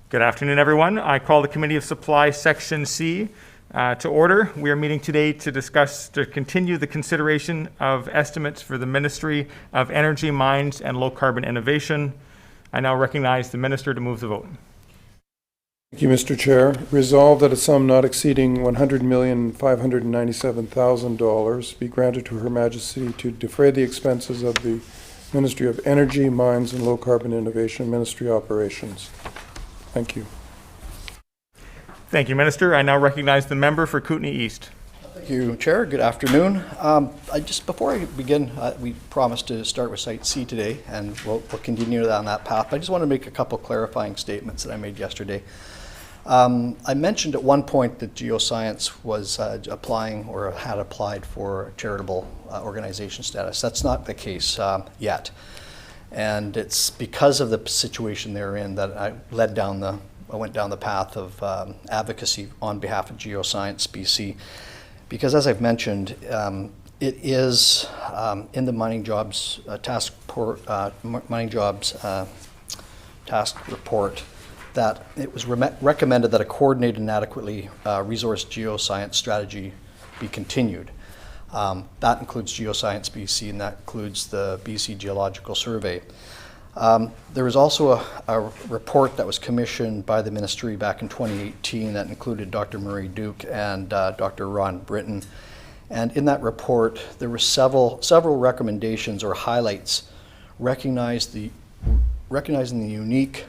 Good afternoon, everyone. I call the Committee of Supply Section C to order. We are meeting today to continue the consideration of estimates for the Ministry of Energy, Mines and Low Carbon Innovation. I now recognize the Minister to move the vote. Thank you, Mr. Chair. Resolved that a sum not exceeding $100,597,000 be granted to Her Majesty to defray the expenses of the Ministry of Energy, Mines and Low Carbon Innovation Ministry operations. Thank you. Thank you, Minister. I now recognize the member for Kootenay East. Thank you, Chair. Good afternoon. Before I begin, we promised to start with Site C today, and we'll continue down that path. I just want to make a couple clarifying statements that I made yesterday. I mentioned at one point that Geoscience was applying or had applied for charitable organization status. That's not the case yet. And it's because of the situation they're in that I went down the path of advocacy on behalf of Geoscience BC. Because as I've mentioned, it is in the Mining Jobs Task Report that it was recommended that a coordinated and adequately resourced geoscience strategy be continued. That includes Geoscience BC, and that includes the BC Geological Survey. There was also a report that was commissioned by the ministry back in 2018 that included Dr. Murray Duke and Dr. Ron Britton. And in that report, there were several recommendations or highlights recognizing the unique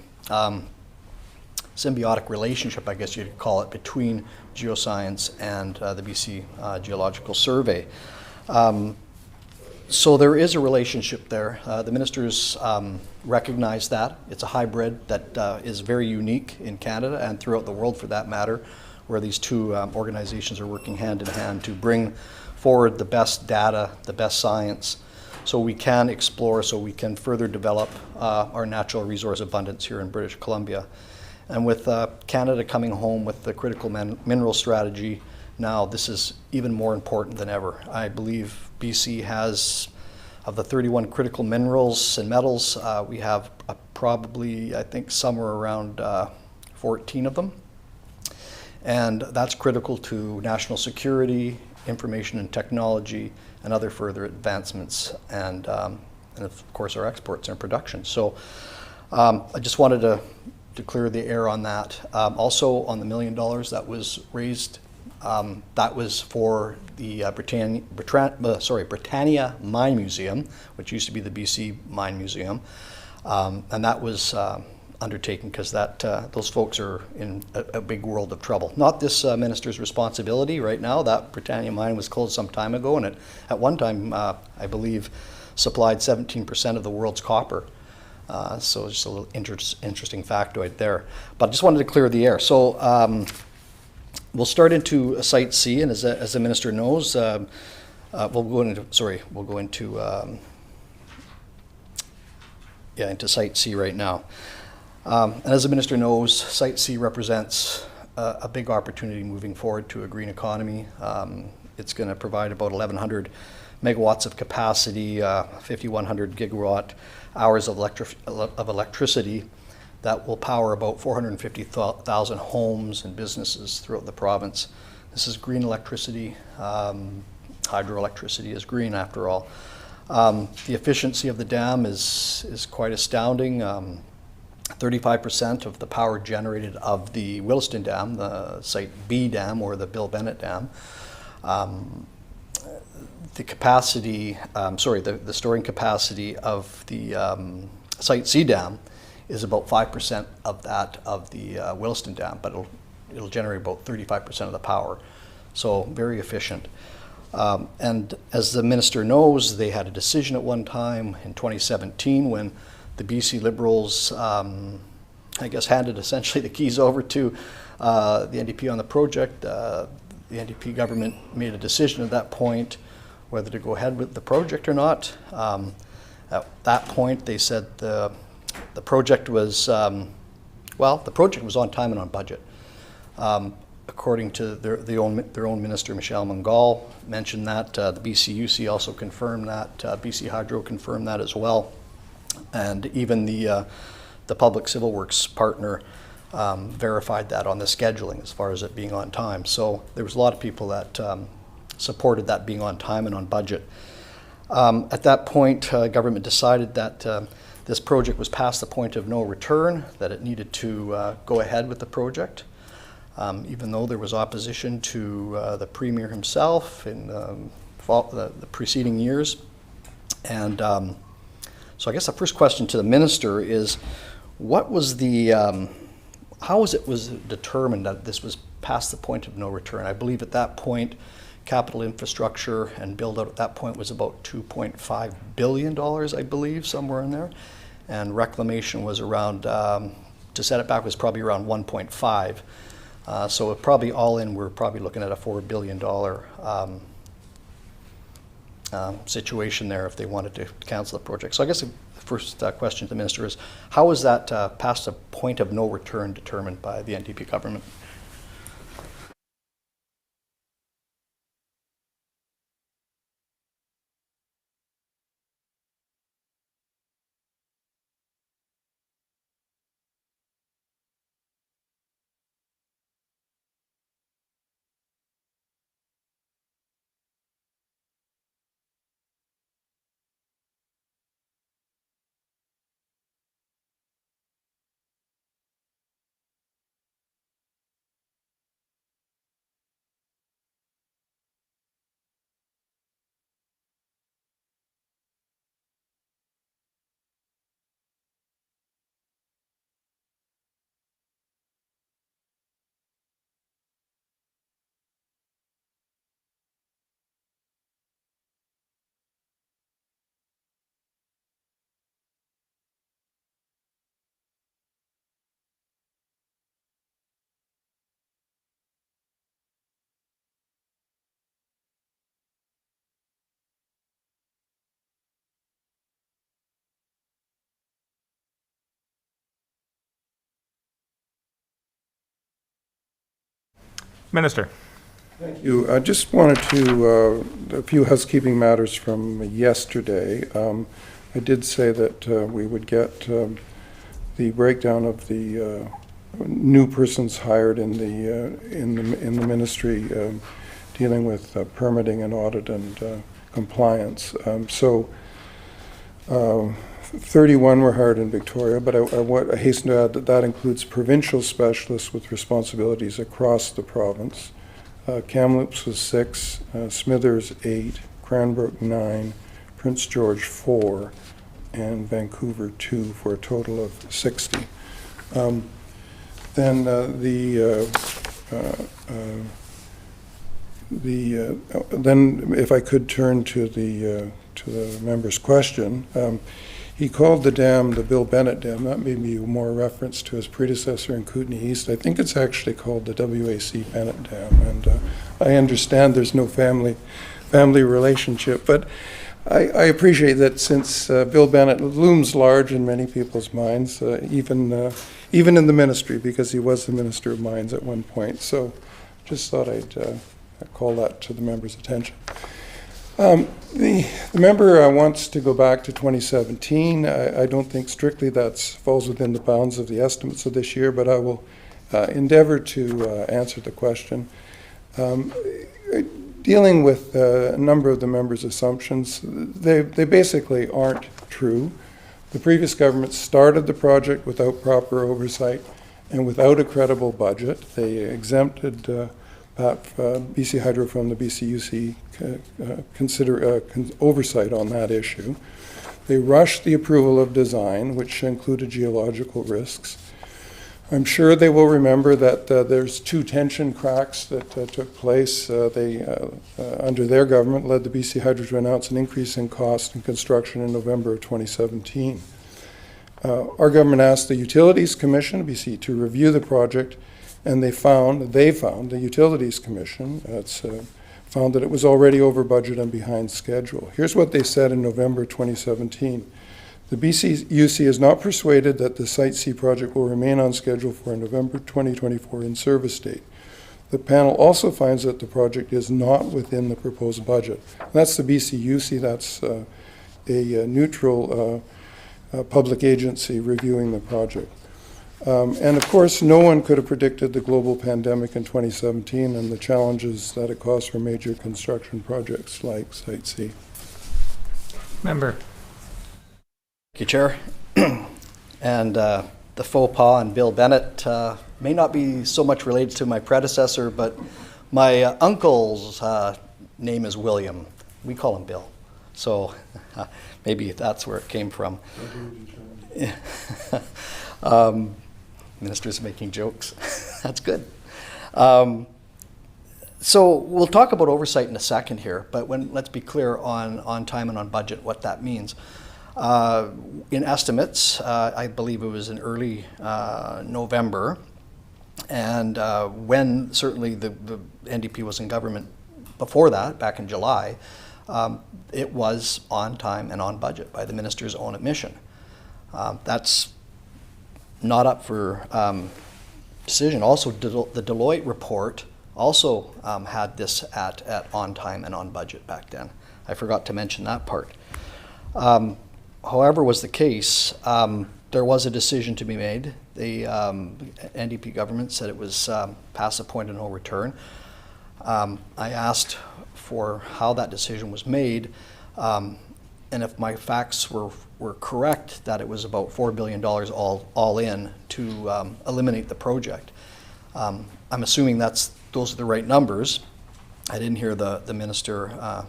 symbiotic relationship, I guess you could call it, between geoscience and the BC Geological Survey. So there is a relationship there. The ministers recognize that. It's a hybrid that is very unique in Canada and throughout the world for that matter, where these two organizations are working hand in hand to bring forward the best data, the best science, so we can explore, so we can further develop our natural resource abundance here in British Columbia. And with Canada coming home with the critical mineral strategy, now this is even more important than ever. I believe BC has, of the 31 critical minerals and metals, we have probably, I think, somewhere around 14 of them. And that's critical to national security, information and technology, and other further advancements, and of course our exports and production. So I just wanted to clear the air on that. Also on the $1 million that was raised, that was for the Britannia Mine Museum, which used to be the BC Mine Museum, and that was undertaken because those folks are in a big world of trouble. Not this minister's responsibility right now. That Britannia Mine was closed some time ago, and it at one time, I believe, supplied 17% of the world's copper. So just a little interesting factoid there. But I just wanted to clear the air. So we'll start into Site C, and as the minister knows, we'll go into Site C right now. And as the minister knows, Site C represents a big opportunity moving forward to a green economy. It's going to provide about 1,100 megawatts of capacity, 5,100 gigawatt hours of electricity that will power about 450,000 homes and businesses throughout the province. This is green electricity. Hydroelectricity is green after all. The efficiency of the dam is quite astounding. 35% of the power generated of the Williston Dam, the Site B Dam or the Bill Bennett Dam, the capacity, the storing capacity of the Site C Dam is about 5% of that of the Williston Dam, but it'll generate about 35% of the power. So very efficient. And as the minister knows, they had a decision at one time in 2017 when the BC Liberals, I guess, handed essentially the keys over to the NDP on the project. The NDP government made a decision at that point whether to go ahead with the project or not. At that point, they said the project was, the project was on time and on budget. According to their own minister, Michelle Mungal, mentioned that. The BCUC also confirmed that. BC Hydro confirmed that as well. And even the public civil works partner verified that on the scheduling as far as it being on time. So there was a lot of people that supported that being on time and on budget. At that point, government decided that this project was past the point of no return, that it needed to go ahead with the project, even though there was opposition to the Premier himself in the preceding years. And so I guess the first question to the Minister is, what was the, how was it determined that this was past the point of no return? I believe at that point, capital infrastructure and build out at that point was about $2.5 billion, I believe, somewhere in there. And reclamation was around, to set it back, was probably around 1.5. So it probably all in, we're probably looking at a $4 billion situation there if they wanted to cancel the project. So I guess the first question to the Minister is, how was that past a point of no return determined by the NDP government? Minister. Thank you. I just wanted to, a few housekeeping matters from yesterday. I did say that we would get the breakdown of the new persons hired in the ministry dealing with permitting and audit and compliance. 31 were hired in Victoria, but I hasten to add that that includes provincial specialists with responsibilities across the province. Kamloops was 6, Smithers 8, Cranbrook 9, Prince George 4, and Vancouver 2 for a total of 60. Then if I could turn to the member's question. He called the dam the Bill Bennett Dam. That may be more reference to his predecessor in Kootenay East. I think it's actually called the WAC Bennett Dam, and I understand there's no family relationship, but I appreciate that since Bill Bennett looms large in many people's minds, even in the ministry, because he was the Minister of Mines at one point. So just thought I'd call that to the member's attention. The member wants to go back to 2017. I don't think strictly that falls within the bounds of the estimates of this year, but I will endeavor to answer the question. Dealing with a number of the member's assumptions, they basically aren't true. The previous government started the project without proper oversight and without a credible budget. They exempted BC Hydro from the BCUC oversight on that issue. They rushed the approval of design, which included geological risks. I'm sure they will remember that there's 2 tension cracks that took place. They, under their government, led the BC Hydro to announce an increase in cost and construction in November of 2017. Our government asked the Utilities Commission, BC, to review the project, and they found, the Utilities Commission, found that it was already over budget and behind schedule. Here's what they said in November 2017. The BCUC is not persuaded that the Site C project will remain on schedule for a November 2024 in-service date. The panel also finds that the project is not within the proposed budget. That's the BCUC, that's a neutral public agency reviewing the project. And of course, no one could have predicted the global pandemic in 2017 and the challenges that it caused for major construction projects like Site C. Member. Thank you, Chair. And the faux pas on Bill Bennett may not be so much related to my predecessor, but my uncle's name is William. We call him Bill. So maybe that's where it came from. Minister's making jokes. That's good. So we'll talk about oversight in a second here, but let's be clear on time and on budget, what that means. In estimates, I believe it was in early November, and when certainly the NDP was in government before that, back in July, it was on time and on budget by the minister's own admission. That's not up for decision. Also, the Deloitte report also had this at on time and on budget back then. I forgot to mention that part. However was the case, there was a decision to be made. The NDP government said it was past the point of no return. I asked for how that decision was made, and if my facts were correct, that it was about $4 billion all in to eliminate the project. I'm assuming those are the right numbers. I didn't hear the minister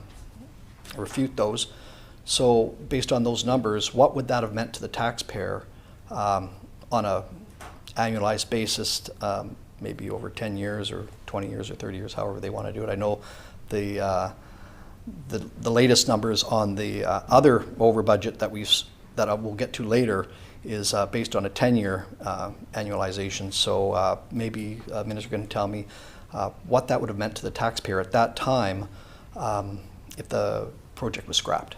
refute those. So based on those numbers, what would that have meant to the taxpayer on a annualized basis, maybe over 10 years or 20 years or 30 years, however they want to do it? I know the latest numbers on the other over budget that I will get to later is based on a 10-year annualization. So maybe Minister can tell me what that would have meant to the taxpayer at that time if the project was scrapped.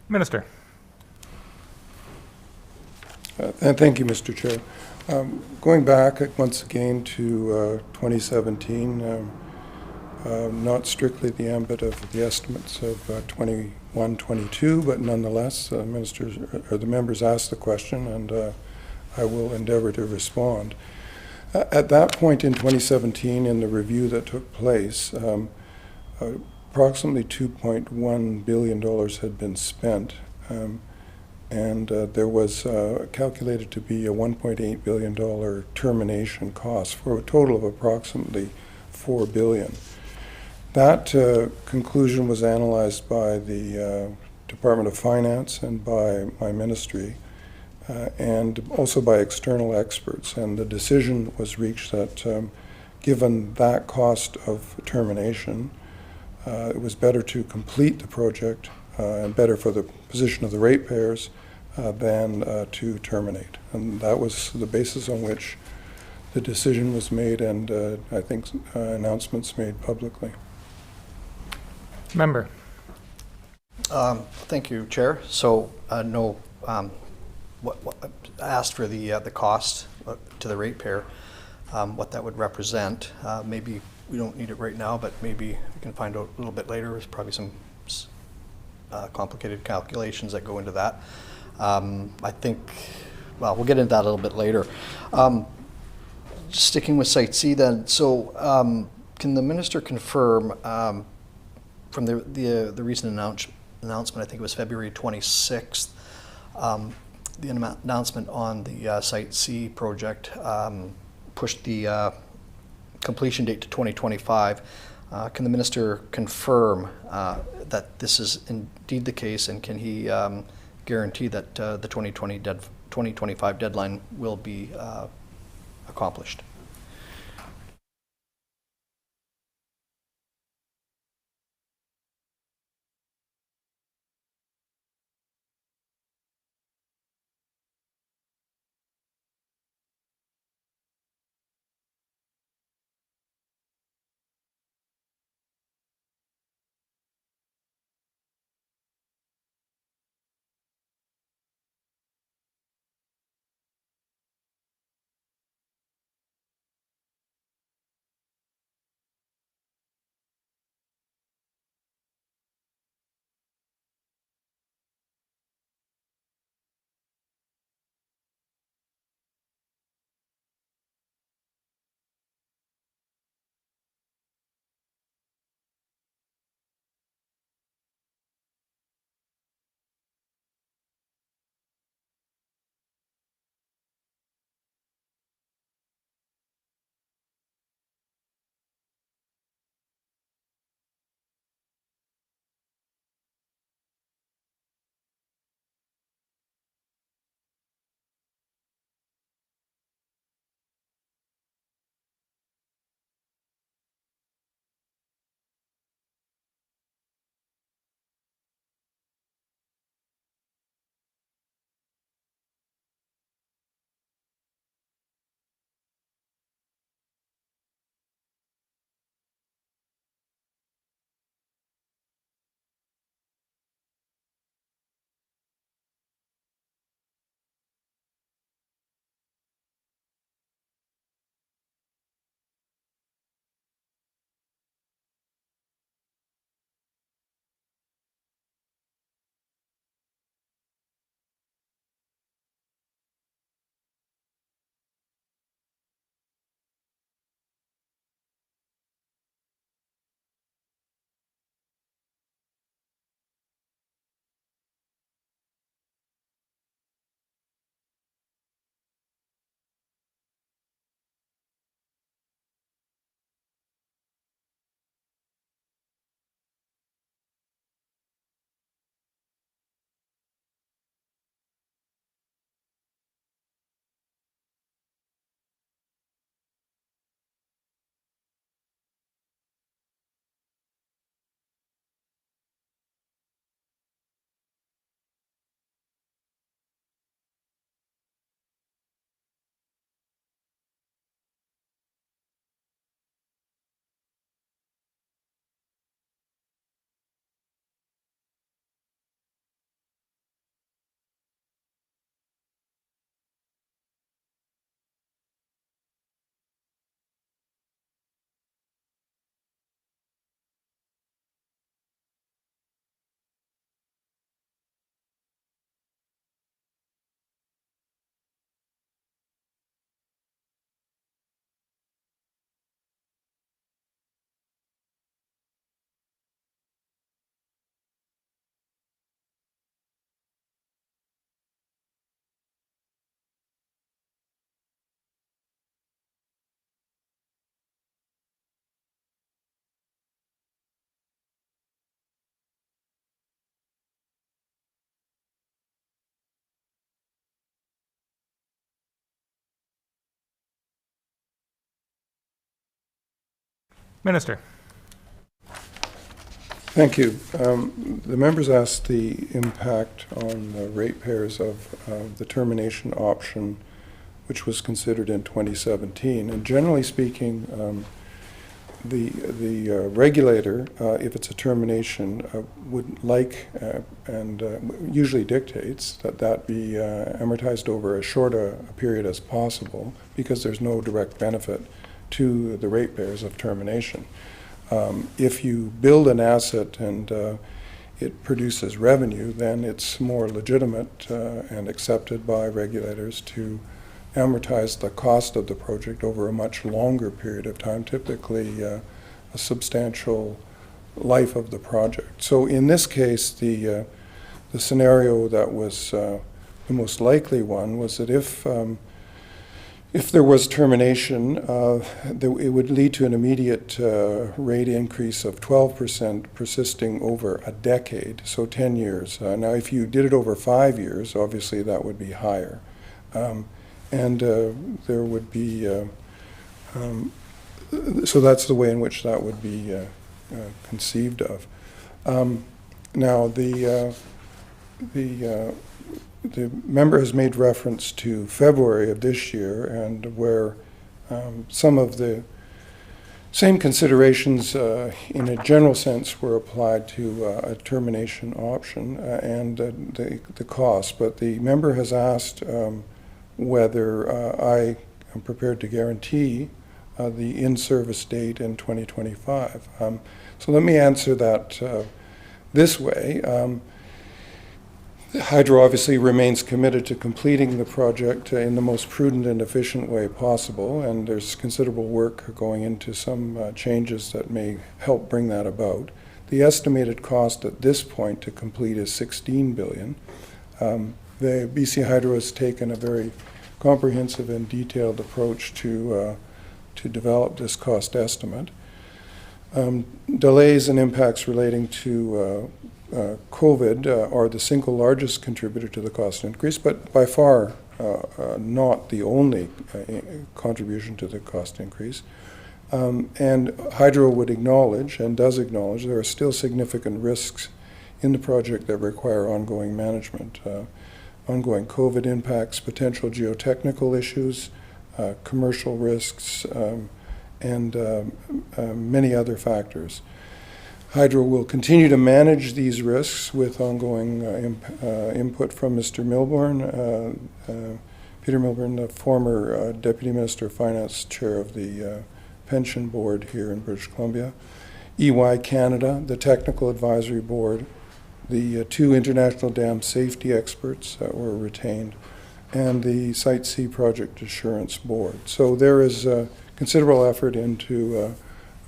Minister. And thank you, Mr. Chair. Going back once again to 2017, not strictly the ambit of the estimates of 21, 22, but nonetheless, the members asked the question, and I will endeavor to respond. At that point in 2017, in the review that took place, approximately $2.1 billion had been spent, and there was calculated to be a $1.8 billion termination cost for a total of approximately $4 billion. That conclusion was analyzed by the Department of Finance and by my ministry, and also by external experts. And the decision was reached that given that cost of termination, it was better to complete the project and better for the position of the ratepayers than to terminate. And that was the basis on which the decision was made, and I think announcements made publicly. Member. Thank you, Chair. So, no, what asked for the cost to the ratepayer, what that would represent. Maybe we don't need it right now, but maybe we can find out a little bit later. There's probably some complicated calculations that go into that. I think, well, we'll get into that a little bit later. Just sticking with Site C then, so can the minister confirm from the recent announcement, I think it was February 26th, the announcement on the Site C project pushed the completion date to 2025. Can the minister confirm that this is indeed the case, and can he guarantee that the 2025 deadline will be accomplished? Minister. Thank you. The members asked the impact on the ratepayers of the termination option, which was considered in 2017. And generally speaking, the regulator, if it's a termination, would like and usually dictates that that be amortized over as short a period as possible, because there's no direct benefit to the ratepayers of termination. If you build an asset and it produces revenue, then it's more legitimate and accepted by regulators to amortize the cost of the project over a much longer period of time, typically a substantial life of the project. So in this case, the scenario that was the most likely one was that if there was termination, it would lead to an immediate rate increase of 12% persisting over a decade, so 10 years. Now, if you did it over 5 years, obviously that would be higher. And there would be, so that's the way in which that would be conceived of. Now, the member has made reference to February of this year, and where some of the same considerations in a general sense were applied to a termination option and the cost. But the member has asked whether I am prepared to guarantee the in-service date in 2025. So let me answer that this way. Hydro obviously remains committed to completing the project in the most prudent and efficient way possible, and there's considerable work going into some changes that may help bring that about. The estimated cost at this point to complete is $16 billion. The BC Hydro has taken a very comprehensive and detailed approach to develop this cost estimate. Delays and impacts relating to COVID are the single largest contributor to the cost increase, but by far not the only contribution to the cost increase. And Hydro would acknowledge, and does acknowledge, there are still significant risks in the project that require ongoing management. Ongoing COVID impacts, potential geotechnical issues, commercial risks, and many other factors. Hydro will continue to manage these risks with ongoing input from Mr. Milburn, Peter Milburn, the former Deputy Minister of Finance, Chair of the Pension Board here in British Columbia, EY Canada, the Technical Advisory Board, the 2 international dam safety experts that were retained, and the Site C Project Assurance Board. So there is considerable effort into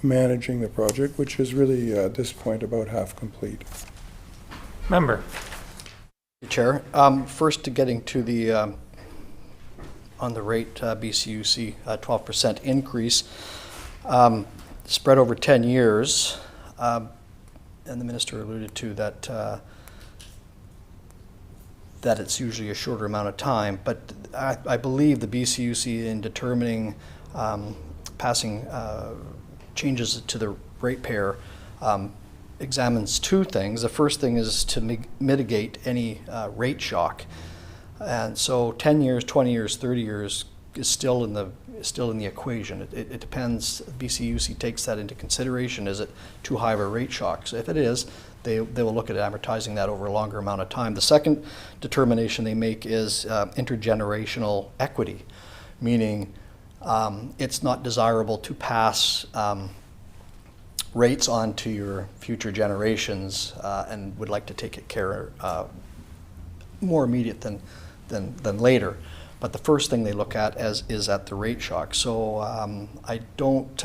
managing the project, which is really at this point about half complete. Member. Chair, first to getting to the on the rate BCUC 12% increase spread over 10 years, and the minister alluded to that that it's usually a shorter amount of time, but I believe the BCUC in determining passing changes to the ratepayer examines 2 things. The first thing is to mitigate any rate shock, and so 10 years, 20 years, 30 years is still in the equation. It depends. BCUC takes that into consideration. Is it too high of a rate shock? So if it is, they will look at amortizing that over a longer amount of time. The second determination they make is intergenerational equity, meaning it's not desirable to pass rates on to your future generations and would like to take it care more immediate than later. But the first thing they look at is at the rate shock. So I don't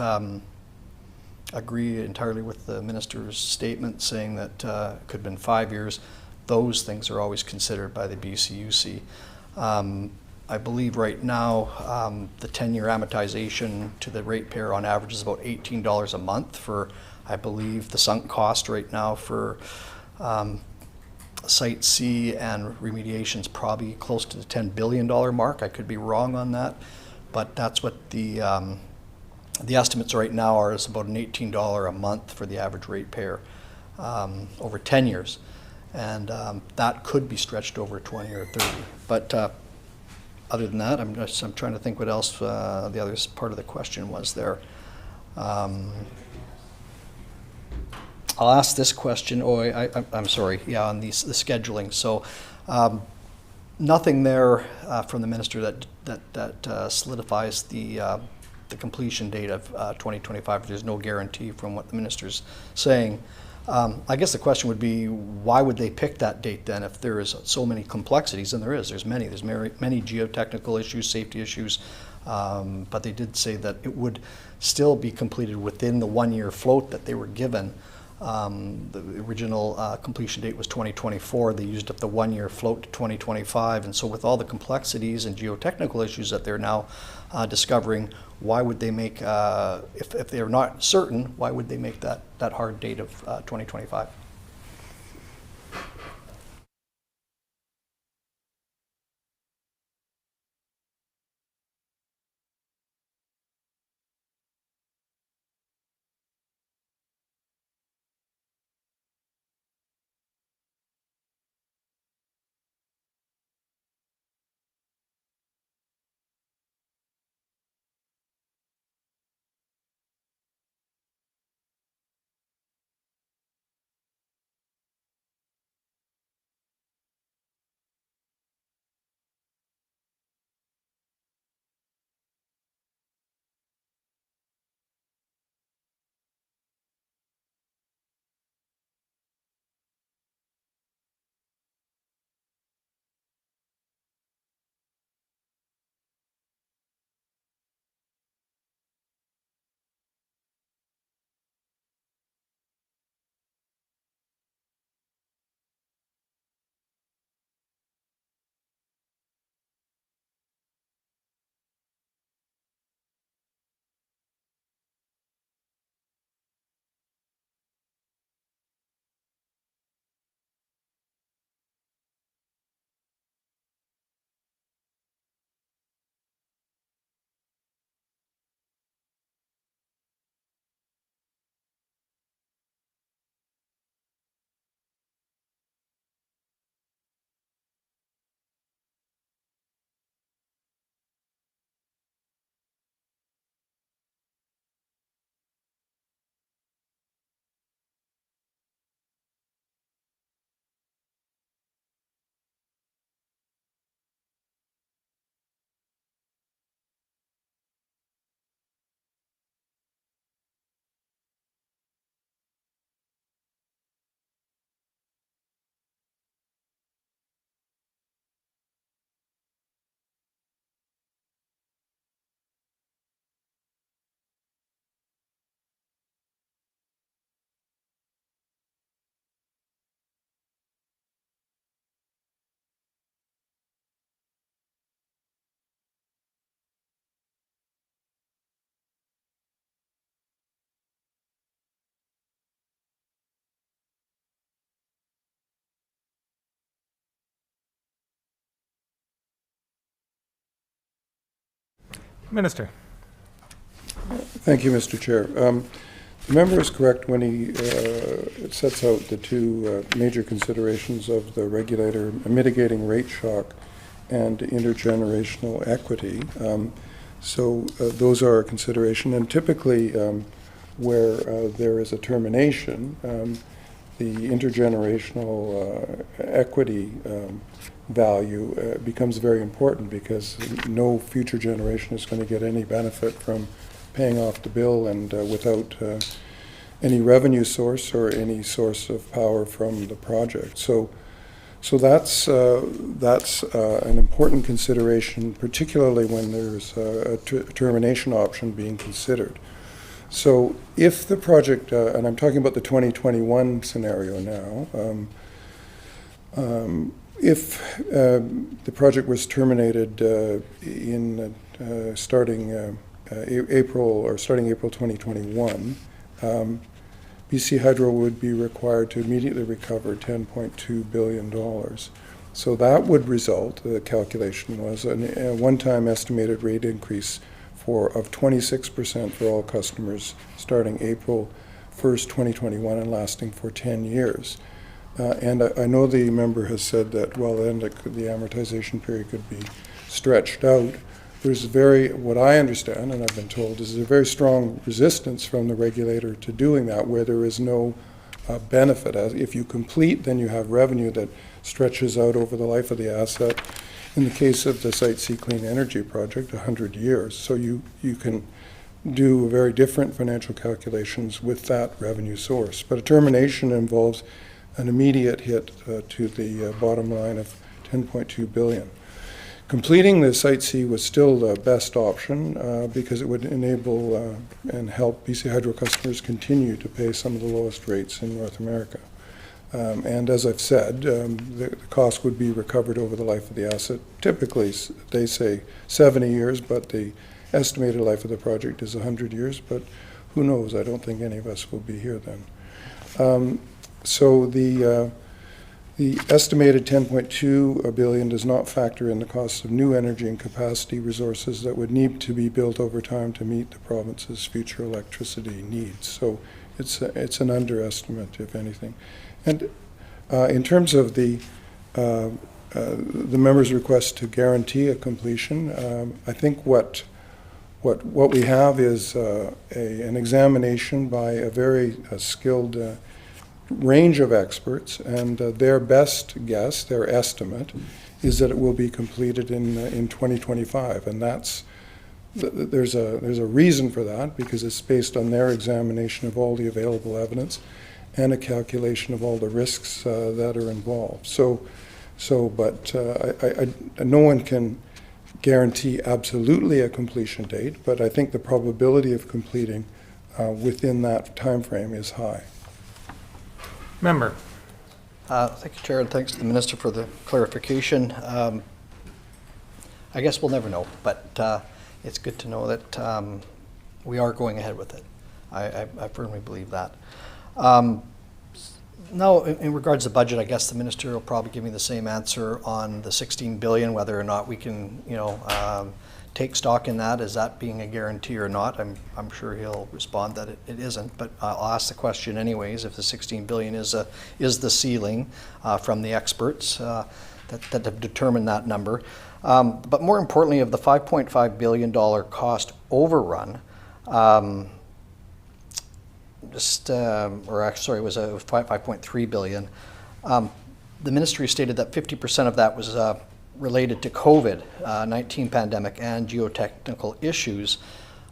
agree entirely with the minister's statement saying that it could have been 5 years. Those things are always considered by the BCUC. I believe right now the 10-year amortization to the ratepayer on average is about $18 a month for, I believe, the sunk cost right now for Site C and remediation is probably close to the $10 billion mark. I could be wrong on that, but that's what the The estimates right now are it's about an $18 a month for the average ratepayer over 10 years. And that could be stretched over 20 or 30. But other than that, I'm trying to think what else the other part of the question was there. I'll ask this question. I'm sorry. Yeah, on the scheduling. So nothing there from the minister that solidifies the completion date of 2025. There's no guarantee from what the minister's saying. I guess the question would be, why would they pick that date then if there is so many complexities? And there's many geotechnical issues, safety issues, but they did say that it would still be completed within the 1-year float that they were given. The original completion date was 2024. They used up the 1-year float to 2025. And so with all the complexities and geotechnical issues that they're now discovering, why would they make, if they're not certain, why would they make that hard date of 2025? Minister. Thank you, Mr. Chair. The member is correct when he sets out the two major considerations of the regulator: mitigating rate shock and intergenerational equity. So those are a consideration, and typically where there is a termination, the intergenerational equity value becomes very important, because no future generation is going to get any benefit from paying off the bill and without any revenue source or any source of power from the project. So that's an important consideration, particularly when there's a termination option being considered. So if the project, and I'm talking about the 2021 scenario now, if the project was terminated in starting April 2021, BC Hydro would be required to immediately recover $10.2 billion. So that would result, the calculation was, a one-time estimated rate increase of 26% for all customers starting April 1st, 2021 and lasting for 10 years. And I know the member has said that, well, then the amortization period could be stretched out. There's what I understand, and I've been told, is a very strong resistance from the regulator to doing that, where there is no benefit. If you complete, then you have revenue that stretches out over the life of the asset. In the case of the Site C Clean Energy project, 100 years. So you can do very different financial calculations with that revenue source. But a termination involves an immediate hit to the bottom line of $10.2 billion. Completing the Site C was still the best option because it would enable and help BC Hydro customers continue to pay some of the lowest rates in North America. And as I've said, the cost would be recovered over the life of the asset. Typically, they say 70 years, but the estimated life of the project is 100 years, but who knows? I don't think any of us will be here then. So the estimated $10.2 billion does not factor in the costs of new energy and capacity resources that would need to be built over time to meet the province's future electricity needs. So it's an underestimate, if anything. And in terms of the member's request to guarantee a completion, I think what we have is an examination by a very skilled range of experts, and their best guess, their estimate, is that it will be completed in 2025, and there's a reason for that, because it's based on their examination of all the available evidence and a calculation of all the risks that are involved. But no one can guarantee absolutely a completion date, but I think the probability of completing within that time frame is high. Member. Thank you, Chair, and thanks to the Minister for the clarification. I guess we'll never know, but it's good to know that we are going ahead with it. I firmly believe that. Now, in regards to budget, I guess the Minister will probably give me the same answer on the $16 billion, whether or not we can, take stock in that, as that being a guarantee or not. I'm sure he'll respond that it isn't, but I'll ask the question anyways. If the $16 billion is the ceiling from the experts that have determined that number, but more importantly, of the $5.5 billion cost overrun, it was a 5.3 billion. The ministry stated that 50% of that was related to COVID-19 pandemic and geotechnical issues.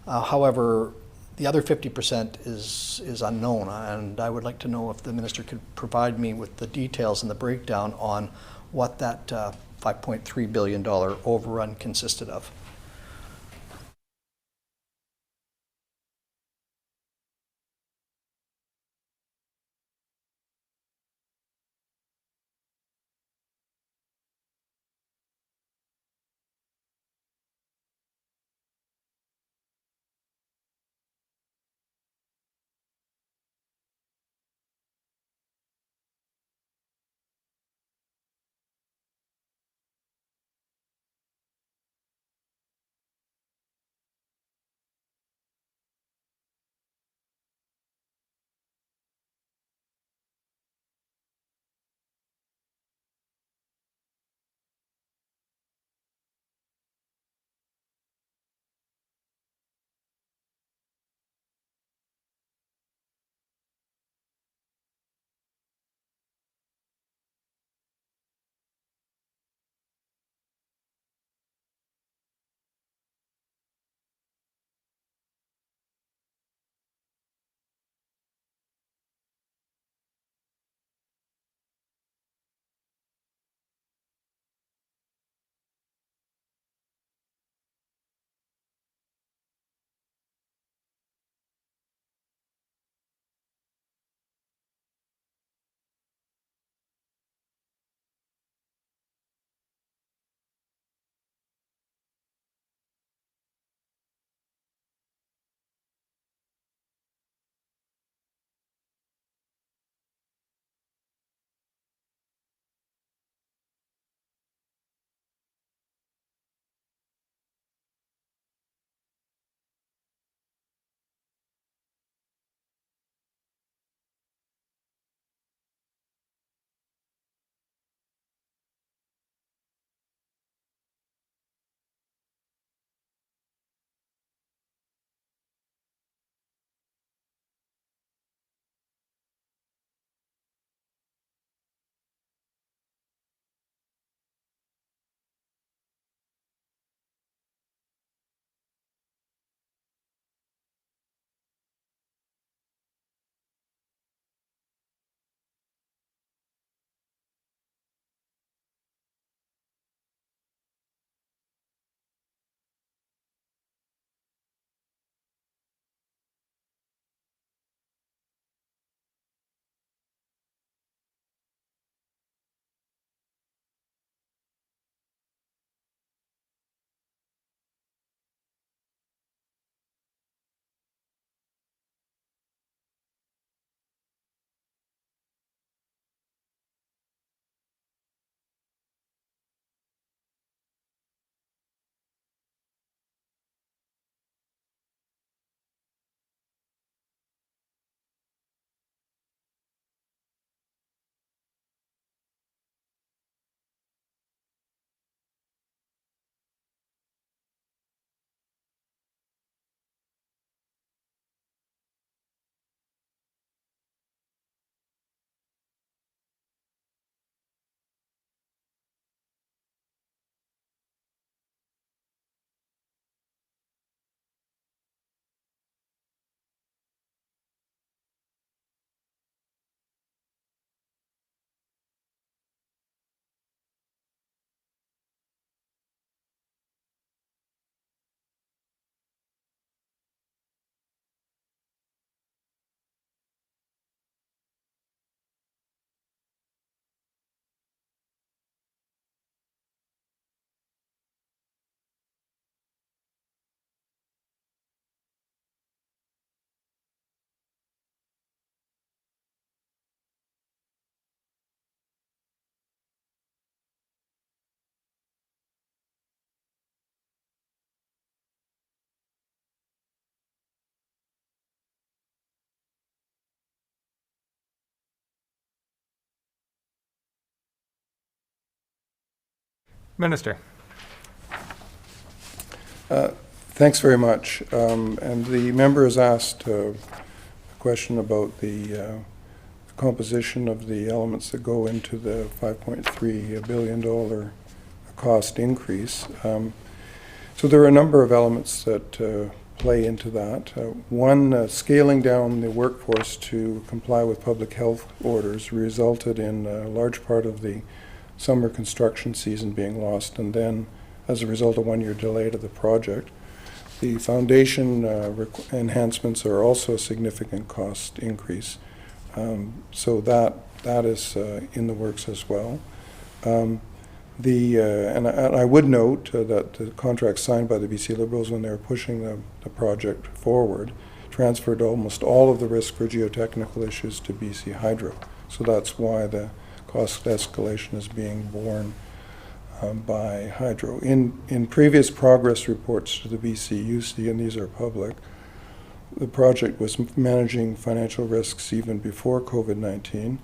However, the other 50% is unknown, and I would like to know if the minister could provide me with the details and the breakdown on what that $5.3 billion overrun consisted of. Minister. Thanks very much. And the member has asked a question about the composition of the elements that go into the $5.3 billion cost increase. So there are a number of elements that play into that. One, scaling down the workforce to comply with public health orders resulted in a large part of the summer construction season being lost, and then as a result, a one-year delay to the project. The foundation enhancements are also a significant cost increase. So that is in the works as well. And I would note that the contract signed by the BC Liberals when they were pushing the project forward transferred almost all of the risk for geotechnical issues to BC Hydro. So that's why the cost escalation is being borne by Hydro. In previous progress reports to the BCUC, and these are public, the project was managing financial risks even before COVID-19.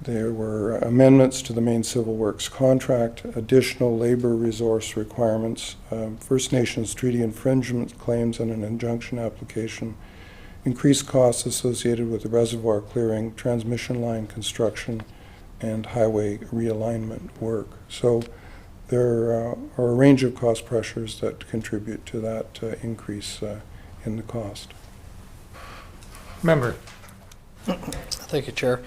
There were amendments to the main civil works contract, additional labor resource requirements, First Nations treaty infringement claims and an injunction application, increased costs associated with the reservoir clearing, transmission line construction, and highway realignment work. So there are a range of cost pressures that contribute to that increase in the cost. Member. Thank you, Chair.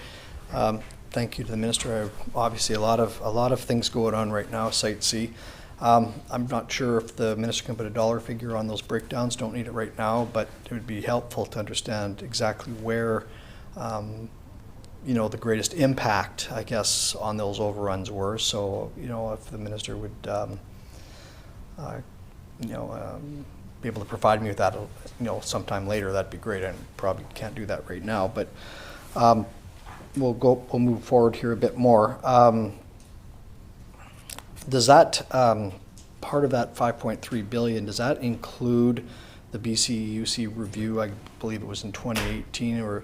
Thank you to the Minister. Obviously, a lot of things going on right now, Site C. I'm not sure if the Minister can put a dollar figure on those breakdowns. Don't need it right now, but it would be helpful to understand exactly where the greatest impact, I guess, on those overruns were. So, if the Minister would, be able to provide me with that, sometime later, that'd be great. I probably can't do that right now, but we'll move forward here a bit more. Does that part of that 5.3 billion, does that include the BCUC review? I believe it was in 2018, or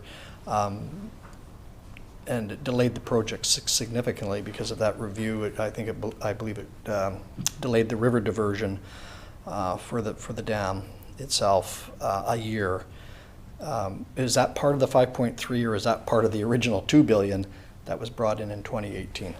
and it delayed the project significantly because of that review. I believe it delayed the river diversion for the dam itself a year. Is that part of the 5.3, or is that part of the original 2 billion that was brought in 2018?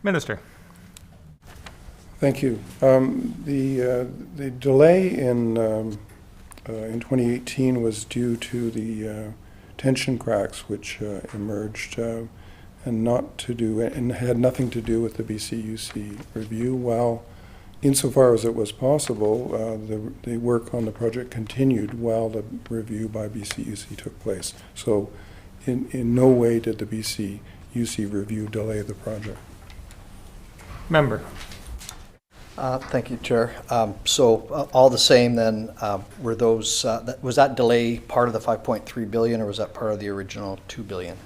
Minister. Thank you. The delay in 2018 was due to the tension cracks which emerged and had nothing to do with the BCUC review. While insofar as it was possible, the work on the project continued while the review by BCUC took place. So in no way did the BCUC review delay the project. Member. Thank you, Chair. All the same then, were those, was that delay part of the 5.3 billion or was that part of the original 2 billion?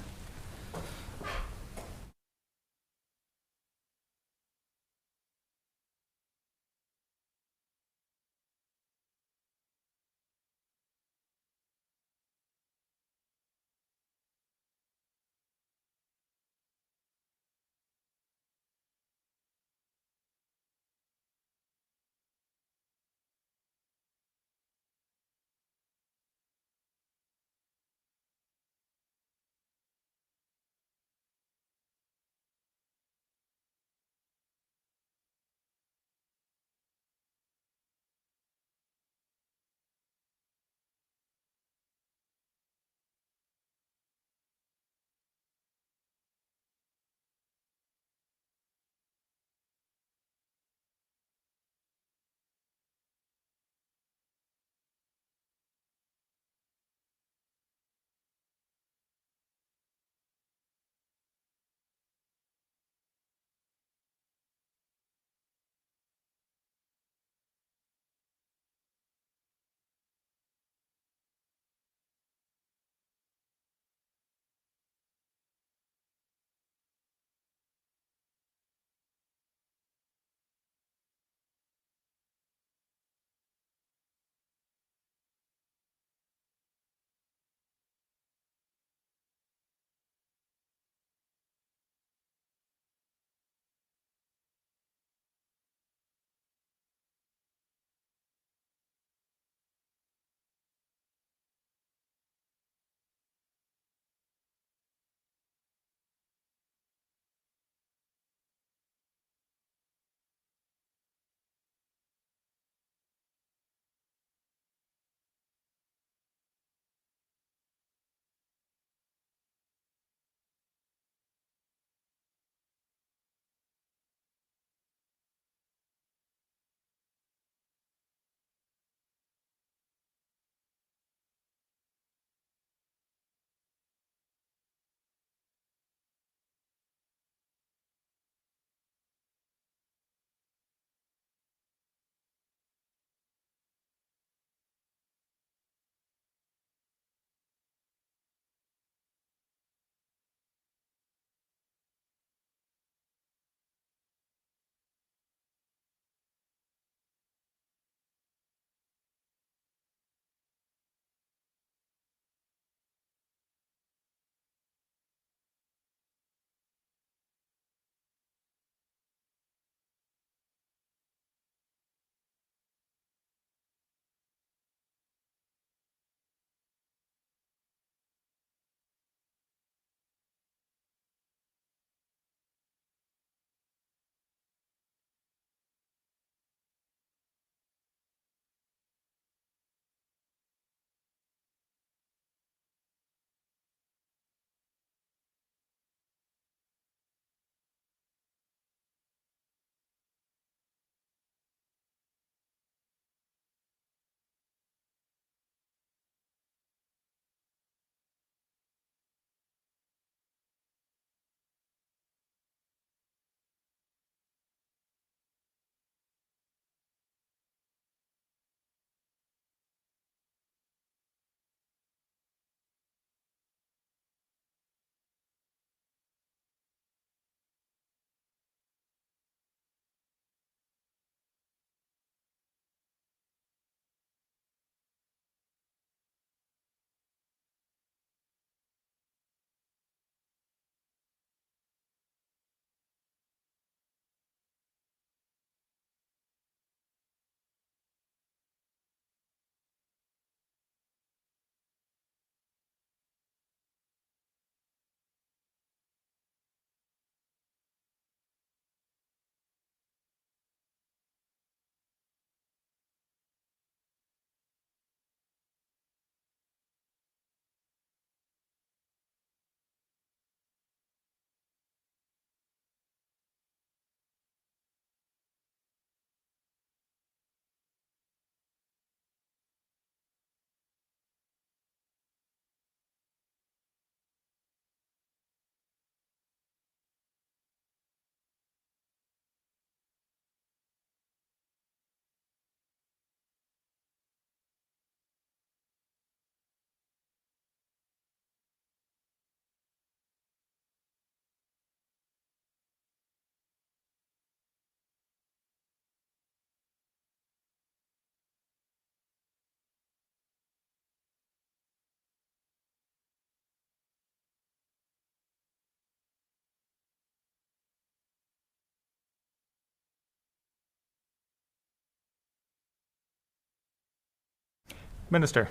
Minister.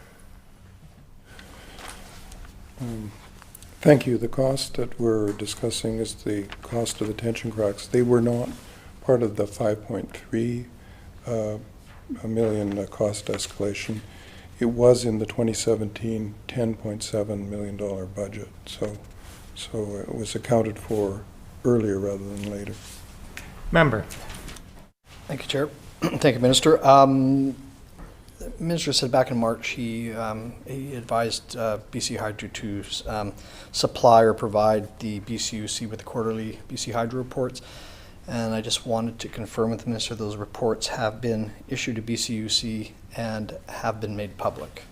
Thank you. The cost that we're discussing is the cost of the tension cracks. They were not part of the 5.3 million cost escalation. It was in the 2017 $10.7 million budget. So it was accounted for earlier rather than later. Member. Thank you, Chair. Thank you, Minister. The Minister said back in March he advised BC Hydro to supply or provide the BCUC with the quarterly BC Hydro reports. And I just wanted to confirm with the Minister those reports have been issued to BCUC and have been made public.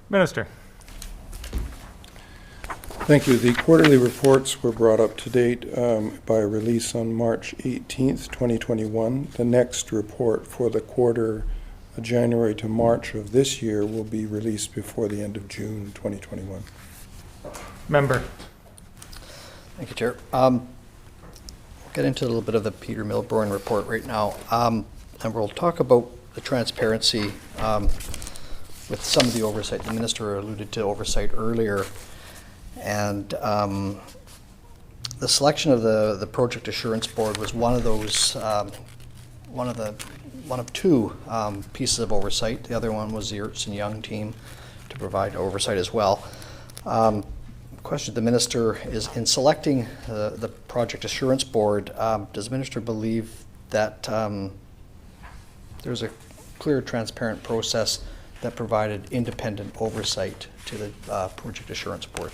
Minister. Thank you. The quarterly reports were brought up to date by a release on March 18th, 2021. The next report for the quarter January to March of this year will be released before the end of June 2021. Member. Thank you, Chair. We'll get into a little bit of the Peter Milburn report right now. And we'll talk about the transparency with some of the oversight. The Minister alluded to oversight earlier. And the selection of the Project Assurance Board was one of those, one of two pieces of oversight. The other one was the Ertz and Young team to provide oversight as well. Question to the Minister is, in selecting the Project Assurance Board, does the Minister believe that there's a clear, transparent process that provided independent oversight to the Project Assurance Board?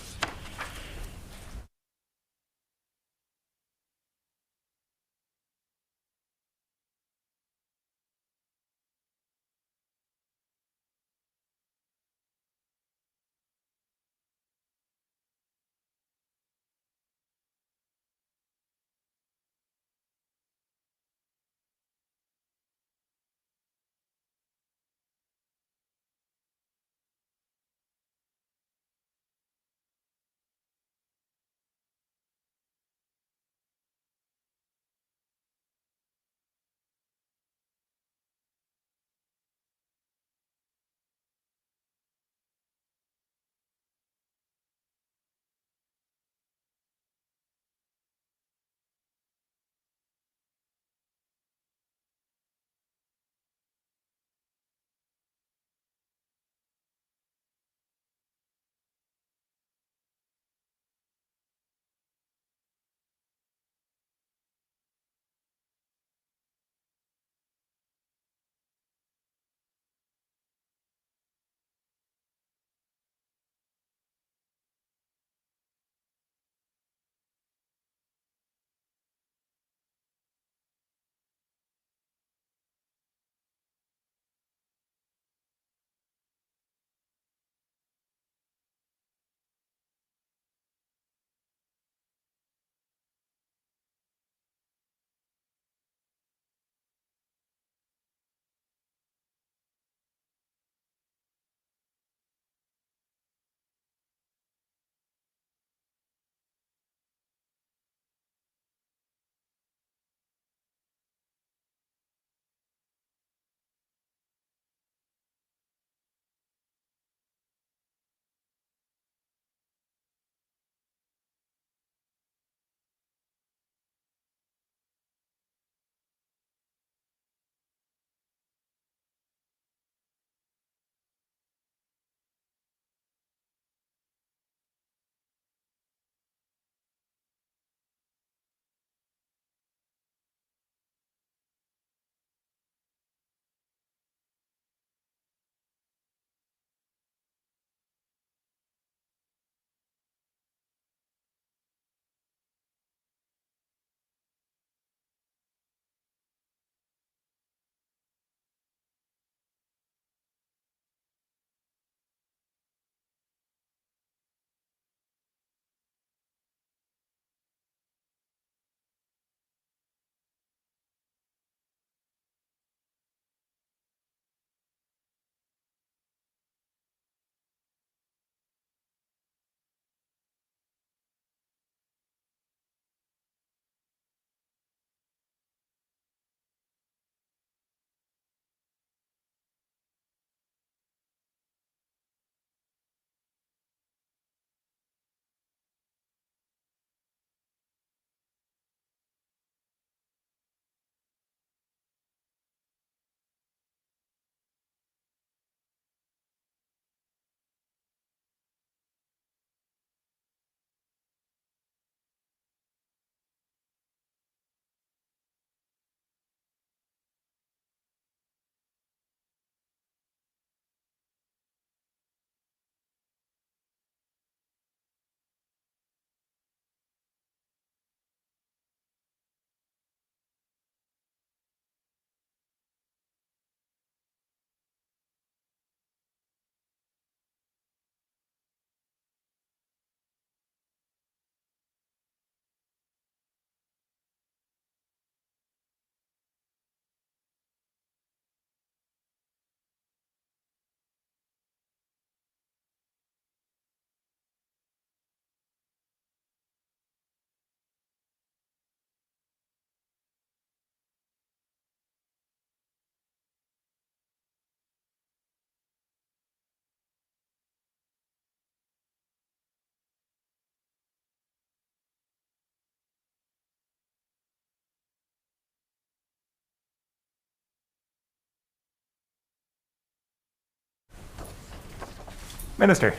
Minister.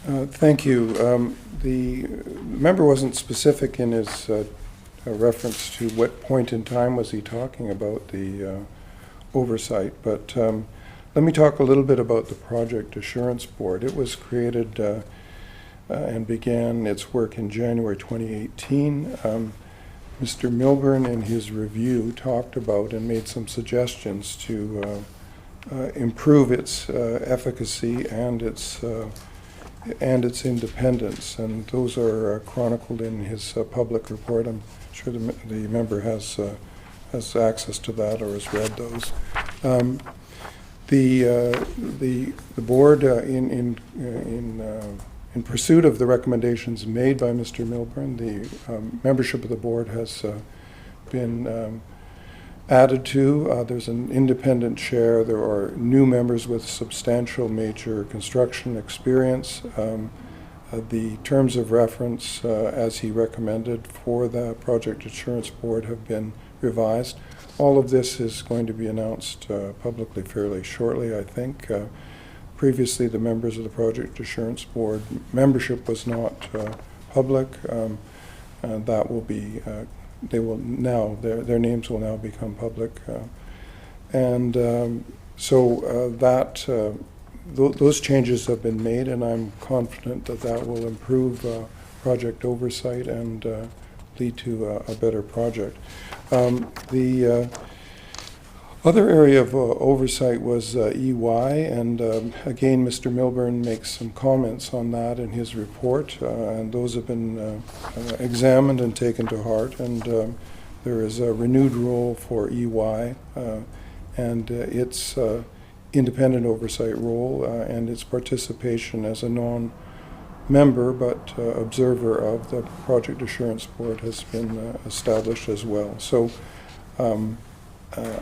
Thank you. The member wasn't specific in his reference to what point in time was he talking about the oversight, but let me talk a little bit about the Project Assurance Board. It was created and began its work in January 2018. Mr. Milburn, in his review, talked about and made some suggestions to improve its efficacy and its independence, and those are chronicled in his public report. I'm sure the member has access to that or has read those. The board, in pursuit of the recommendations made by Mr. Milburn, the membership of the board has been added to. There's an independent chair. There are new members with substantial major construction experience. The terms of reference, as he recommended for the Project Assurance Board, have been revised. All of this is going to be announced publicly fairly shortly, I think. Previously, the members of the Project Assurance Board membership was not public. And that will be they will now, their names will now become public. Those changes have been made, and I'm confident that that will improve project oversight and lead to a better project. The other area of oversight was EY, and again, Mr. Milburn makes some comments on that in his report, and those have been examined and taken to heart, and there is a renewed role for EY and its independent oversight role and its participation as a non-member but observer of the Project Assurance Board has been established as well. So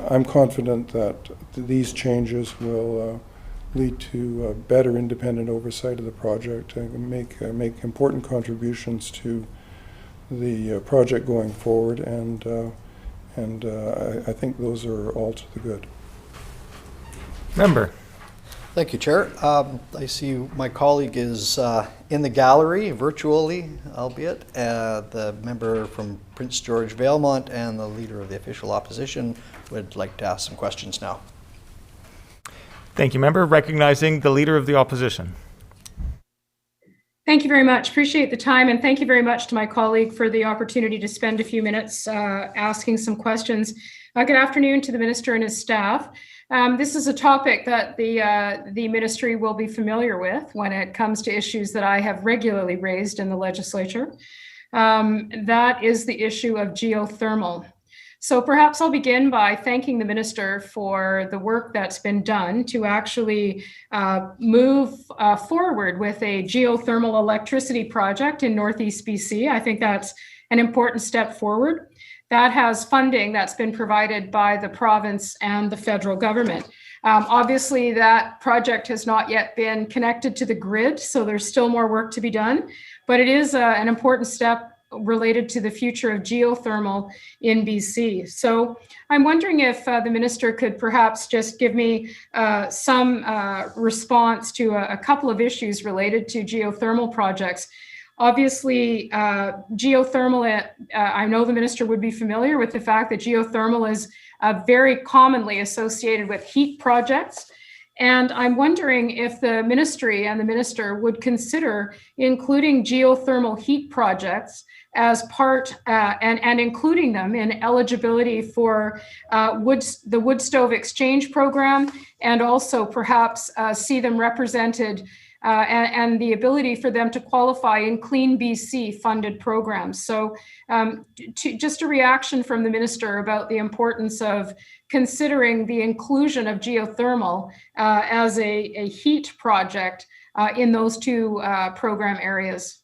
I'm confident that these changes will lead to better independent oversight of the project and make important contributions to the project going forward, and I think those are all to the good. Member. Thank you, Chair. I see my colleague is in the gallery, virtually, albeit. The member from Prince George Valemont and the leader of the official opposition would like to ask some questions now. Thank you, member. Recognizing the leader of the opposition. Thank you very much. Appreciate the time, and thank you very much to my colleague for the opportunity to spend a few minutes asking some questions. Good afternoon to the minister and his staff. This is a topic that the ministry will be familiar with when it comes to issues that I have regularly raised in the legislature. That is the issue of geothermal. So perhaps I'll begin by thanking the minister for the work that's been done to actually move forward with a geothermal electricity project in Northeast BC. I think that's an important step forward. That has funding that's been provided by the province and the federal government. Obviously, that project has not yet been connected to the grid, so there's still more work to be done, but it is an important step related to the future of geothermal in BC. So I'm wondering if the minister could perhaps just give me some response to a couple of issues related to geothermal projects. Obviously, geothermal, I know the minister would be familiar with the fact that geothermal is very commonly associated with heat projects. And I'm wondering if the ministry and the minister would consider including geothermal heat projects as part and including them in eligibility for the wood stove exchange program, and also perhaps see them represented and the ability for them to qualify in Clean BC funded programs. So just a reaction from the minister about the importance of considering the inclusion of geothermal as a heat project in those two program areas.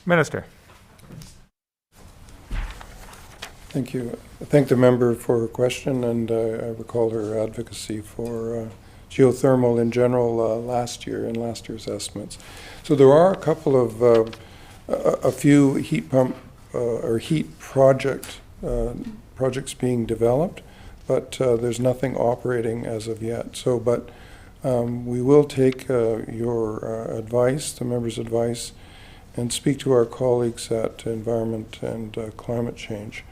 Minister. Thank you. I thank the member for her question, and I recall her advocacy for geothermal in general last year in last year's estimates. So there are a couple of a few heat pump or heat projects being developed, but there's nothing operating as of yet. So, but we will take your advice, the member's advice, and speak to our colleagues at Environment and Climate Change.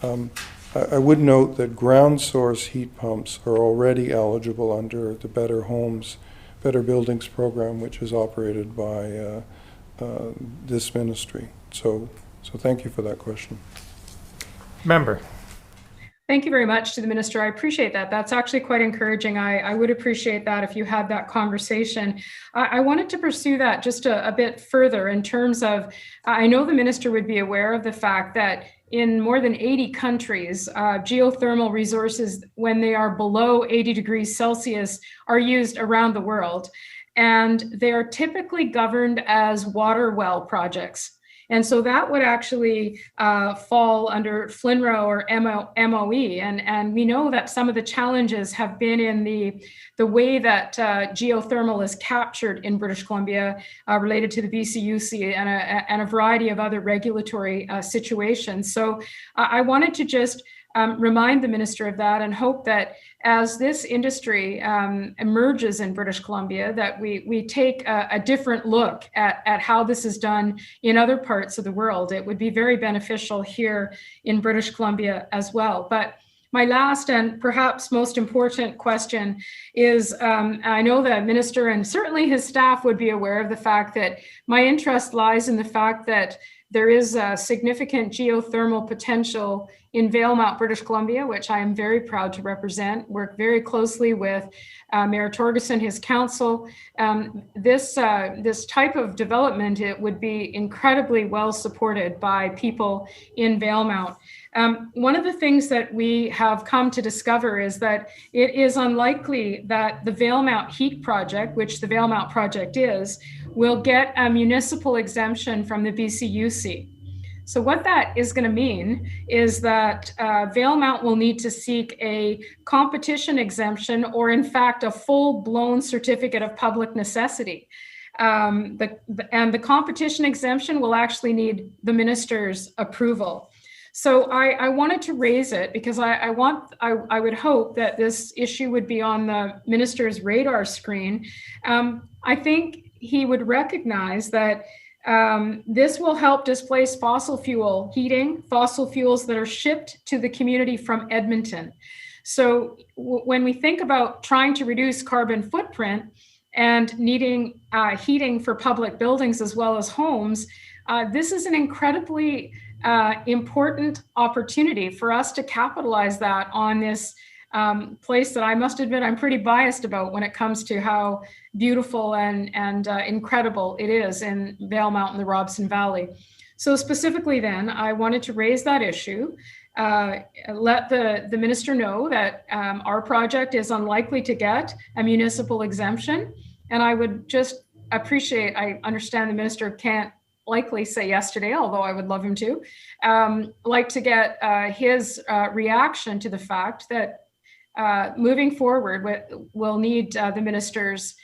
I would note that ground source heat pumps are already eligible under the Better Homes, Better Buildings program, which is operated by this ministry. So thank you for that question. Member. Thank you very much to the minister. I appreciate that. That's actually quite encouraging. I would appreciate that if you had that conversation. I wanted to pursue that just a bit further in terms of, I know the minister would be aware of the fact that in more than 80 countries, geothermal resources, when they are below 80 degrees Celsius, are used around the world. And they are typically governed as water well projects. And so that would actually fall under FLNRA or MOE. And we know that some of the challenges have been in the way that geothermal is captured in British Columbia related to the BCUC and a variety of other regulatory situations. So I wanted to just remind the minister of that and hope that as this industry emerges in British Columbia, that we take a different look at how this is done in other parts of the world. It would be very beneficial here in British Columbia as well. But my last and perhaps most important question is, I know the minister and certainly his staff would be aware of the fact that my interest lies in the fact that there is a significant geothermal potential in Valemount, British Columbia, which I am very proud to represent, work very closely with Mayor Torgerson, his council. This type of development, it would be incredibly well supported by people in Valemount. One of the things that we have come to discover is that it is unlikely that the Valemount Heat Project, which the Valemount project is, will get a municipal exemption from the BCUC. So what that is going to mean is that Valemount will need to seek a competition exemption or in fact a full-blown certificate of public necessity. And the competition exemption will actually need the minister's approval. So I wanted to raise it because I would hope that this issue would be on the minister's radar screen. I think he would recognize that this will help displace fossil fuel heating, fossil fuels that are shipped to the community from Edmonton. So when we think about trying to reduce carbon footprint and needing heating for public buildings as well as homes, this is an incredibly important opportunity for us to capitalize that on this place that I must admit I'm pretty biased about when it comes to how beautiful and incredible it is in Valemount and the Robson Valley. So specifically then, I wanted to raise that issue, let the minister know that our project is unlikely to get a municipal exemption. And I would just appreciate, I understand the minister can't likely say yes today, although I would love him to, like to get his reaction to the fact that moving forward, we'll need the minister's,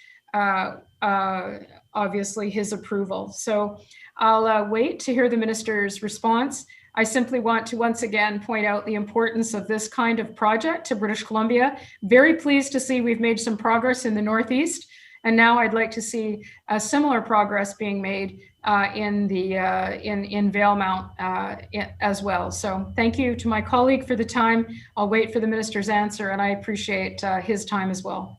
obviously, his approval. So I'll wait to hear the minister's response. I simply want to once again point out the importance of this kind of project to British Columbia. Very pleased to see we've made some progress in the Northeast. And now I'd like to see a similar progress being made in Valemount as well. So thank you to my colleague for the time. I'll wait for the minister's answer, and I appreciate his time as well.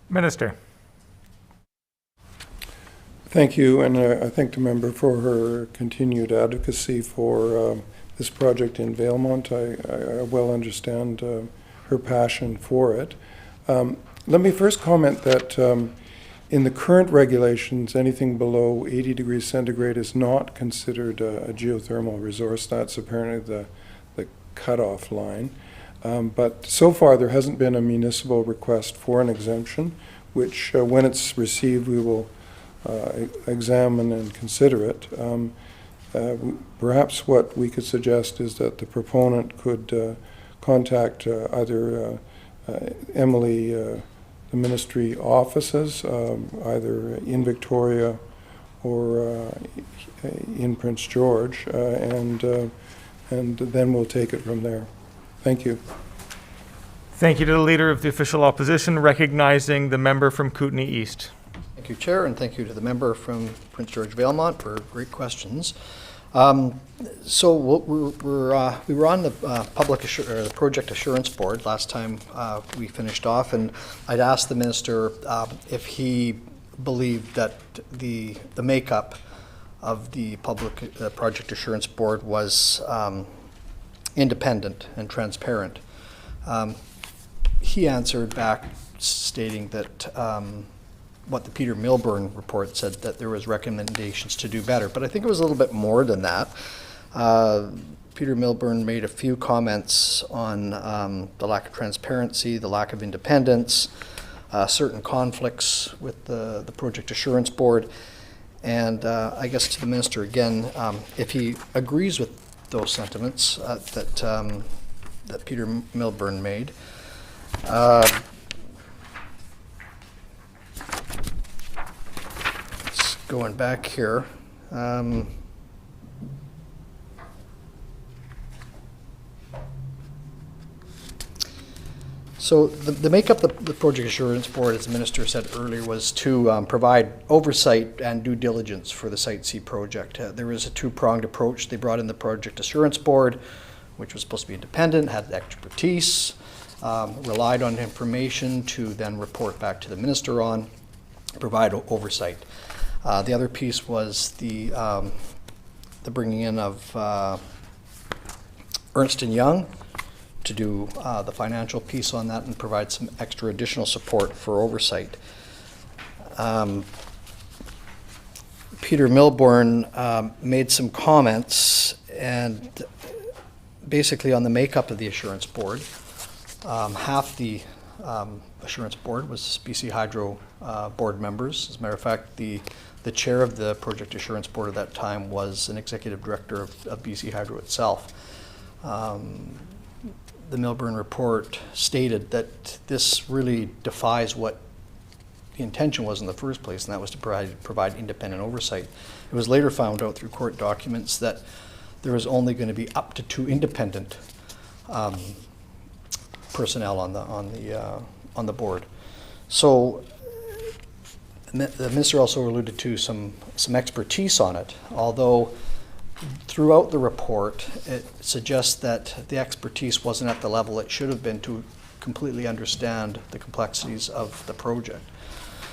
Minister. Thank you, and I thank the member for her continued advocacy for this project in Valemount. I well understand her passion for it. Let me first comment that in the current regulations, anything below 80 degrees centigrade is not considered a geothermal resource. That's apparently the cutoff line. But so far, there hasn't been a municipal request for an exemption, which when it's received, we will examine and consider it. Perhaps what we could suggest is that the proponent could contact either Emily, the ministry offices, either in Victoria or in Prince George, and then we'll take it from there. Thank you. Thank you to the Leader of the Official Opposition, recognizing the member from Kootenay East. Thank you, Chair, and thank you to the member from Prince George Valemount for great questions. So we were on the the Project Assurance Board last time we finished off, and I'd asked the minister if he believed that the makeup of the Project Assurance Board was independent and transparent. He answered back stating that what the Peter Milburn report said, that there was recommendations to do better. But I think it was a little bit more than that. Peter Milburn made a few comments on the lack of transparency, the lack of independence, certain conflicts with the Project Assurance Board. And I guess to the minister again, if he agrees with those sentiments that Peter Milburn made, going back here. So the makeup of the Project Assurance Board, as the minister said earlier, was to provide oversight and due diligence for the Site C project. There was a two-pronged approach. They brought in the Project Assurance Board, which was supposed to be independent, had expertise, relied on information to then report back to the minister on, provide oversight. The other piece was the bringing in of Ernst & Young to do the financial piece on that and provide some extra additional support for oversight. Peter Milburn made some comments and basically on the makeup of the Assurance Board. Half the Assurance Board was BC Hydro board members. As a matter of fact, the chair of the Project Assurance Board at that time was an executive director of BC Hydro itself. The Milburn report stated that this really defies what the intention was in the first place, and that was to provide independent oversight. It was later found out through court documents that there was only going to be up to 2 independent personnel on the board. So the minister also alluded to some expertise on it, although throughout the report it suggests that the expertise wasn't at the level it should have been to completely understand the complexities of the project.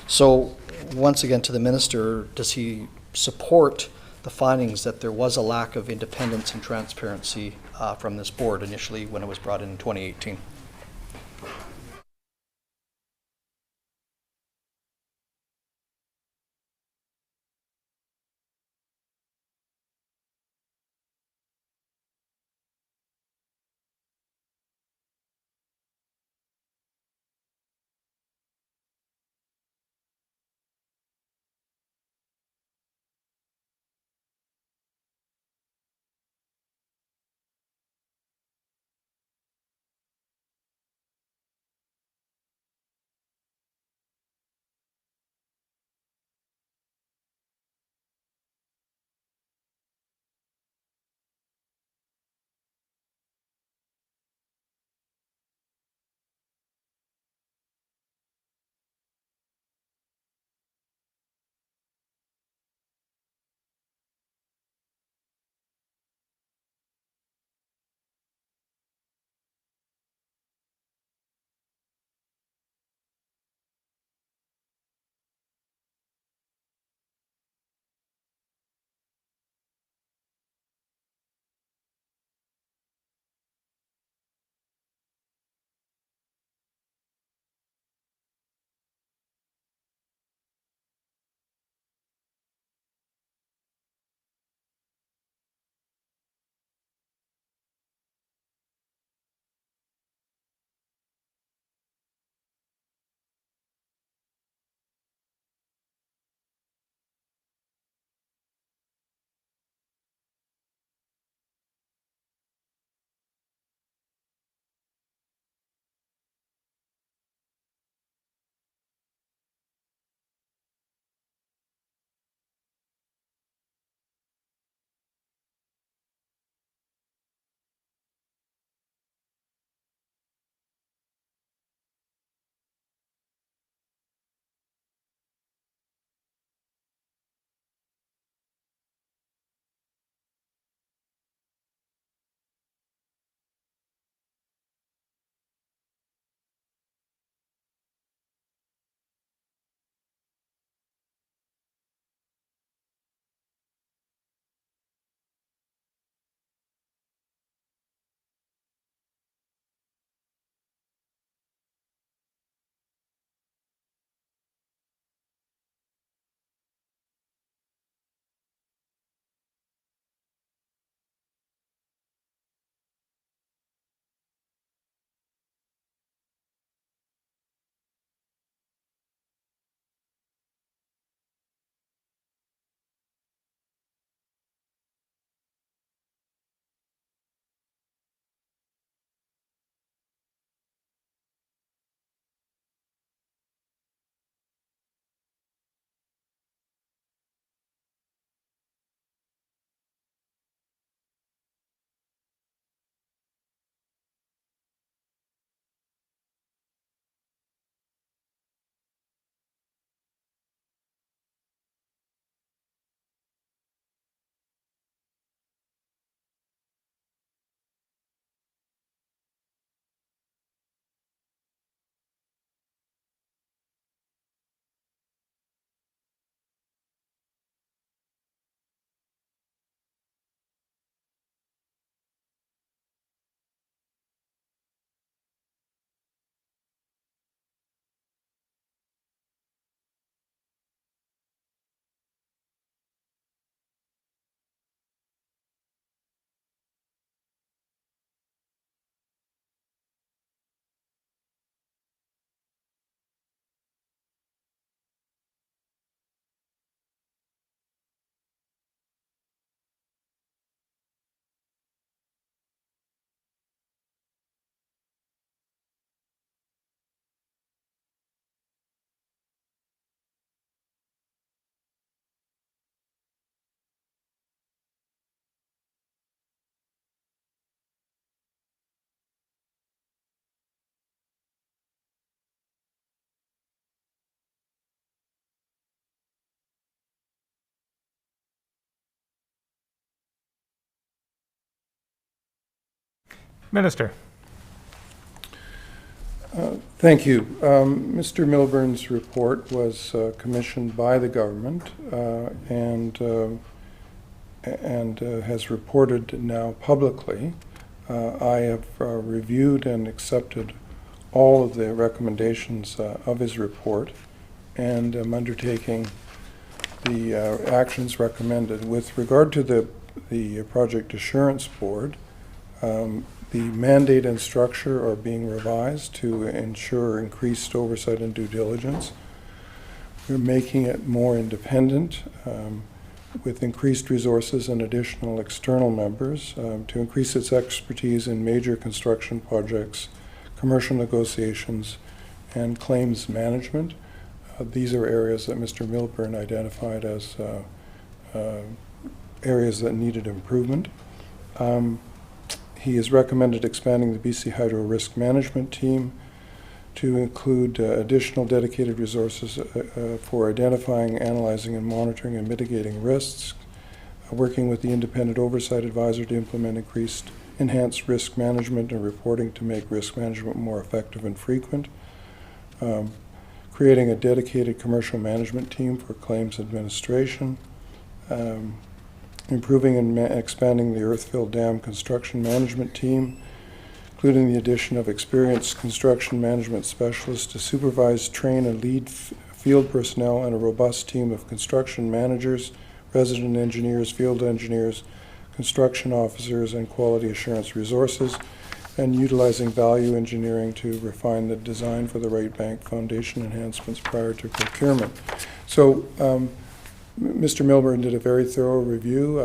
So once again to the minister, does he support the findings that there was a lack of independence and transparency from this board initially when it was brought in 2018? Minister. Thank you. Mr. Milburn's report was commissioned by the government and has reported now publicly. I have reviewed and accepted all of the recommendations of his report and am undertaking the actions recommended. With regard to the Project Assurance Board, the mandate and structure are being revised to ensure increased oversight and due diligence. We're making it more independent with increased resources and additional external members to increase its expertise in major construction projects, commercial negotiations, and claims management. These are areas that Mr. Milburn identified as areas that needed improvement. He has recommended expanding the BC Hydro Risk Management Team to include additional dedicated resources for identifying, analyzing, and monitoring and mitigating risks, working with the Independent Oversight Advisor to implement enhanced risk management and reporting to make risk management more effective and frequent, creating a dedicated commercial management team for claims administration, improving and expanding the Earthfill Dam construction management team, including the addition of experienced construction management specialists to supervise, train, and lead field personnel and a robust team of construction managers, resident engineers, field engineers, construction officers, and quality assurance resources, and utilizing value engineering to refine the design for the right bank foundation enhancements prior to procurement. So Mr. Milburn did a very thorough review,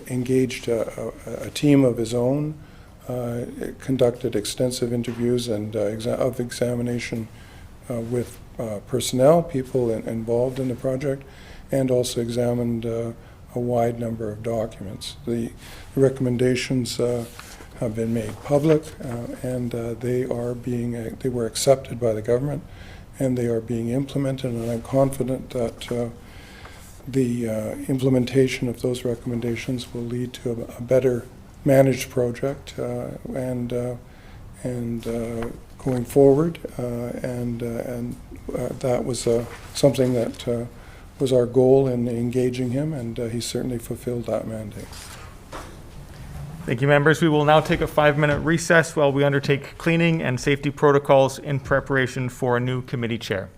engaged a team of his own, conducted extensive interviews and of examination with personnel, people involved in the project, and also examined a wide number of documents. The recommendations have been made public, and they were accepted by the government, and they are being implemented, and I'm confident that the implementation of those recommendations will lead to a better managed project and going forward, and that was something that was our goal in engaging him, and he certainly fulfilled that mandate. Thank you, members. We will now take a 5-minute recess while we undertake cleaning and safety protocols in preparation for a new committee chair.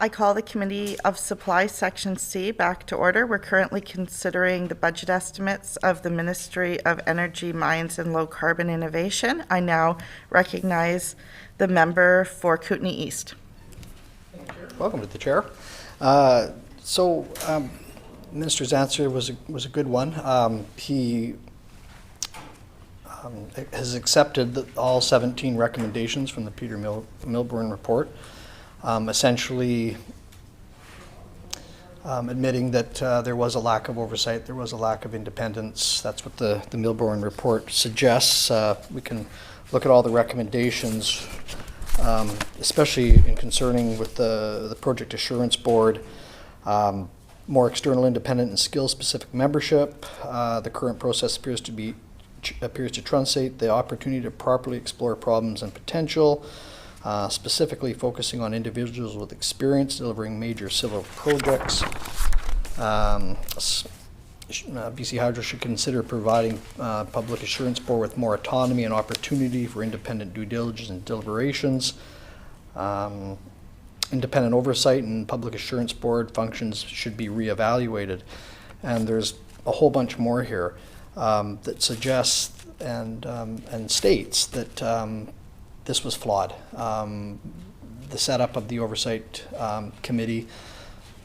I call the Committee of Supply Section C back to order. We're currently considering the budget estimates of the Ministry of Energy, Mines and Low Carbon Innovation. I now recognize the member for Kootenay East. Welcome to the chair. Minister's answer was a good one. He has accepted all 17 recommendations from the Peter Milburn report, essentially admitting that there was a lack of oversight, there was a lack of independence. That's what the Milburn report suggests. We can look at all the recommendations, especially in concerning with the Project Assurance Board, more external independent and skill-specific membership. The current process appears to truncate the opportunity to properly explore problems and potential, specifically focusing on individuals with experience delivering major civil projects. BC Hydro should consider providing Public Assurance Board with more autonomy and opportunity for independent due diligence and deliberations. Independent oversight and Public Assurance Board functions should be reevaluated. And there's a whole bunch more here that suggests and states that this was flawed. The setup of the Oversight Committee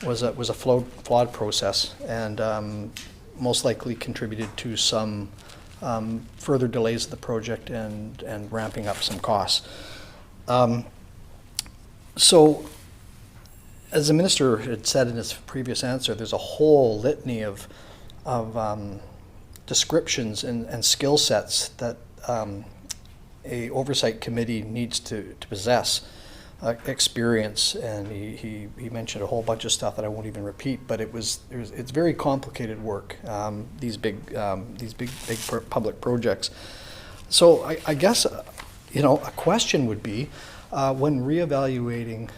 was a flawed process, and most likely contributed to some further delays of the project and ramping up some costs. So, as the minister had said in his previous answer, there's a whole litany of descriptions and skill sets that a oversight committee needs to possess. Experience, and he mentioned a whole bunch of stuff that I won't even repeat, but it's very complicated work, these big public projects. So I guess a question would be, when reevaluating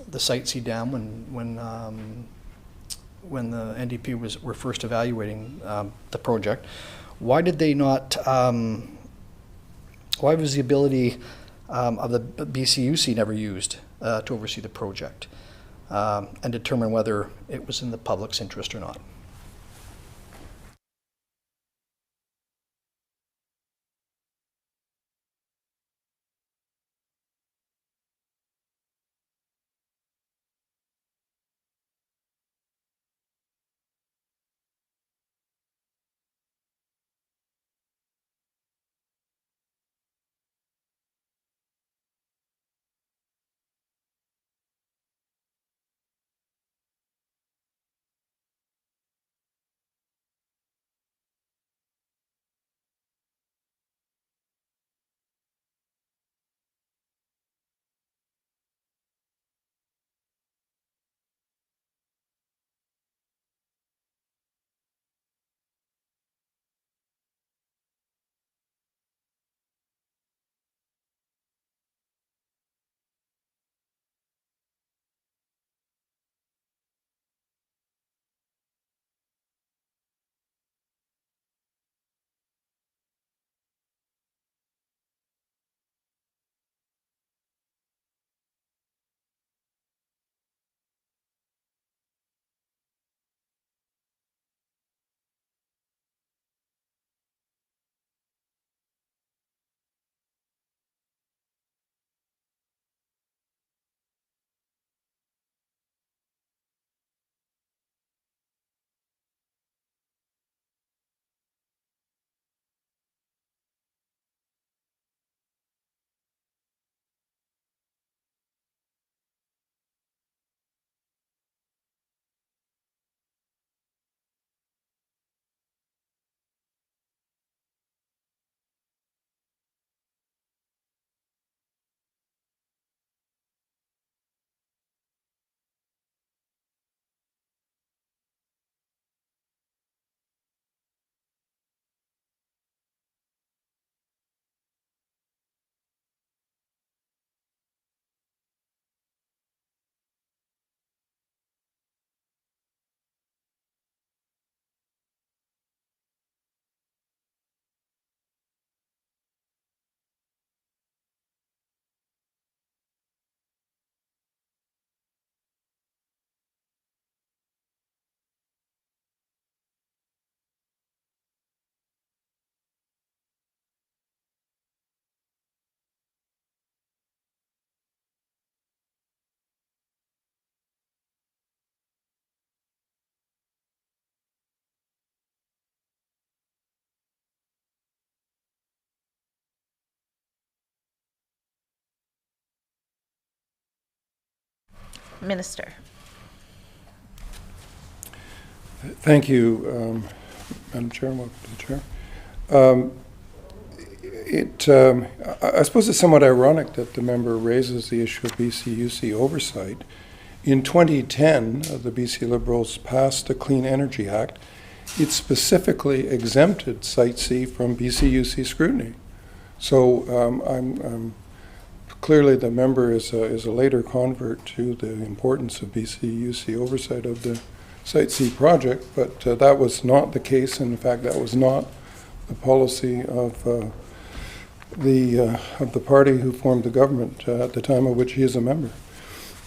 the Site C dam, when the NDP were first evaluating the project, why did they not? Why was the ability of the BCUC never used to oversee the project and determine whether it was in the public's interest or not? Minister. Thank you, Madam Chair, and welcome to the Chair. I suppose it's somewhat ironic that the member raises the issue of BCUC oversight. In 2010, the BC Liberals passed the Clean Energy Act. It specifically exempted Site C from BCUC scrutiny. So clearly the member is a later convert to the importance of BCUC oversight of the Site C project, but that was not the case. In fact, that was not the policy of the party who formed the government at the time of which he is a member.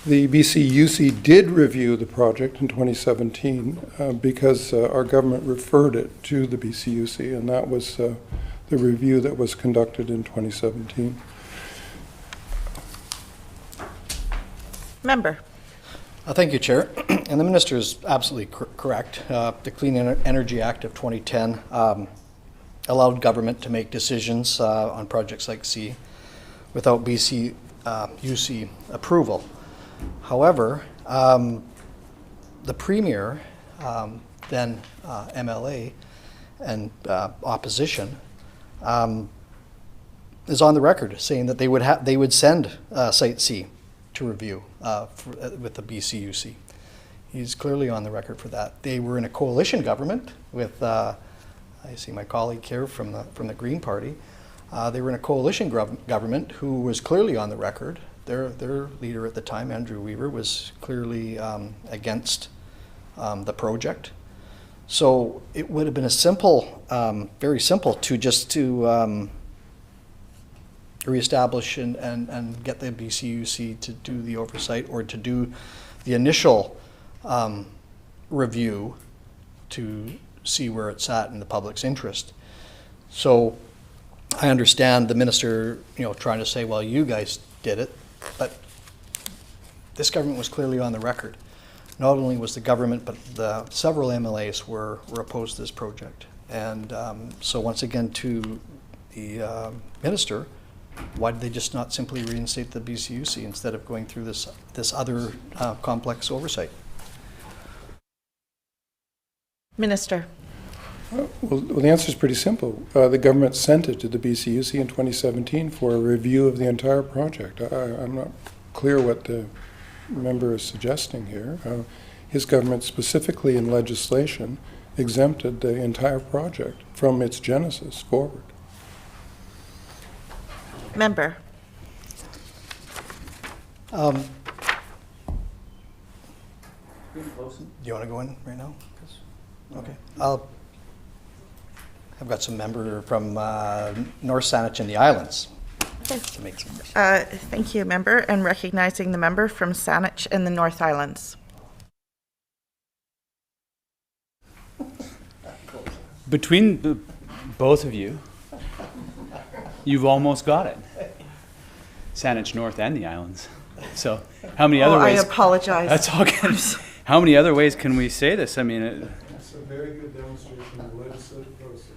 The BCUC did review the project in 2017 because our government referred it to the BCUC, and that was the review that was conducted in 2017. Member. Thank you, Chair. And the Minister is absolutely correct. The Clean Energy Act of 2010 allowed government to make decisions on projects like C without BC UC approval. However, the Premier, then MLA, and opposition is on the record saying that they would send Site C to review with the BCUC. He's clearly on the record for that. They were in a coalition government with, I see my colleague here from the Green Party. They were in a coalition government who was clearly on the record. Their leader at the time, Andrew Weaver, was clearly against the project. So it would have been a simple, very simple to reestablish and get the BCUC to do the oversight or to do the initial review to see where it's at in the public's interest. So I understand the minister, trying to say, well, you guys did it, but this government was clearly on the record. Not only was the government, but the several MLAs were opposed to this project. And so once again, to the minister, why did they just not simply reinstate the BCUC instead of going through this other complex oversight? Minister. Well, the answer is pretty simple. The government sent it to the BCUC in 2017 for a review of the entire project. I'm not clear what the member is suggesting here. His government, specifically in legislation, exempted the entire project from its genesis forward. Member. Do you want to go in right now? Okay. I've got some member from North Saanich and the Islands to make some questions. Thank you, member, and recognizing the member from Saanich and the North Islands. Between both of you, you've almost got it. Saanich North and the Islands. So how many other ways? I apologize. That's all good. How many other ways can we say this? I mean, It's a very good demonstration of the legislative process.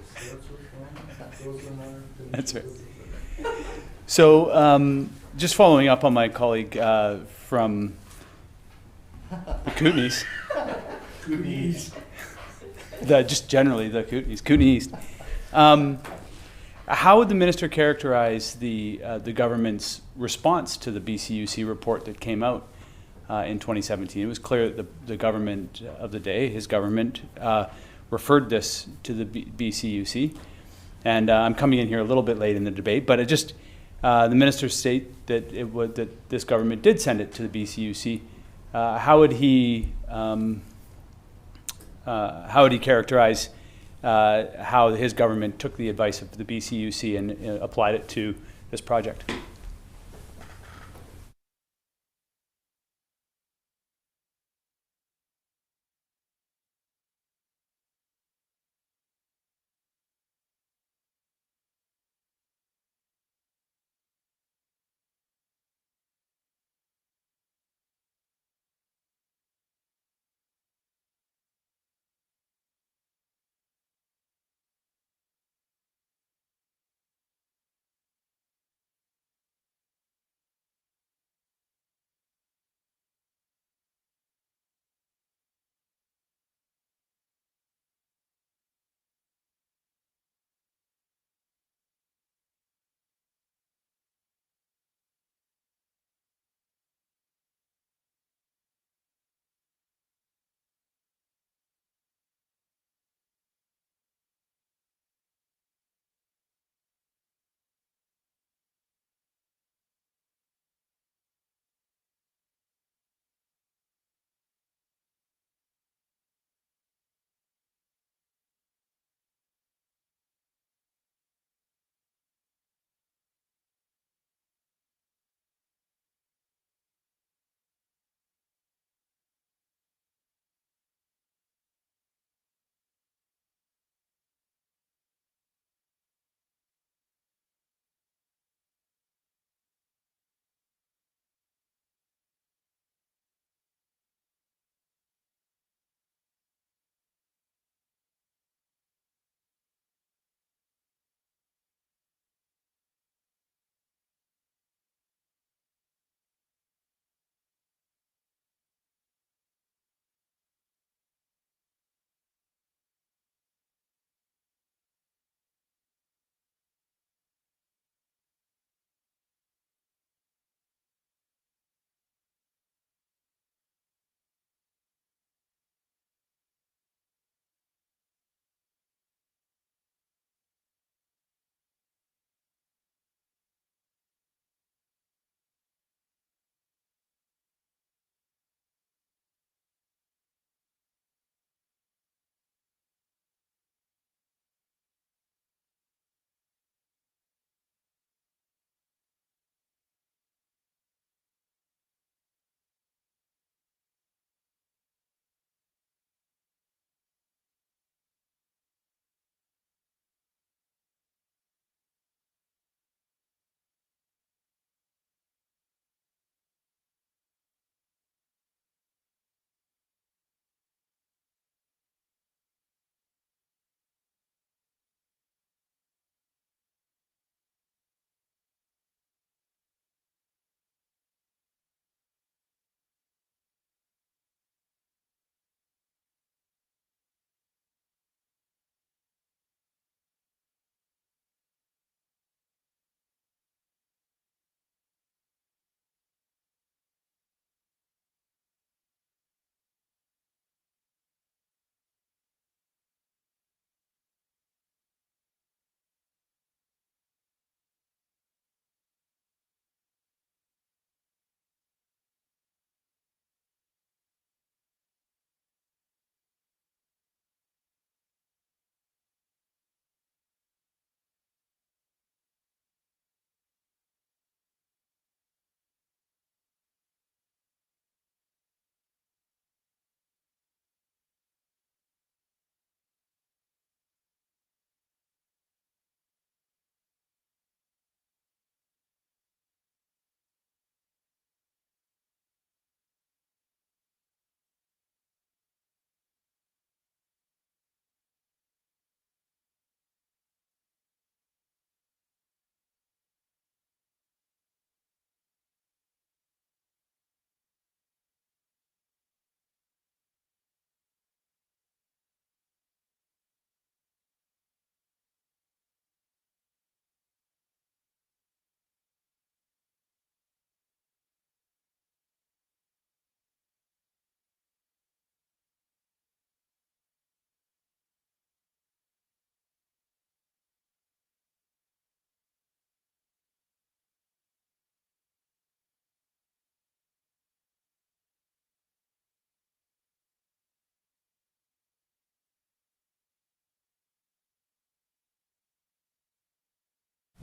That's right. So just following up on my colleague from the Kootenays. Just generally the Kootenay East. How would the minister characterize the government's response to the BCUC report that came out in 2017? It was clear that the government of the day, his government, referred this to the BCUC. And I'm coming in here a little bit late in the debate, but the minister state that that this government did send it to the BCUC. How would he characterize how his government took the advice of the BCUC and applied it to this project?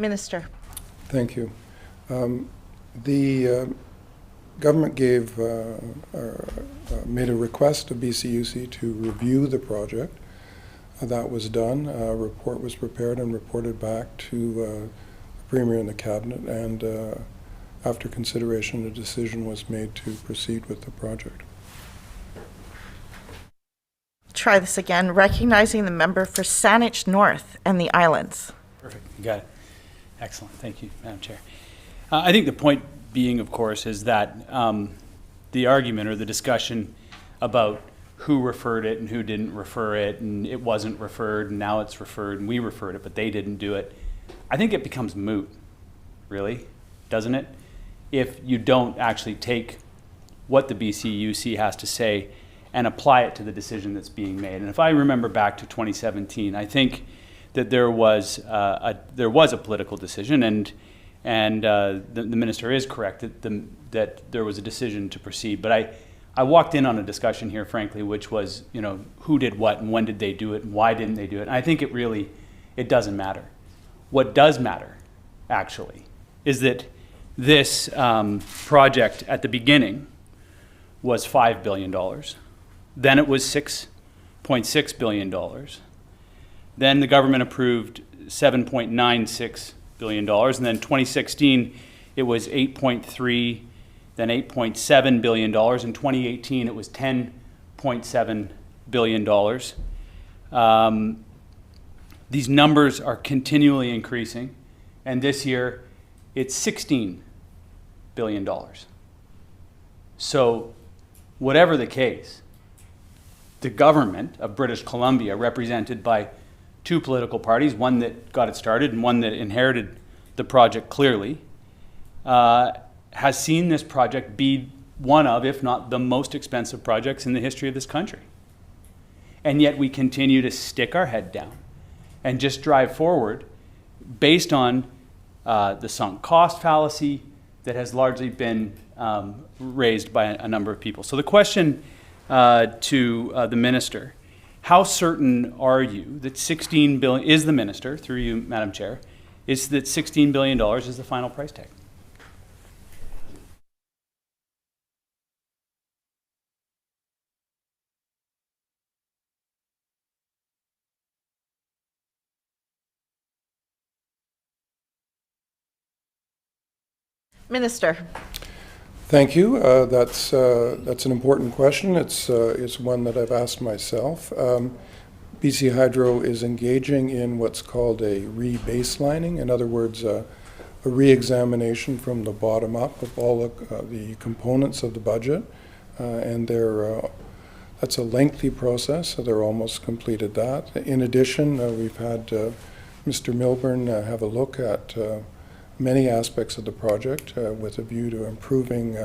Minister. Thank you. The government made a request to BCUC to review the project. That was done. A report was prepared and reported back to the Premier and the Cabinet, and after consideration, a decision was made to proceed with the project. Try this again. Recognizing the member for Saanich North and the Islands. Perfect. You got it. Excellent. Thank you, Madam Chair. I think the point being, of course, is that the argument or the discussion about who referred it and who didn't refer it, and it wasn't referred, and now it's referred, and we referred it, but they didn't do it, I think it becomes moot, really, doesn't it? If you don't actually take what the BCUC has to say and apply it to the decision that's being made. And if I remember back to 2017, I think that there was a political decision, and the minister is correct that there was a decision to proceed. But I walked in on a discussion here, frankly, which was, who did what and when did they do it and why didn't they do it? And I think it doesn't matter. What does matter, actually, is that this project at the beginning was $5 billion. Then it was $6.6 billion. Then the government approved $7.96 billion. And then 2016, it was 8.3, then $8.7 billion. In 2018, it was $10.7 billion. These numbers are continually increasing. And this year, it's $16 billion. So whatever the case, the government of British Columbia, represented by two political parties, one that got it started and one that inherited the project clearly, has seen this project be one of, if not the most expensive projects in the history of this country. And yet we continue to stick our head down and just drive forward based on the sunk cost fallacy that has largely been raised by a number of people. So the question to the minister, how certain are you that $16 billion, is the minister, through you, Madam Chair, is that $16 billion is the final price tag? Minister. Thank you. That's an important question. It's one that I've asked myself. BC Hydro is engaging in what's called a rebaselining. In other words, a re-examination from the bottom up of all the components of the budget, and that's a lengthy process. So they're almost completed that. In addition, we've had Mr. Milburn have a look at many aspects of the project with a view to improving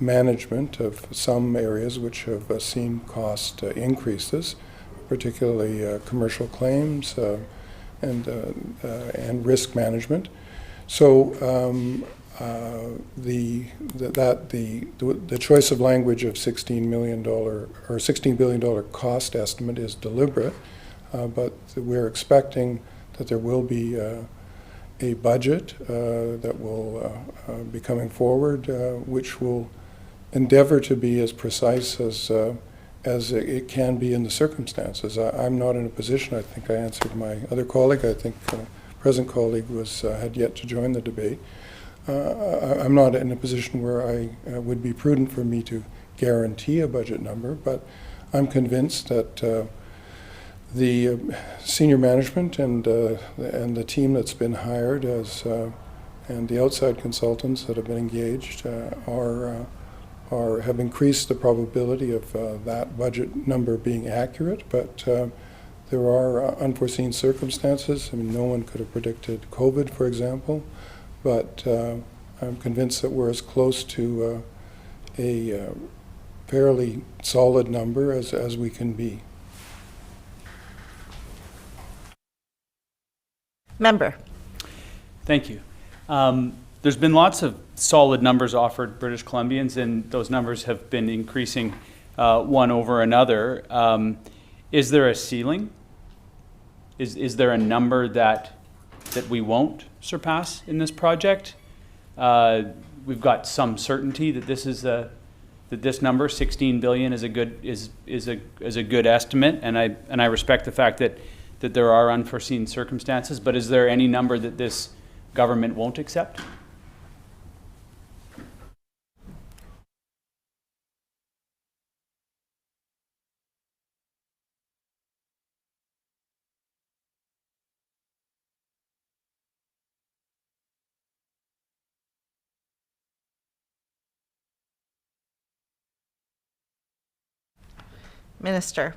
management of some areas which have seen cost increases, particularly commercial claims and risk management. So the choice of language of $16 million or $16 billion cost estimate is deliberate, but we're expecting that there will be a budget that will be coming forward, which will endeavor to be as precise as it can be in the circumstances. I'm not in a position, I think I answered my other colleague, I think present colleague had yet to join the debate. I'm not in a position where I would be prudent for me to guarantee a budget number, but I'm convinced that the senior management and the team that's been hired and the outside consultants that have been engaged have increased the probability of that budget number being accurate. But there are unforeseen circumstances. I mean, no one could have predicted COVID, for example. But I'm convinced that we're as close to a fairly solid number as we can be. Member. Thank you. There's been lots of solid numbers offered British Columbians, and those numbers have been increasing one over another. Is there a ceiling? Is there a number that that we won't surpass in this project. We've got some certainty that this number, 16 billion, is a good estimate, and I respect the fact that there are unforeseen circumstances. But is there any number that this government won't accept? Minister.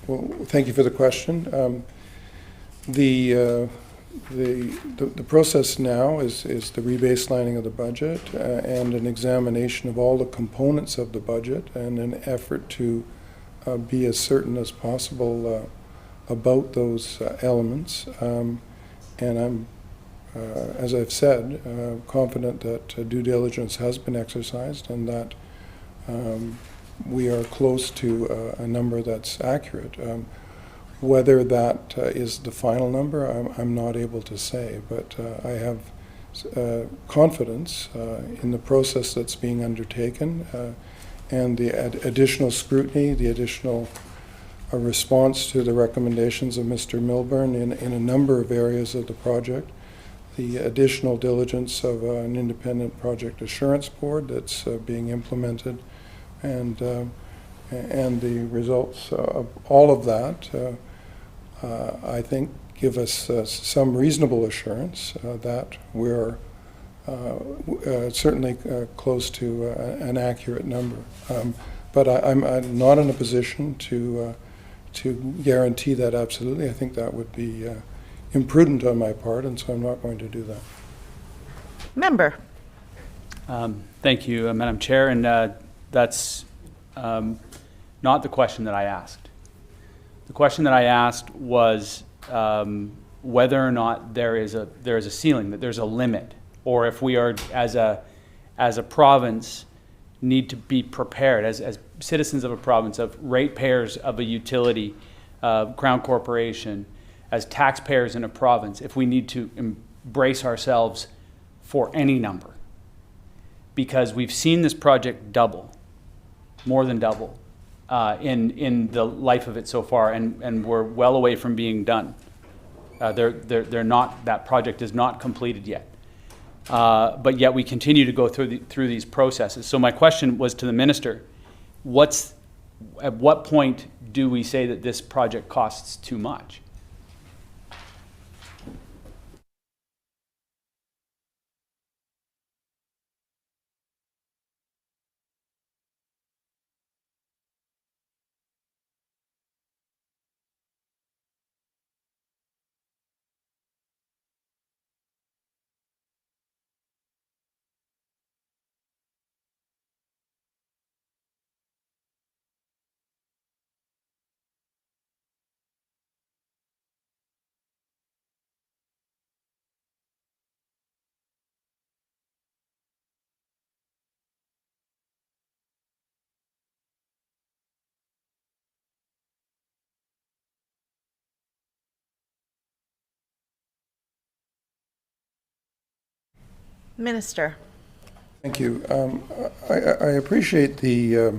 Well, thank you for the question. The process now is the rebaselining of the budget and an examination of all the components of the budget and an effort to be as certain as possible about those elements. And I'm, as I've said, confident that due diligence has been exercised and that we are close to a number that's accurate. Whether that is the final number, I'm not able to say, but I have confidence in the process that's being undertaken and the additional scrutiny, the additional response to the recommendations of Mr. Milburn in a number of areas of the project, the additional diligence of an independent project assurance board that's being implemented, and the results of all of that, I think, give us some reasonable assurance that we're certainly close to an accurate number. But I'm not in a position to guarantee that absolutely. I think that would be imprudent on my part, and so I'm not going to do that. Member. Thank you, Madam Chair, and that's not the question that I asked. The question that I asked was whether or not there is a ceiling, that there's a limit, or if we are, as a province, need to be prepared as citizens of a province, of ratepayers of a utility, Crown Corporation, as taxpayers in a province, if we need to embrace ourselves for any number. Because we've seen this project double, more than double, in the life of it so far, and we're well away from being done. They're not. That project is not completed yet, but yet we continue to go through these processes. So my question was to the minister: at what point do we say that this project costs too much? Minister. Thank you. I appreciate the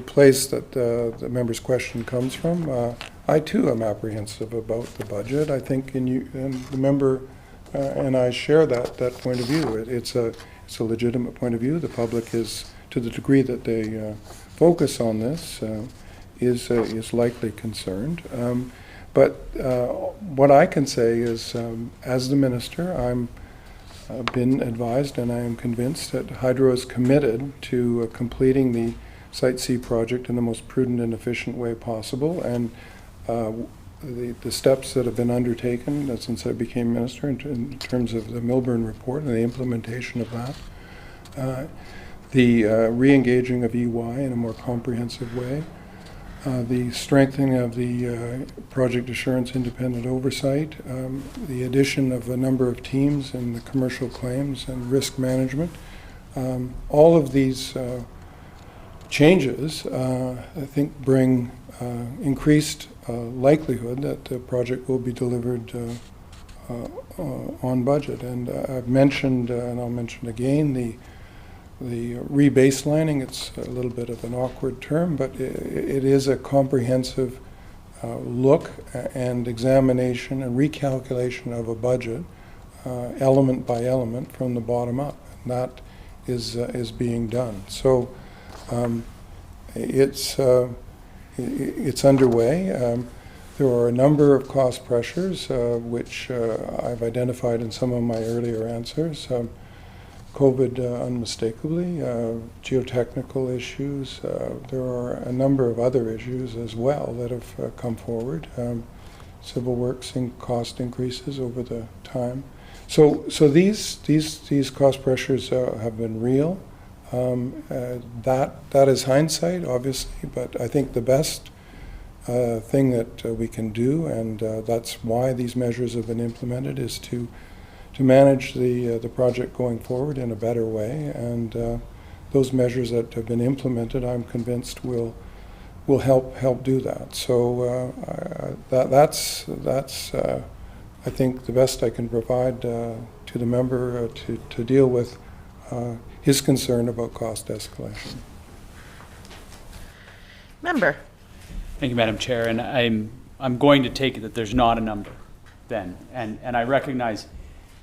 place that the member's question comes from. I too am apprehensive about the budget. I think and the member and I share that point of view. It's a legitimate point of view. The public is, to the degree that they focus on this, is likely concerned. But what I can say is, as the minister, I've been advised and I am convinced that Hydro is committed to completing the Site C project in the most prudent and efficient way possible, and the steps that have been undertaken since I became minister in terms of the Milburn report and the implementation of that, the re-engaging of EY in a more comprehensive way, the strengthening of the project assurance independent oversight, the addition of a number of teams in the commercial claims and risk management. All of these changes, I think, bring increased likelihood that the project will be delivered on budget. And I've mentioned, and I'll mention again, the rebaselining. It's a little bit of an awkward term, but it is a comprehensive look and examination and recalculation of a budget, element by element, from the bottom up. And that is being done. So it's underway. There are a number of cost pressures, which I've identified in some of my earlier answers. COVID, unmistakably, geotechnical issues. There are a number of other issues as well that have come forward. Civil works and cost increases over the time. So these cost pressures have been real. That is hindsight, obviously, but I think the best thing that we can do, and that's why these measures have been implemented, is to manage the project going forward in a better way. And those measures that have been implemented, I'm convinced, will help do that. So that's I think the best I can provide to the member to deal with his concern about cost escalation. Member. Thank you, Madam Chair. And I'm going to take it that there's not a number then. And I recognize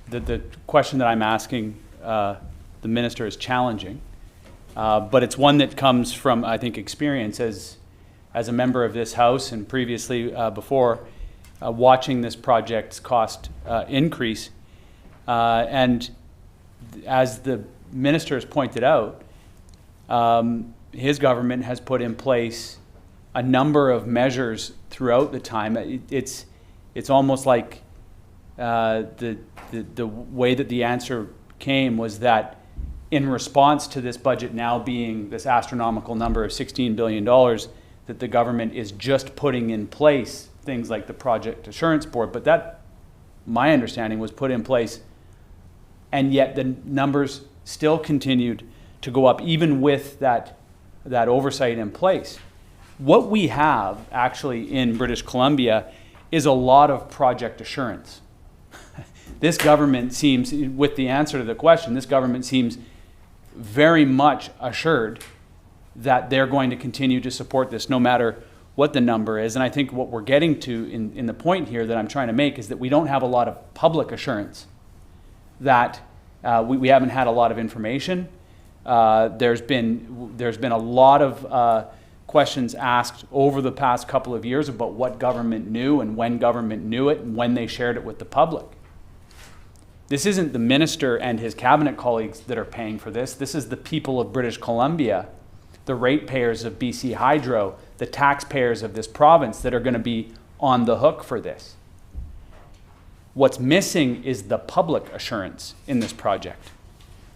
that the question that I'm asking the minister is challenging, but it's one that comes from, I think, experience as a member of this House and previously before watching this project's cost increase. And as the minister has pointed out, his government has put in place a number of measures throughout the time. It's almost like the way that the answer came was that in response to this budget now being this astronomical number of $16 billion, that the government is just putting in place things like the Project Assurance Board. But that, my understanding, was put in place, and yet the numbers still continued to go up even with that oversight in place. What we have actually in British Columbia is a lot of project assurance. This government seems, with the answer to the question, this government seems very much assured that they're going to continue to support this no matter what the number is. And I think what we're getting to in the point here that I'm trying to make is that we don't have a lot of public assurance, that we haven't had a lot of information. There's been a lot of questions asked over the past couple of years about what government knew and when government knew it and when they shared it with the public. This isn't the minister and his cabinet colleagues that are paying for this. This is the people of British Columbia, the ratepayers of BC Hydro, the taxpayers of this province that are going to be on the hook for this. What's missing is the public assurance in this project.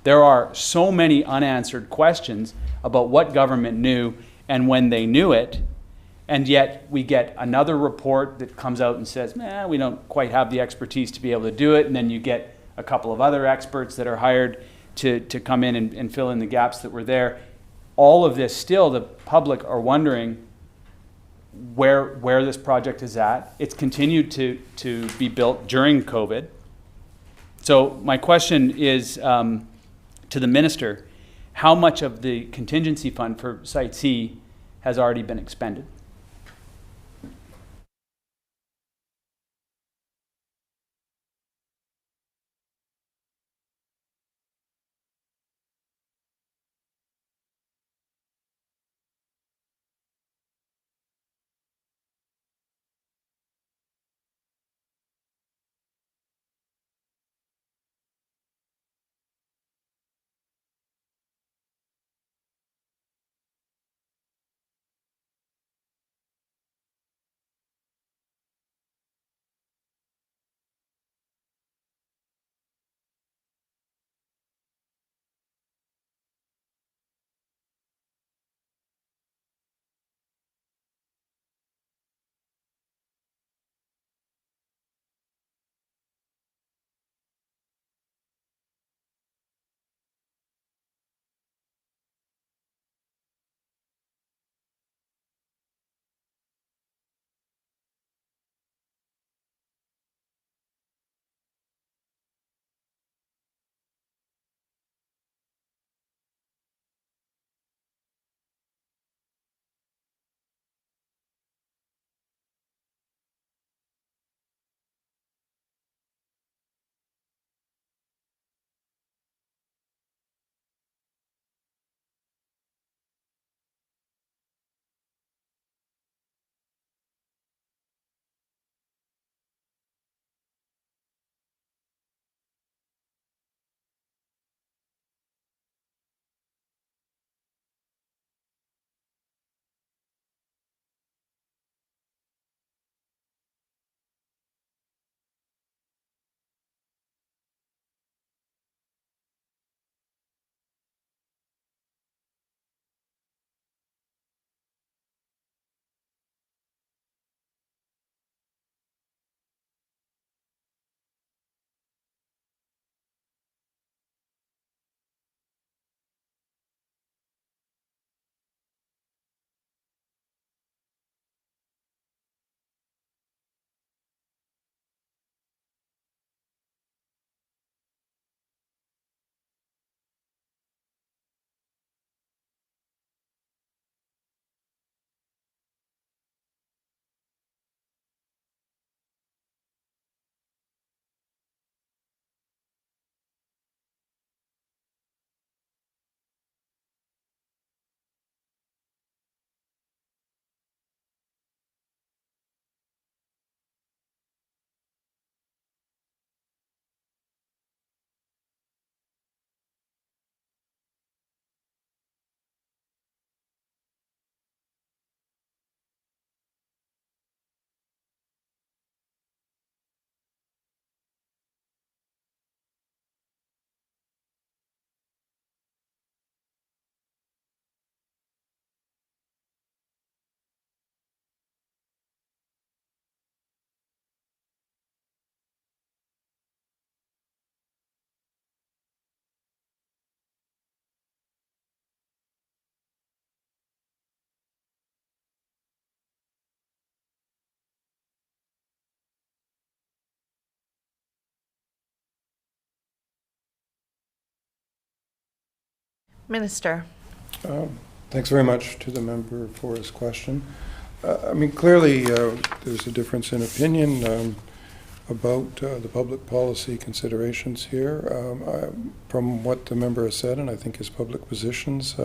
There are so many unanswered questions about what government knew and when they knew it, and yet we get another report that comes out and says, we don't quite have the expertise to be able to do it, and then you get a couple of other experts that are hired to come in and fill in the gaps that were there. All of this, still the public are wondering where this project is at. It's continued to be built during COVID. So my question is to the minister, how much of the contingency fund for Site C has already been expended? Minister. Thanks very much to the member for his question. I mean, clearly, there's a difference in opinion about the public policy considerations here. From what the member has said, and I think his public positions,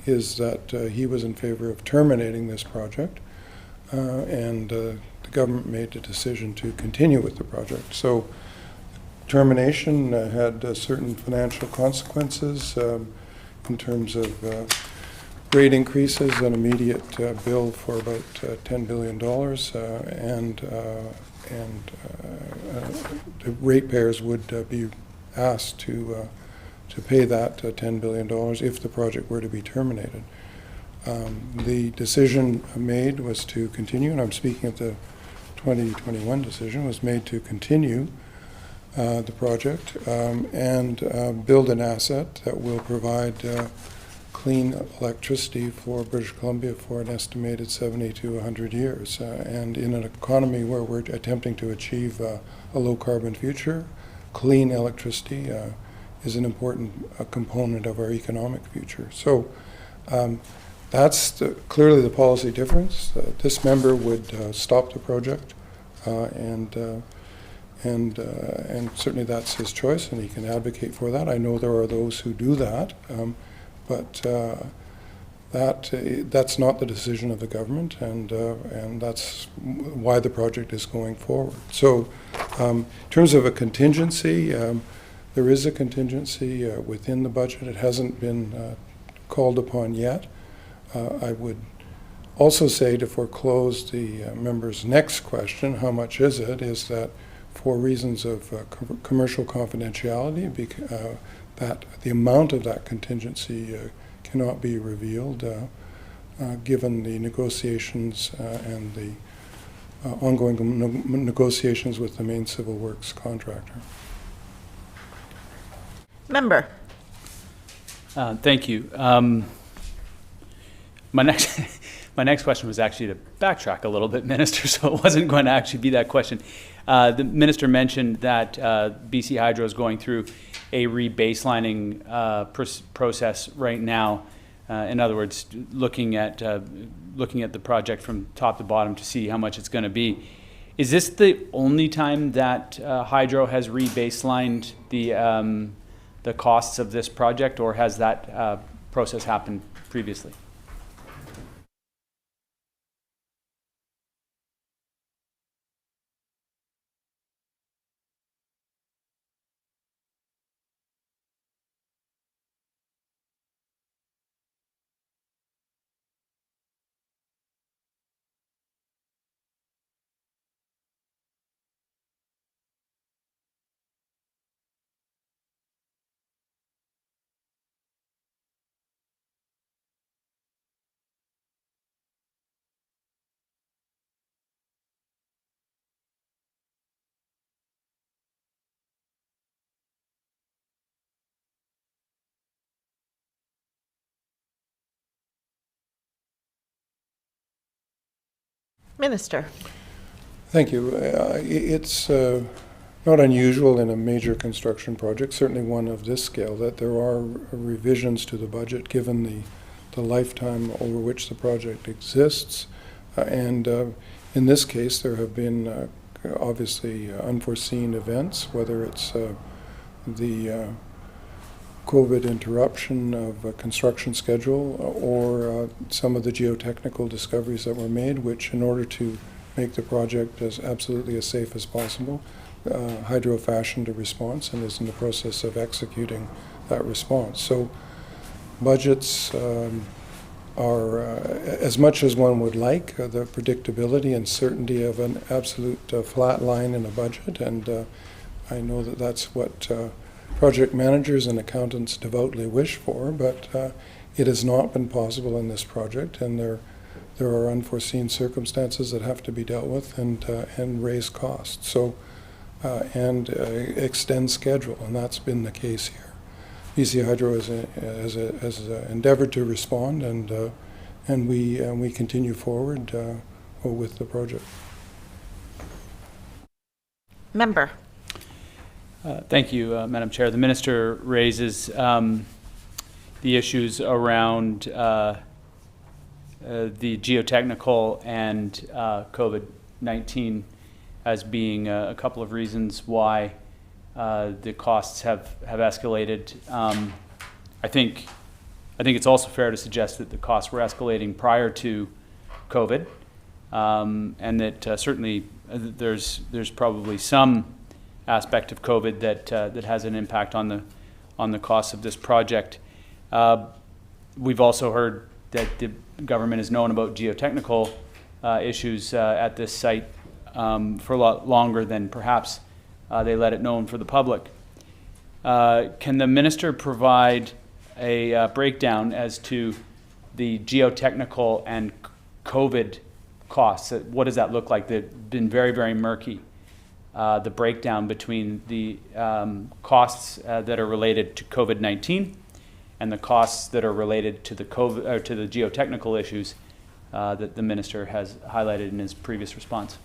is that he was in favor of terminating this project, and the government made the decision to continue with the project. So termination had certain financial consequences in terms of rate increases, an immediate bill for about $10 billion, and the ratepayers would be asked to pay that $10 billion if the project were to be terminated. The decision made was to continue, and I'm speaking of the 2021 decision, was made to continue the project and build an asset that will provide clean electricity for British Columbia for an estimated 70 to 100 years. And in an economy where we're attempting to achieve a low carbon future, clean electricity is an important component of our economic future. So that's clearly the policy difference. This member would stop the project, and certainly that's his choice, and he can advocate for that. I know there are those who do that, but that's not the decision of the government, and that's why the project is going forward. So, in terms of a contingency, there is a contingency within the budget. It hasn't been called upon yet. I would also say, to foreclose the member's next question, how much is it, is that for reasons of commercial confidentiality, that the amount of that contingency cannot be revealed given the negotiations and the ongoing negotiations with the main civil works contractor. Member. Thank you. My next question was actually to backtrack a little bit, Minister, so it wasn't going to actually be that question. The Minister mentioned that BC Hydro is going through a rebaselining process right now. In other words, looking at the project from top to bottom to see how much it's going to be. Is this the only time that Hydro has rebaselined the costs of this project, or has that process happened previously? Minister. Thank you. It's not unusual in a major construction project, certainly one of this scale, that there are revisions to the budget given the lifetime over which the project exists. And in this case, there have been obviously unforeseen events, whether it's the COVID interruption of a construction schedule or some of the geotechnical discoveries that were made, which in order to make the project as absolutely as safe as possible, Hydro fashioned a response and is in the process of executing that response. So budgets are, as much as one would like, the predictability and certainty of an absolute flat line in a budget, and I know that that's what project managers and accountants devoutly wish for, but it has not been possible in this project, and there are unforeseen circumstances that have to be dealt with and raise costs. So and extend schedule, and that's been the case here. BC Hydro has endeavored to respond, and we continue forward with the project. Member. Thank you, Madam Chair. The Minister raises, the issues around the geotechnical and COVID-19 as being a couple of reasons why the costs have escalated. I think it's also fair to suggest that the costs were escalating prior to COVID, and that certainly there's probably some aspect of COVID that has an impact on the cost of this project. We've also heard that the government has known about geotechnical issues at this site for a lot longer than perhaps they let it known for the public. Can the minister provide a breakdown as to the geotechnical and COVID costs? What does that look like? They've been very, very murky. The breakdown between the costs that are related to COVID-19 and the costs that are related to the geotechnical issues that the minister has highlighted in his previous response.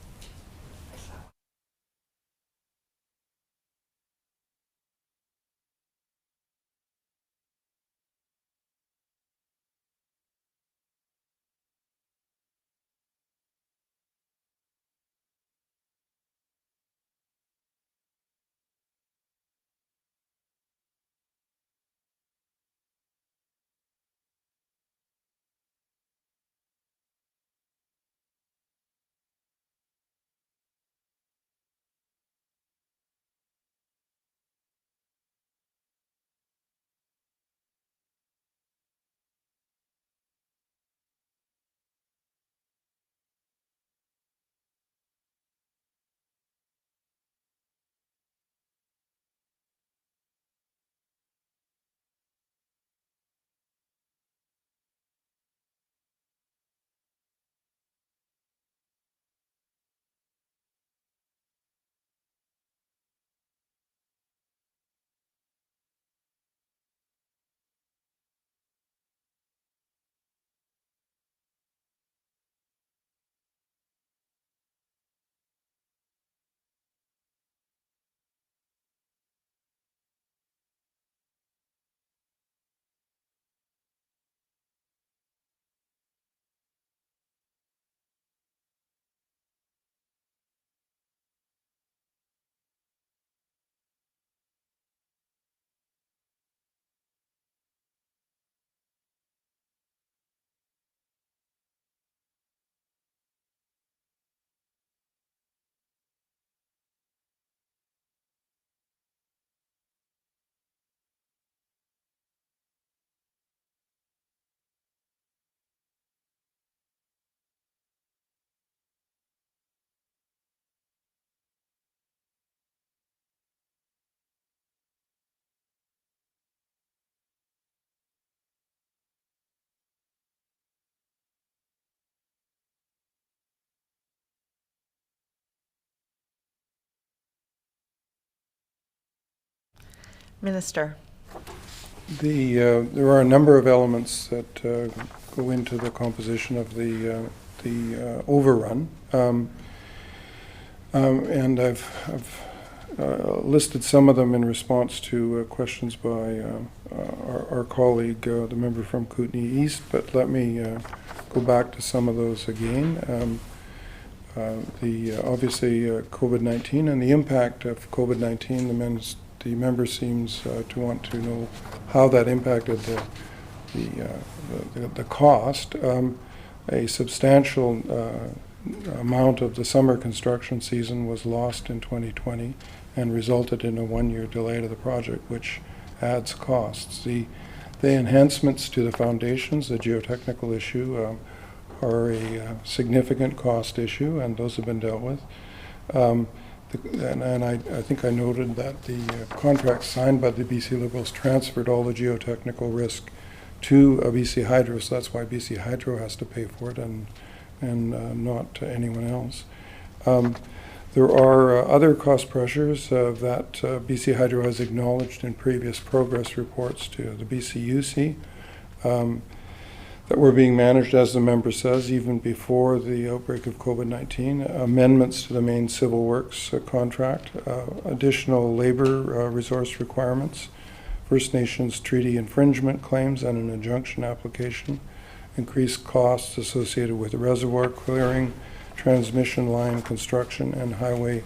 Minister. There are a number of elements that go into the composition of the overrun, and I've listed some of them in response to questions by our colleague, the member from Kootenay East. But let me go back to some of those again. Obviously COVID-19 and the impact of COVID-19. The member seems to want to know how that impacted the cost. A substantial amount of the summer construction season was lost in 2020 and resulted in a one-year delay to the project, which adds costs. The enhancements to the foundations, the geotechnical issue, are a significant cost issue, and those have been dealt with. And I think I noted that the contract signed by the BC Liberals transferred all the geotechnical risk to BC Hydro, so that's why BC Hydro has to pay for it and not anyone else. There are other cost pressures that BC Hydro has acknowledged in previous progress reports to the BCUC that were being managed, as the member says, even before the outbreak of COVID-19. Amendments to the main civil works contract, additional labor resource requirements First Nations treaty infringement claims and an injunction application, increased costs associated with reservoir clearing, transmission line construction, and highway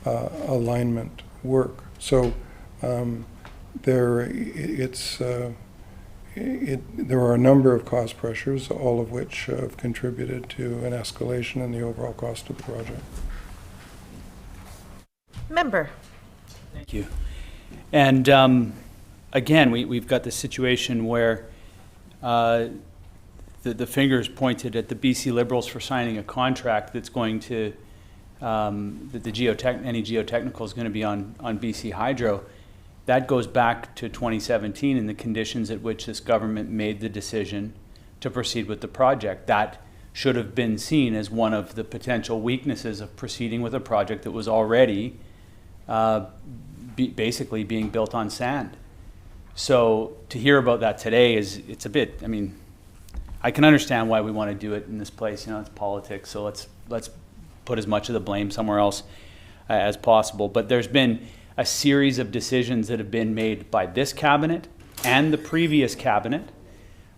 alignment work. So there are a number of cost pressures, all of which have contributed to an escalation in the overall cost of the project. Member. Thank you. And again, we've got this situation where the finger's pointed at the BC Liberals for signing a contract that's going to, that any geotechnical is going to be on BC Hydro. That goes back to 2017 and the conditions at which this government made the decision to proceed with the project. That should have been seen as one of the potential weaknesses of proceeding with a project that was already basically being built on sand. So to hear about that today it's a bit, I mean, I can understand why we want to do it in this place, it's politics, so let's put as much of the blame somewhere else as possible. But there's been a series of decisions that have been made by this cabinet and the previous cabinet,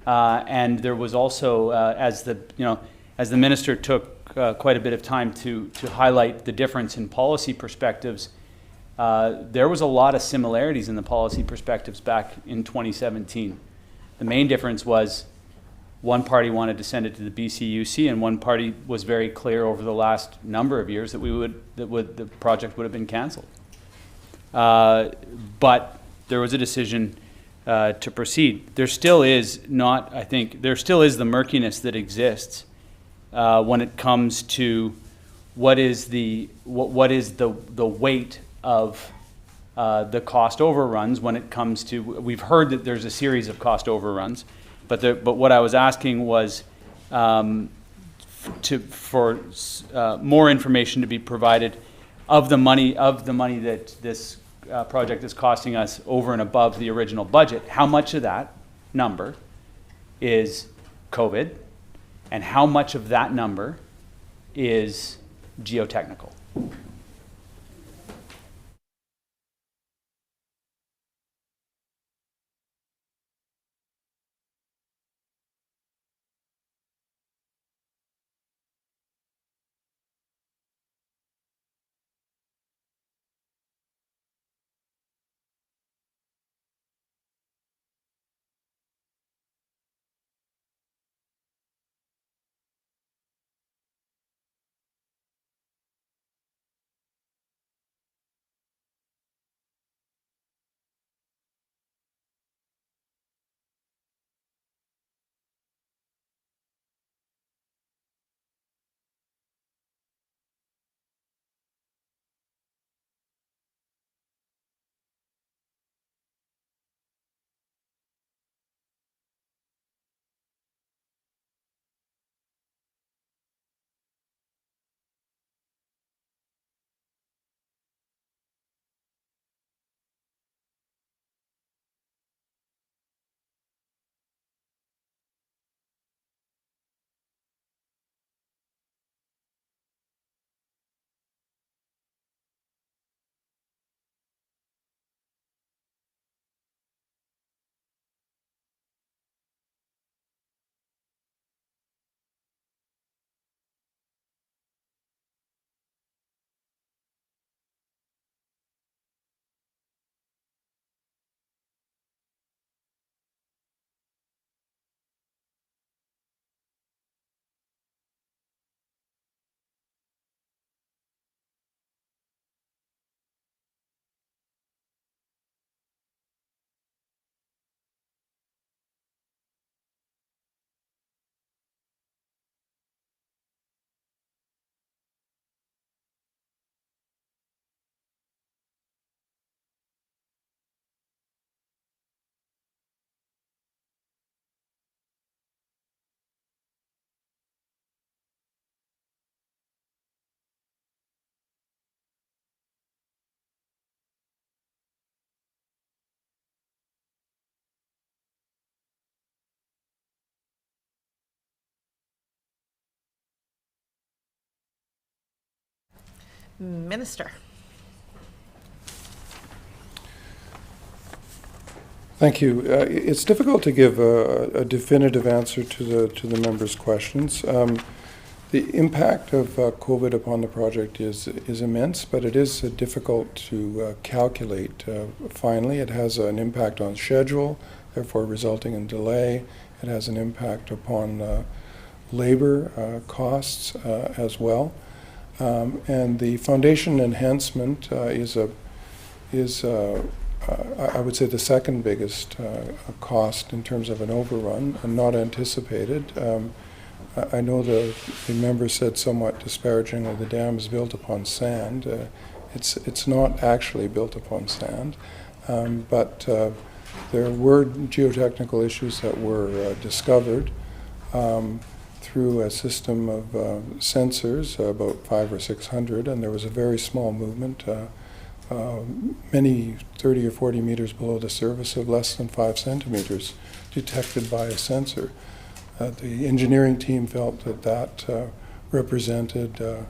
and there was also, as the minister took quite a bit of time to highlight the difference in policy perspectives. There was a lot of similarities in the policy perspectives back in 2017. The main difference was one party wanted to send it to the BCUC, and one party was very clear over the last number of years that the project would have been canceled. But there was a decision to proceed. There still is there still is the murkiness that exists when it comes to what is the weight of the cost overruns when it comes to, we've heard that there's a series of cost overruns, but what I was asking was for more information to be provided of the money that this project is costing us over and above the original budget. How much of that number is COVID, and how much of that number is geotechnical? Minister. Thank you. It's difficult to give a definitive answer to the members' questions. The impact of COVID upon the project is immense, but it is difficult to calculate finally. It has an impact on schedule, therefore resulting in delay. It has an impact upon labor costs as well. And the foundation enhancement is I would say the second biggest cost in terms of an overrun, and not anticipated. I know the member said somewhat disparagingly the dam is built upon sand. It's not actually built upon sand, but there were geotechnical issues that were discovered through a system of sensors, about 500 or 600, and there was a very small movement. Many 30 or 40 meters below the surface of less than 5 centimeters detected by a sensor. The engineering team felt that represented a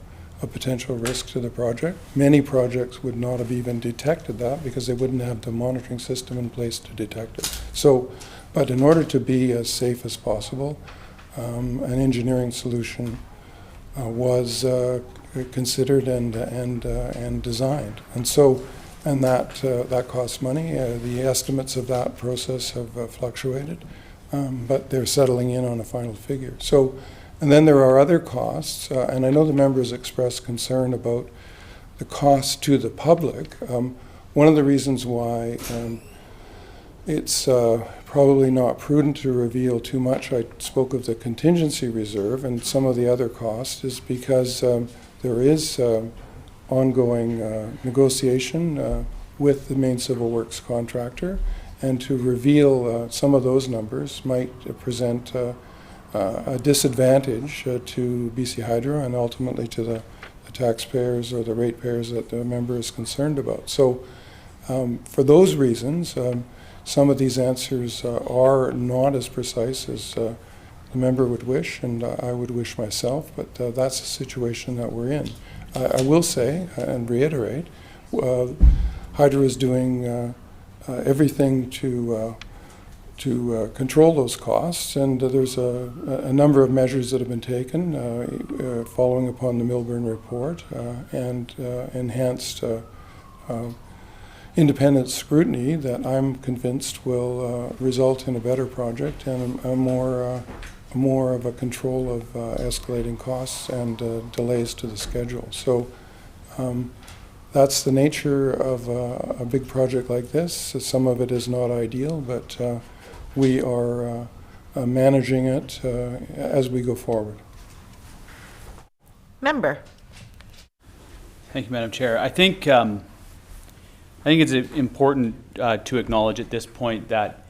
potential risk to the project. Many projects would not have even detected that because they wouldn't have the monitoring system in place to detect it. So, but in order to be as safe as possible, an engineering solution was considered and designed, and that costs money. The estimates of that process have fluctuated, but they're settling in on a final figure. So, and then there are other costs, and I know the members expressed concern about the cost to the public. One of the reasons why it's probably not prudent to reveal too much, I spoke of the contingency reserve and some of the other costs, is because there is ongoing negotiation with the main civil works contractor, and to reveal some of those numbers might present a disadvantage to BC Hydro and ultimately to the taxpayers or the ratepayers that the member is concerned about. So for those reasons, some of these answers are not as precise as the member would wish, and I would wish myself, but that's the situation that we're in. I will say and reiterate, Hydro is doing everything to control those costs, and there's a number of measures that have been taken following upon the Milburn report and enhanced independent scrutiny that I'm convinced will result in a better project and a more of a control of escalating costs and delays to the schedule. So that's the nature of a big project like this. Some of it is not ideal, but we are managing it as we go forward. Member. Thank you, Madam Chair. I think it's important to acknowledge at this point that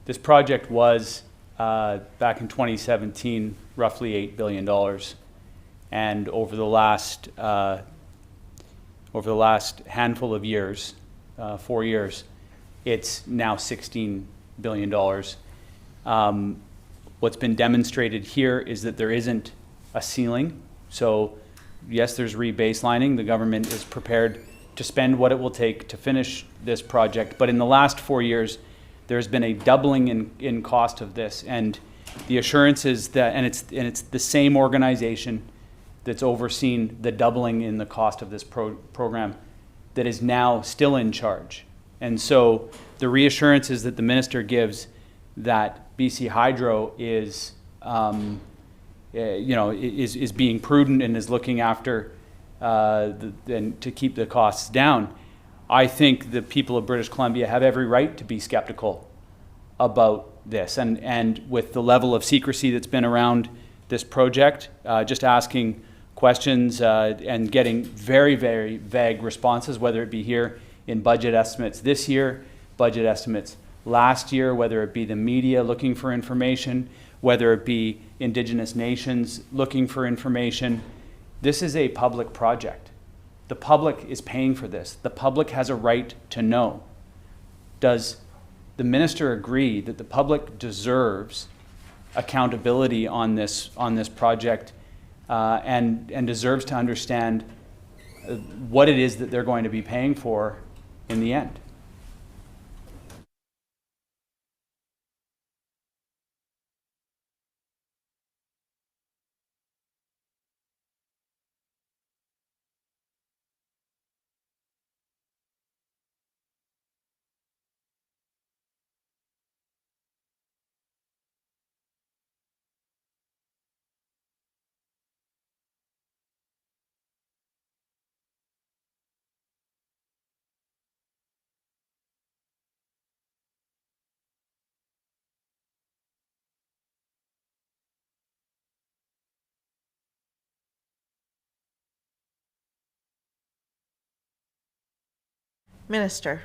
this project was, back in 2017, roughly $8 billion. And over the last handful of years, 4 years, it's now $16 billion. What's been demonstrated here is that there isn't a ceiling. So yes, there's rebaselining. The government is prepared to spend what it will take to finish this project. But in the last 4 years, there's been a doubling in cost of this. And the assurance is that, and it's the same organization that's overseen the doubling in the cost of this program that is now still in charge. And so the reassurance is that the minister gives that BC Hydro is, is being prudent and is looking after and to keep the costs down. I think the people of British Columbia have every right to be skeptical about this. And with the level of secrecy that's been around this project, just asking questions and getting very, very vague responses, whether it be here in budget estimates this year, budget estimates last year, whether it be the media looking for information, whether it be Indigenous nations looking for information. This is a public project. The public is paying for this. The public has a right to know. Does the minister agree that the public deserves accountability on this project and deserves to understand what it is that they're going to be paying for in the end? Minister.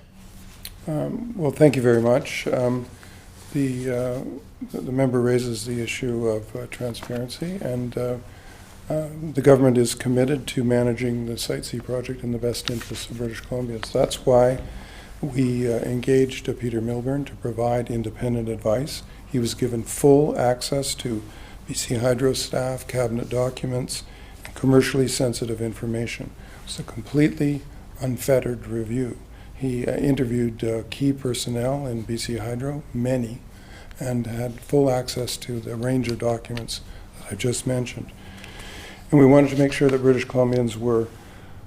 Well, thank you very much. The member raises the issue of transparency, and the government is committed to managing the Site C project in the best interests of British Columbians. That's why we engaged Peter Milburn to provide independent advice. He was given full access to BC Hydro staff, cabinet documents, and commercially sensitive information. It's a completely unfettered review. He interviewed key personnel in BC Hydro, many, and had full access to the range of documents that I just mentioned. And we wanted to make sure that British Columbians were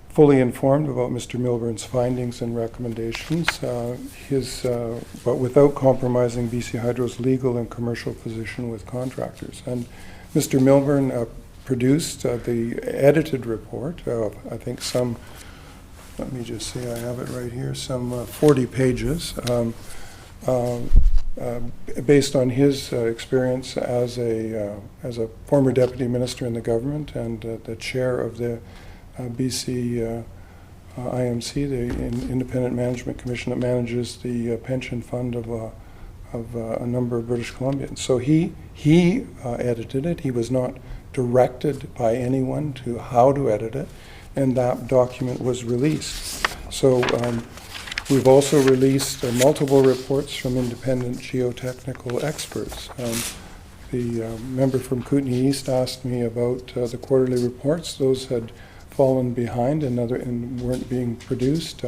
fully informed about Mr. Milburn's findings and recommendations, but without compromising BC Hydro's legal and commercial position with contractors. And Mr. Milburn produced the edited report of, I think, some, let me just see, I have it right here, some 40 pages, based on his experience as a former deputy minister in the government and the chair of the BC IMC, the Independent Management Commission that manages the pension fund of a number of British Columbians. So he edited it. He was not directed by anyone to how to edit it, and that document was released. So we've also released multiple reports from independent geotechnical experts. The member from Kootenay East asked me about the quarterly reports. Those had fallen behind and weren't being produced.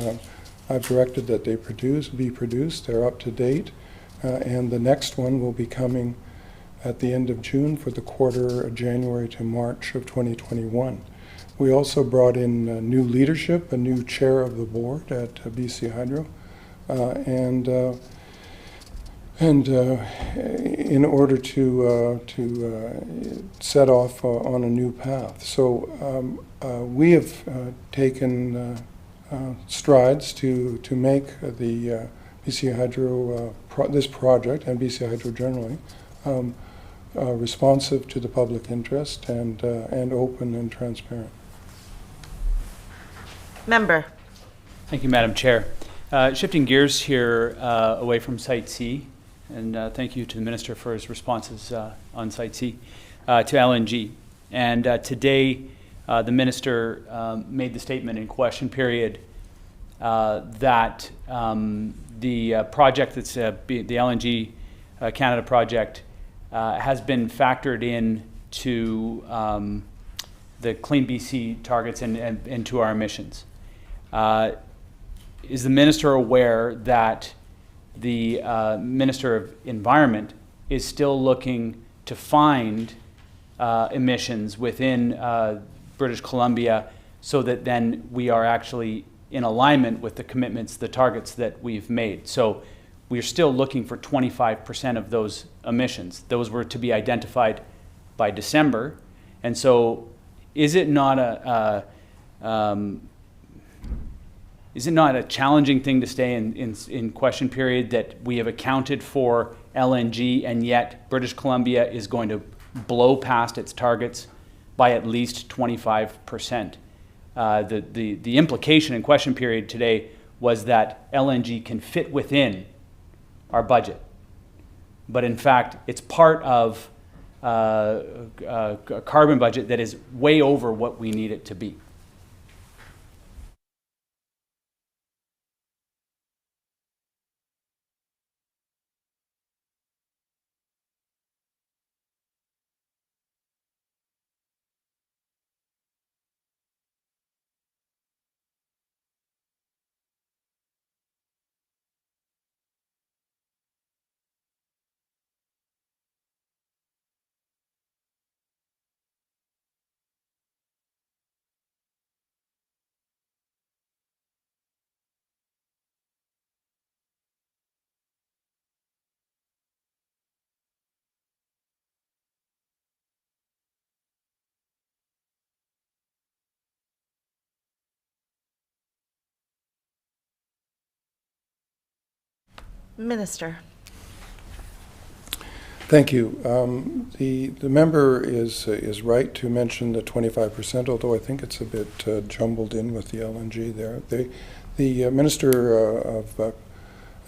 I've directed that they be produced. They're up to date. And the next one will be coming at the end of June for the quarter January to March of 2021. We also brought in new leadership, a new chair of the board at BC Hydro, and in order to set off on a new path. So we have taken strides to make the BC Hydro, this project, and BC Hydro generally, responsive to the public interest and open and transparent. Member. Thank you, Madam Chair. Shifting gears here away from Site C, and thank you to the Minister for his responses on Site C, to LNG. And today, the Minister made the statement in question period that the project that's the LNG Canada project has been factored in to the Clean BC targets and to our emissions. Is the Minister aware that the Minister of Environment is still looking to find emissions within British Columbia so that then we are actually in alignment with the commitments, the targets that we've made? So we're still looking for 25% of those emissions. Those were to be identified by December. And so is it not a challenging thing to stay in question period that we have accounted for LNG and yet British Columbia is going to blow past its targets by at least 25%? The implication in question period today was that LNG can fit within our budget. But in fact, it's part of a carbon budget that is way over what we need it to be. Minister. Thank you. The member is right to mention the 25%, although I think it's a bit jumbled in with the LNG there. The Minister of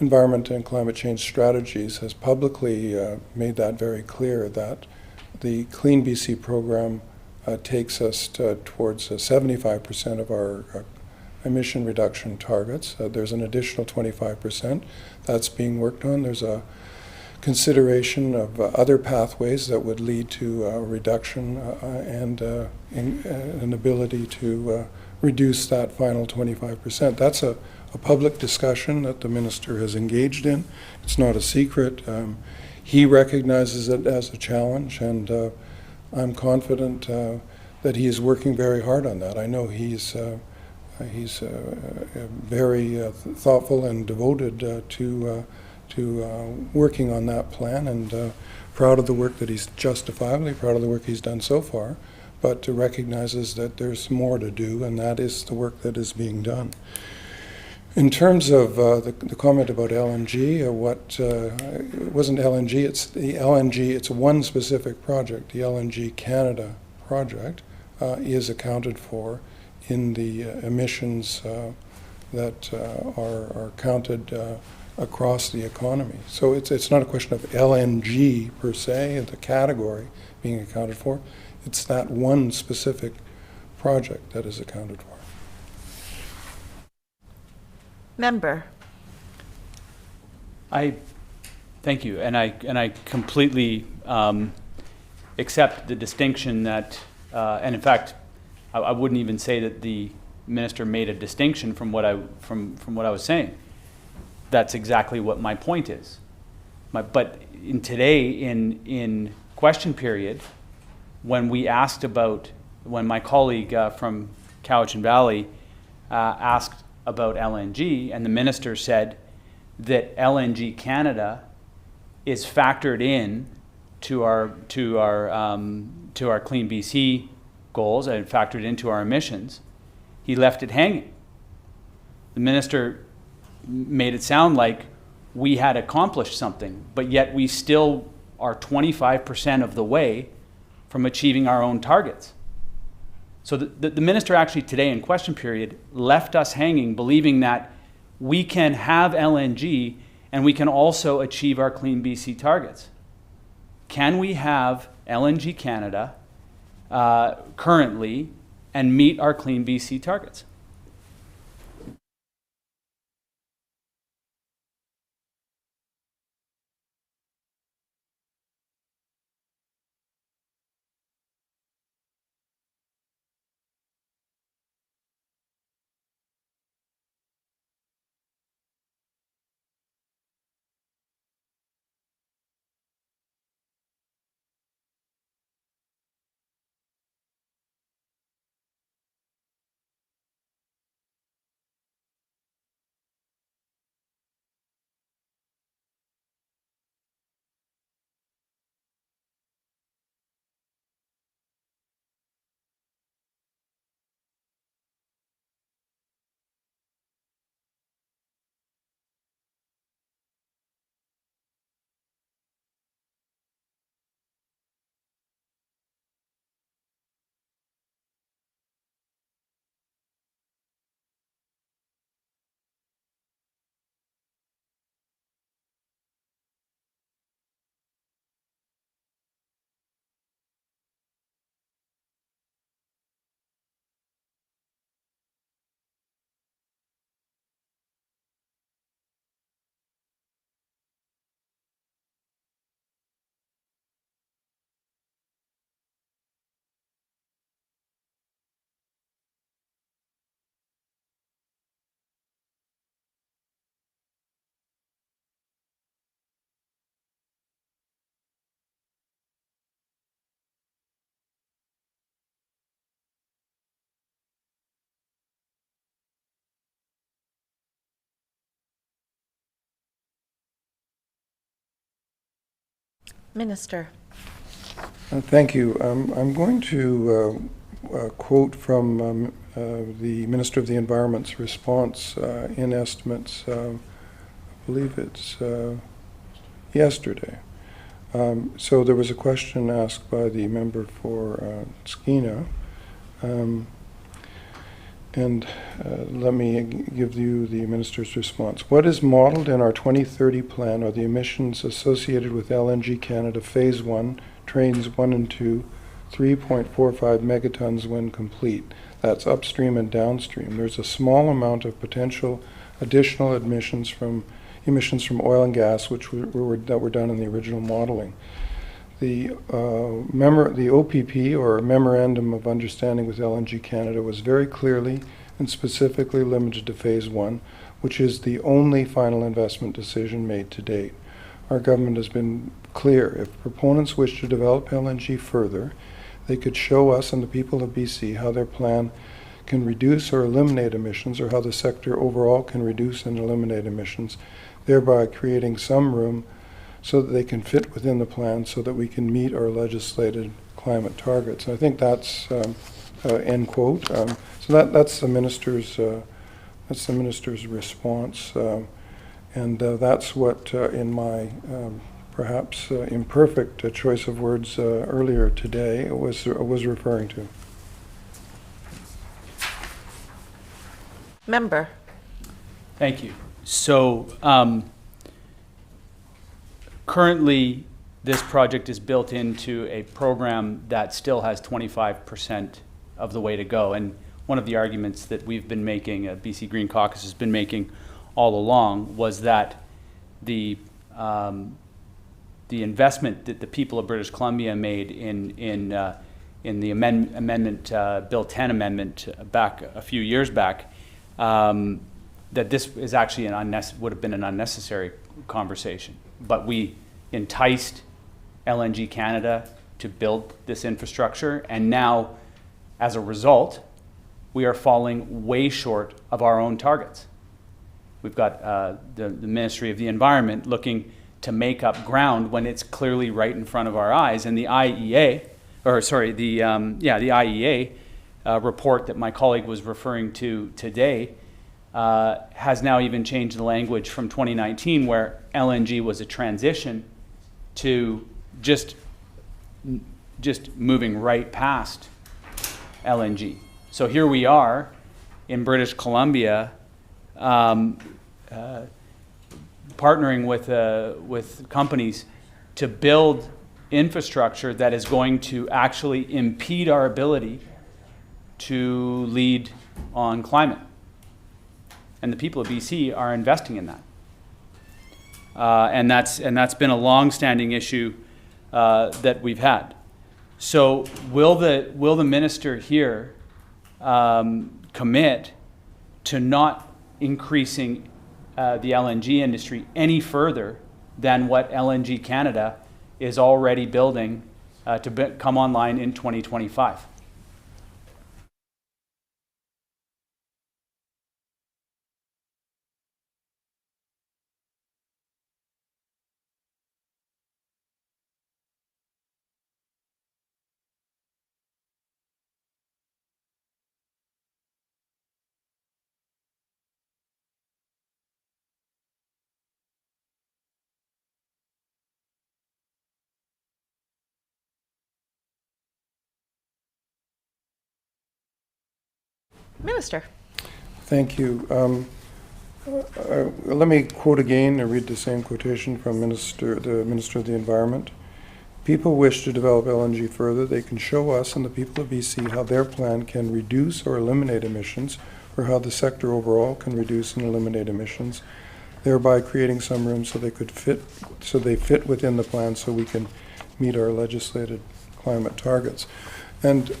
Environment and Climate Change Strategies has publicly made that very clear, that the Clean BC program takes us towards 75% of our emission reduction targets. There's an additional 25% that's being worked on. There's a consideration of other pathways that would lead to a reduction and an ability to reduce that final 25%. That's a public discussion that the minister has engaged in. It's not a secret. He recognizes it as a challenge, and I'm confident that he is working very hard on that. I know he's very thoughtful and devoted to working on that plan, and proud of the work that he's justifiably proud of the work he's done so far, but recognizes that there's more to do, and that is the work that is being done. In terms of the comment about LNG, it wasn't LNG, it's the LNG, it's one specific project. The LNG Canada project is accounted for in the emissions that are counted across the economy. So it's not a question of LNG per se, the category being accounted for. It's that one specific project that is accounted for. Member. Thank you, and I completely accept the distinction that, and in fact, I wouldn't even say that the minister made a distinction from what I was saying. That's exactly what my point is. But in question period, when my colleague from Cowichan Valley asked about LNG, and the minister said that LNG Canada is factored in to our Clean BC goals and factored into our emissions, he left it hanging. The minister made it sound like we had accomplished something, but yet we still are 25% of the way from achieving our own targets. So the minister actually today in question period left us hanging, believing that we can have LNG and we can also achieve our Clean BC targets. Can we have LNG Canada currently and meet our Clean BC targets? Minister. Thank you. I'm going to quote from the Minister of the Environment's response in estimates, I believe it's yesterday. So there was a question asked by the member for Skeena. And let me give you the minister's response. What is modeled in our 2030 plan are the emissions associated with LNG Canada Phase 1, Trains 1 and 2, 3.45 megatons when complete. That's upstream and downstream. There's a small amount of potential additional emissions from oil and gas, that were done in the original modeling. The OPP, or Memorandum of Understanding with LNG Canada, was very clearly and specifically limited to Phase 1, which is the only final investment decision made to date. Our government has been clear. If proponents wish to develop LNG further, they could show us and the people of BC how their plan can reduce or eliminate emissions, or how the sector overall can reduce and eliminate emissions, thereby creating some room so that they can fit within the plan so that we can meet our legislated climate targets. And I think that's end quote. So that's the minister's response, and that's what in my perhaps imperfect choice of words earlier today was referring to. Member. Thank you. So currently, this project is built into a program that still has 25% of the way to go. And one of the arguments that we've been making, BC Green Caucus has been making all along, was that the investment that the people of British Columbia made in the amendment, Bill 10 amendment back a few years back, that this is actually would have been an unnecessary conversation. But we enticed LNG Canada to build this infrastructure, and now, as a result, we are falling way short of our own targets. We've got the Ministry of the Environment looking to make up ground when it's clearly right in front of our eyes, and the IEA report that my colleague was referring to today has now even changed the language from 2019, where LNG was a transition, to just moving right past LNG. So here we are in British Columbia, partnering with companies to build infrastructure that is going to actually impede our ability to lead on climate. And the people of BC are investing in that. And that's been a long-standing issue that we've had. So will the minister here commit to not increasing the LNG industry any further than what LNG Canada is already building to come online in 2025? Minister. Thank you. Let me quote again and read the same quotation from the Minister of the Environment. People wish to develop LNG further, they can show us and the people of BC how their plan can reduce or eliminate emissions, or how the sector overall can reduce and eliminate emissions, thereby creating some room so they fit within the plan so we can meet our legislated climate targets. And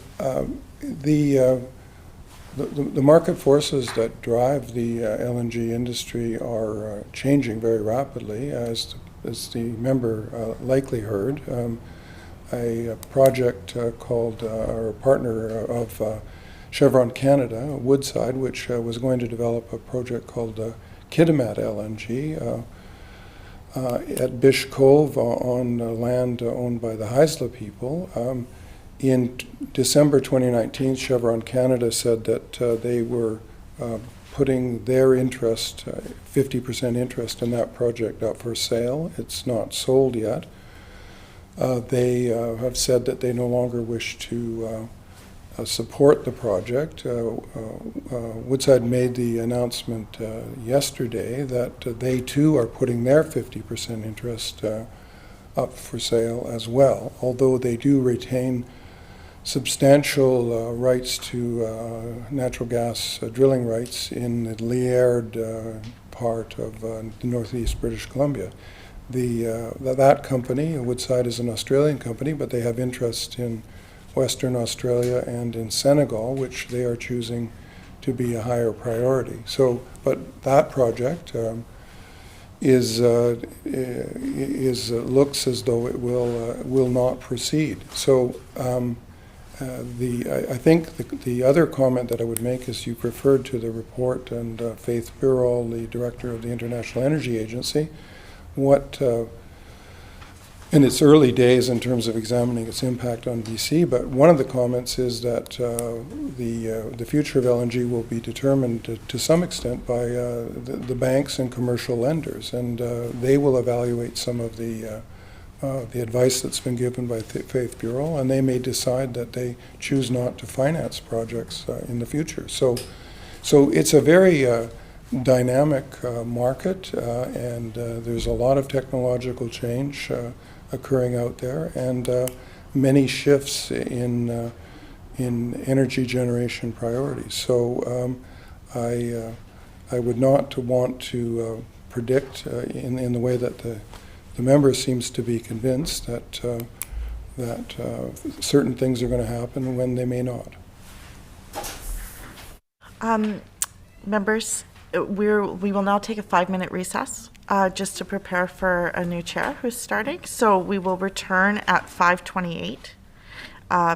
the market forces that drive the LNG industry are changing very rapidly, as the member likely heard. A project called, or a partner of Chevron Canada, Woodside, which was going to develop a project called Kitimat LNG at Bish Cove on land owned by the Haisla people. In December 2019, Chevron Canada said that they were putting their interest, 50% interest in that project up for sale. It's not sold yet. They have said that they no longer wish to support the project. Woodside made the announcement yesterday that they too are putting their 50% interest up for sale as well, although they do retain substantial rights to natural gas drilling rights in the Liard part of the northeast British Columbia. That company, Woodside, is an Australian company, but they have interest in Western Australia and in Senegal, which they are choosing to be a higher priority. So, but that project looks as though it will not proceed. So, I think the other comment that I would make is you've referred to the report, and Faith Burrell, the director of the International Energy Agency, in its early days in terms of examining its impact on BC, but one of the comments is that the future of LNG will be determined to some extent by the banks and commercial lenders, and they will evaluate some of the advice that's been given by Faith Burrell, and they may decide that they choose not to finance projects in the future. So it's a very dynamic market, and there's a lot of technological change occurring out there, and many shifts in energy generation priorities. So I would not want to predict in the way that the member seems to be convinced that certain things are going to happen when they may not. Members, we will now take a 5-minute recess just to prepare for a new chair who's starting. So we will return at 5:28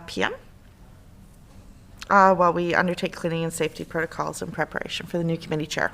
p.m. While we undertake cleaning and safety protocols in preparation for the new committee chair.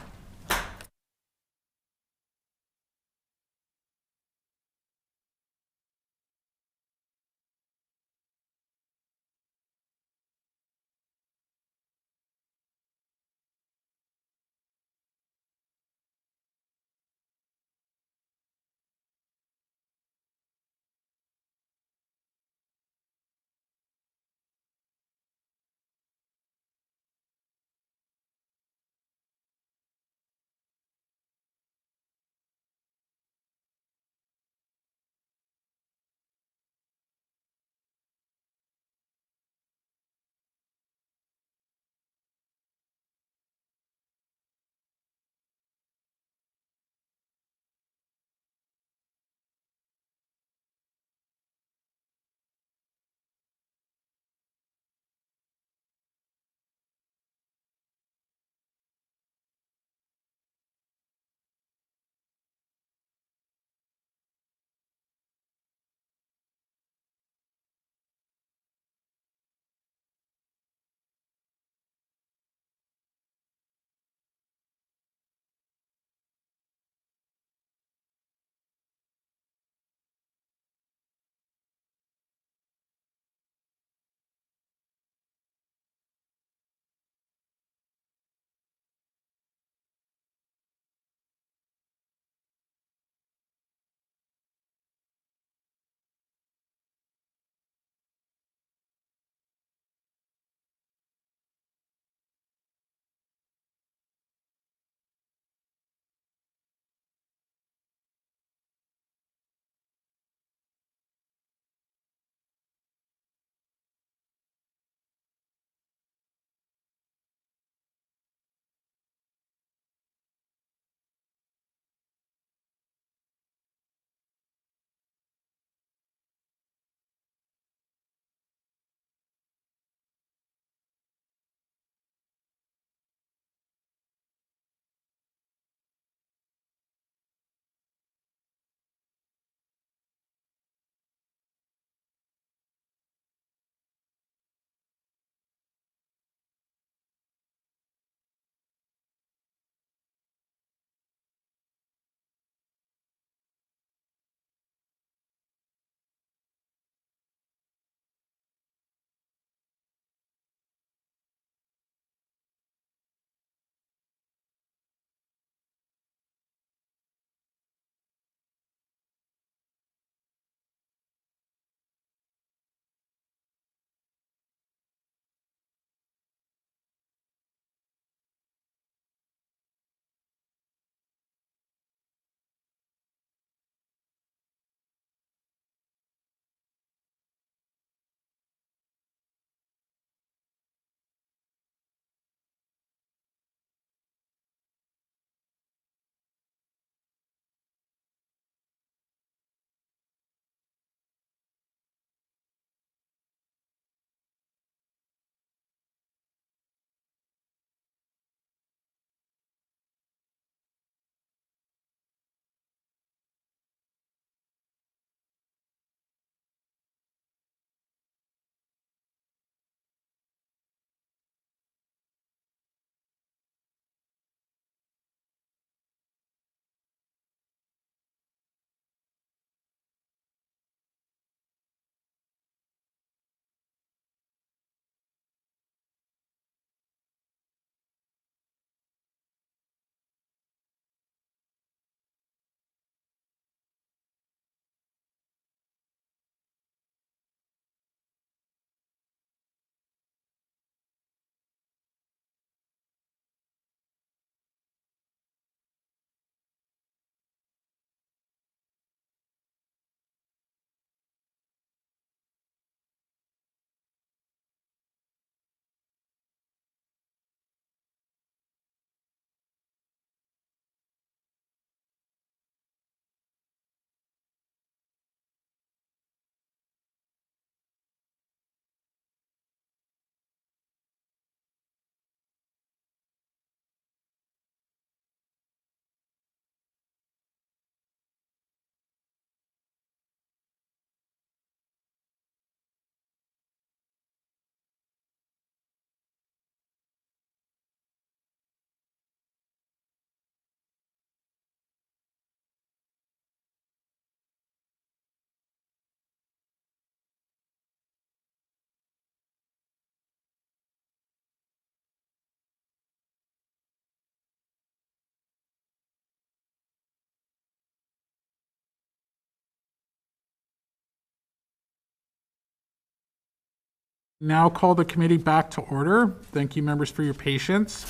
Now call the committee back to order. Thank you, members, for your patience.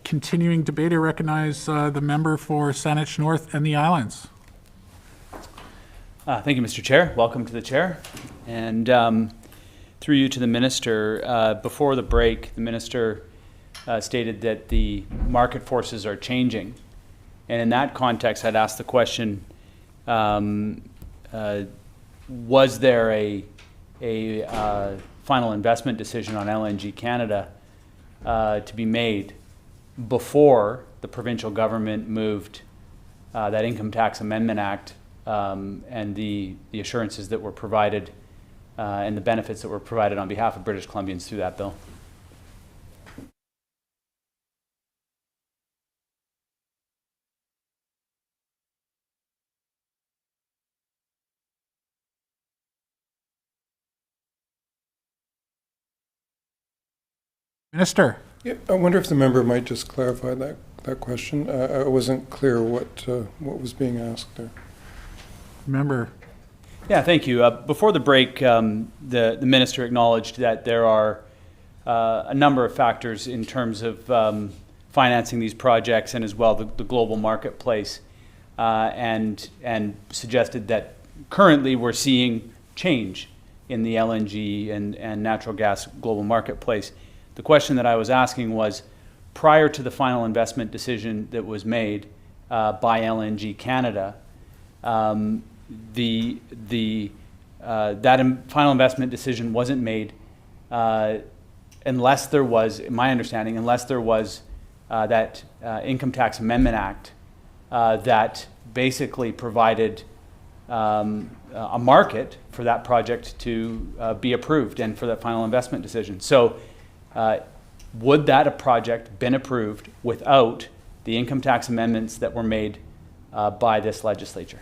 Continuing debate, I recognize the member for Saanich North and the Islands. Thank you, Mr. Chair. Welcome to the chair. And through you to the minister, before the break, the minister stated that the market forces are changing. And in that context, I'd ask the question, was there a final investment decision on LNG Canada to be made before the provincial government moved that Income Tax Amendment Act and the assurances that were provided and the benefits that were provided on behalf of British Columbians through that bill? Minister. Yeah, I wonder if the member might just clarify that question. I wasn't clear what was being asked there. Member. Yeah, thank you. Before the break, the minister acknowledged that there are a number of factors in terms of financing these projects and as well the global marketplace, and suggested that currently we're seeing change in the LNG and natural gas global marketplace. The question that I was asking was, prior to the final investment decision that was made by LNG Canada, that final investment decision wasn't made unless there was, in my understanding, that Income Tax Amendment Act that basically provided a market for that project to be approved and for that final investment decision. So would that project been approved without the income tax amendments that were made by this legislature?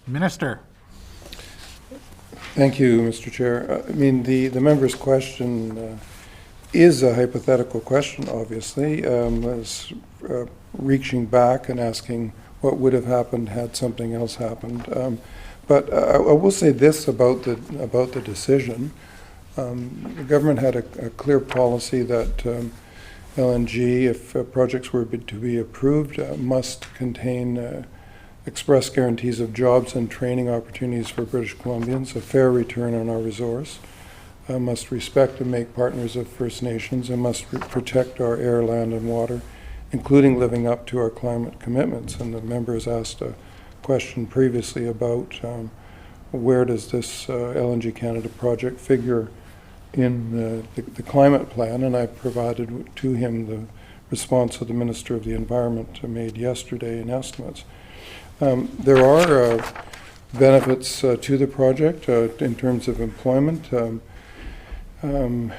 Minister. Thank you, Mr. Chair. I mean, the member's question is a hypothetical question, obviously. It's reaching back and asking what would have happened had something else happened. But I will say this about the decision. The government had a clear policy that LNG, if projects were to be approved, must contain express guarantees of jobs and training opportunities for British Columbians, a fair return on our resource, must respect and make partners of First Nations, and must protect our air, land, and water, including living up to our climate commitments. And the member has asked a question previously about where does this LNG Canada project figure in the climate plan, and I provided to him the response of the Minister of the Environment made yesterday in estimates. There are benefits to the project in terms of employment. The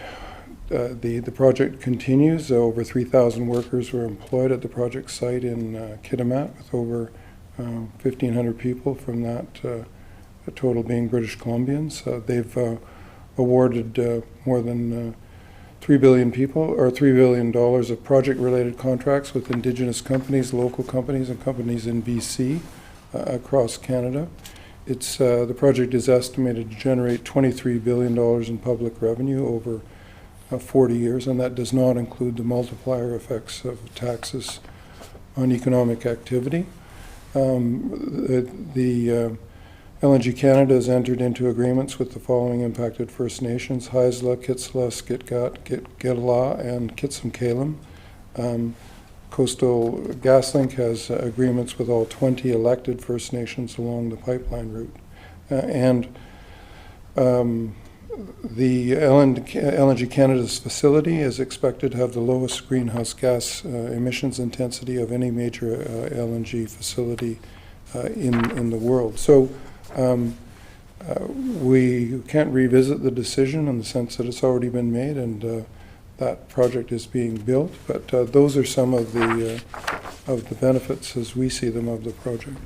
project continues. Over 3,000 workers were employed at the project site in Kitimat, with over 1,500 people from that total being British Columbians. They've awarded more than $3 billion of project-related contracts with Indigenous companies, local companies, and companies in BC across Canada. The project is estimated to generate $23 billion in public revenue over 40 years, and that does not include the multiplier effects of taxes on economic activity. The LNG Canada has entered into agreements with the following impacted First Nations: Haisla, Kitsla, Skitgat, Gitla, and Kitsim-Kalim. Coastal GasLink has agreements with all 20 elected First Nations along the pipeline route. The LNG Canada's facility is expected to have the lowest greenhouse gas emissions intensity of any major LNG facility in the world. So we can't revisit the decision in the sense that it's already been made and that project is being built, but those are some of the benefits as we see them of the project.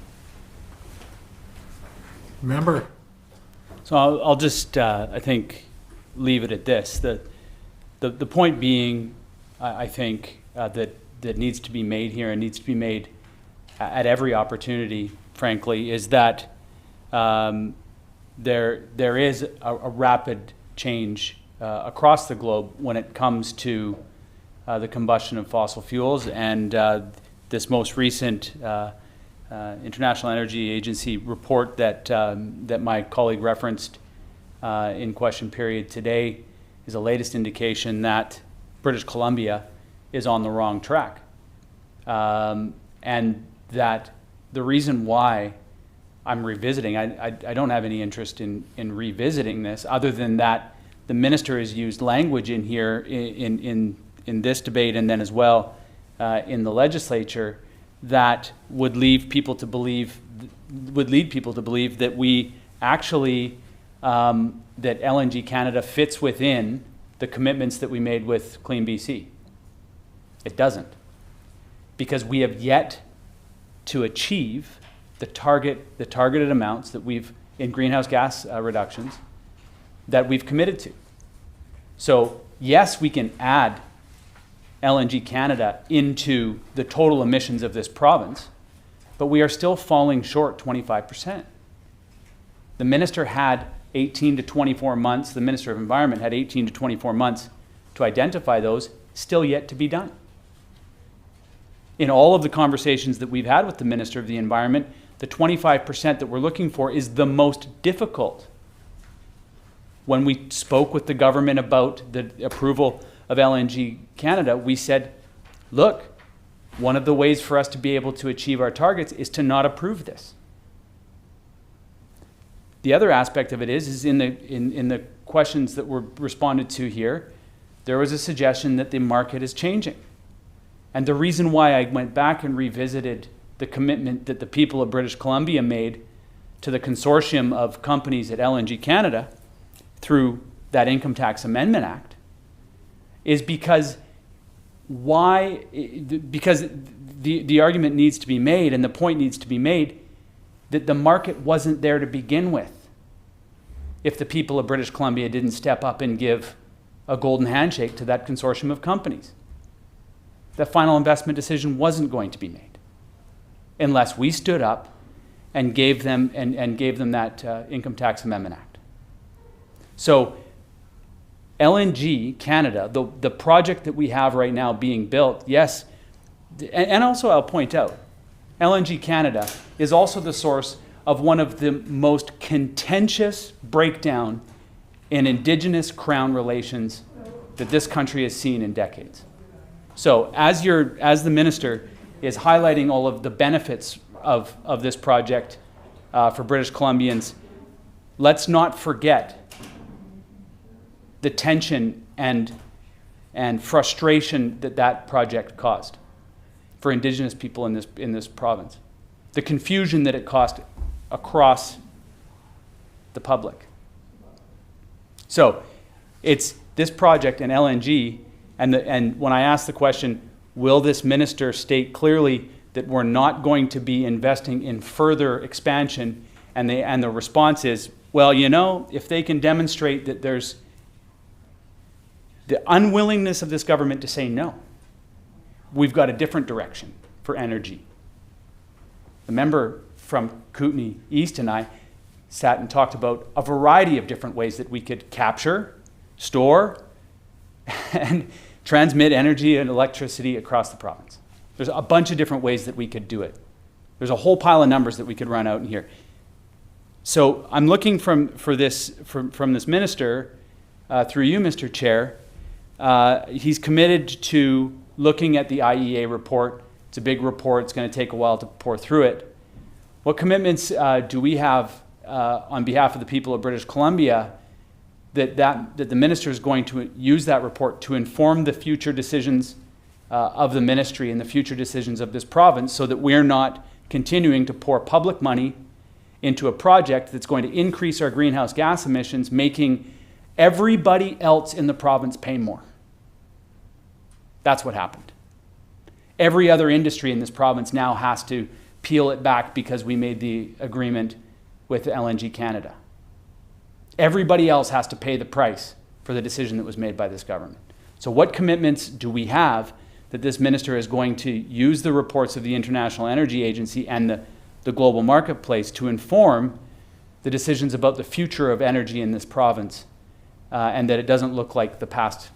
Member? So I'll just, I think, leave it at this. The point being, I think, that needs to be made here and needs to be made at every opportunity, frankly, is that there is a rapid change across the globe when it comes to the combustion of fossil fuels, and this most recent International Energy Agency report that my colleague referenced in question period today is the latest indication that British Columbia is on the wrong track, and that the reason why I'm revisiting, I don't have any interest in revisiting this, other than that the minister has used language in here in this debate and then as well in the legislature that would lead people to believe that we actually that LNG Canada fits within the commitments that we made with Clean BC. It doesn't, because we have yet to achieve the targeted amounts that we've in greenhouse gas reductions that we've committed to. So yes, we can add LNG Canada into the total emissions of this province, but we are still falling short 25%. The minister had 18 to 24 months, the Minister of Environment had 18 to 24 months to identify those, still yet to be done. In all of the conversations that we've had with the Minister of the Environment, the 25% that we're looking for is the most difficult. When we spoke with the government about the approval of LNG Canada, we said, look, one of the ways for us to be able to achieve our targets is to not approve this. The other aspect of it is in the questions that were responded to here, there was a suggestion that the market is changing. And the reason why I went back and revisited the commitment that the people of British Columbia made to the consortium of companies at LNG Canada through that Income Tax Amendment Act is because the argument needs to be made and the point needs to be made that the market wasn't there to begin with if the people of British Columbia didn't step up and give a golden handshake to that consortium of companies. The final investment decision wasn't going to be made unless we stood up and gave them that Income Tax Amendment Act. So LNG Canada, the project that we have right now being built, yes, and also I'll point out, LNG Canada is also the source of one of the most contentious breakdown in Indigenous Crown relations that this country has seen in decades. So as the minister is highlighting all of the benefits of this project for British Columbians, let's not forget the tension and frustration that project caused for Indigenous people in this province. The confusion that it caused across the public. So it's this project and LNG, and when I ask the question, will this minister state clearly that we're not going to be investing in further expansion, and the response is, well, if they can demonstrate that there's the unwillingness of this government to say no, we've got a different direction for energy. The member from Kootenay East and I sat and talked about a variety of different ways that we could capture, store, and transmit energy and electricity across the province. There's a bunch of different ways that we could do it. There's a whole pile of numbers that we could run out in here. So I'm looking from this minister, through you, Mr. Chair. He's committed to looking at the IEA report. It's a big report. It's going to take a while to pour through it. What commitments do we have on behalf of the people of British Columbia that the minister is going to use that report to inform the future decisions of the ministry and the future decisions of this province, so that we're not continuing to pour public money into a project that's going to increase our greenhouse gas emissions, making everybody else in the province pay more? That's what happened. Every other industry in this province now has to peel it back because we made the agreement with LNG Canada. Everybody else has to pay the price for the decision that was made by this government. So what commitments do we have that this minister is going to use the reports of the International Energy Agency and the global marketplace to inform the decisions about the future of energy in this province, and that it doesn't look like the past?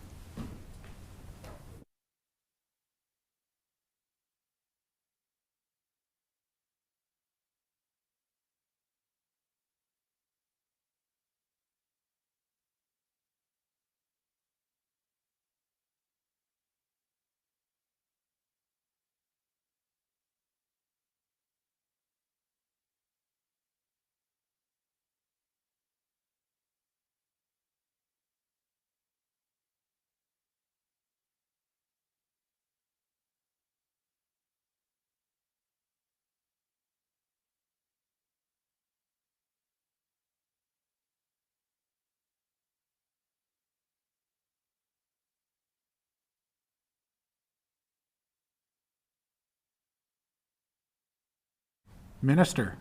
Minister.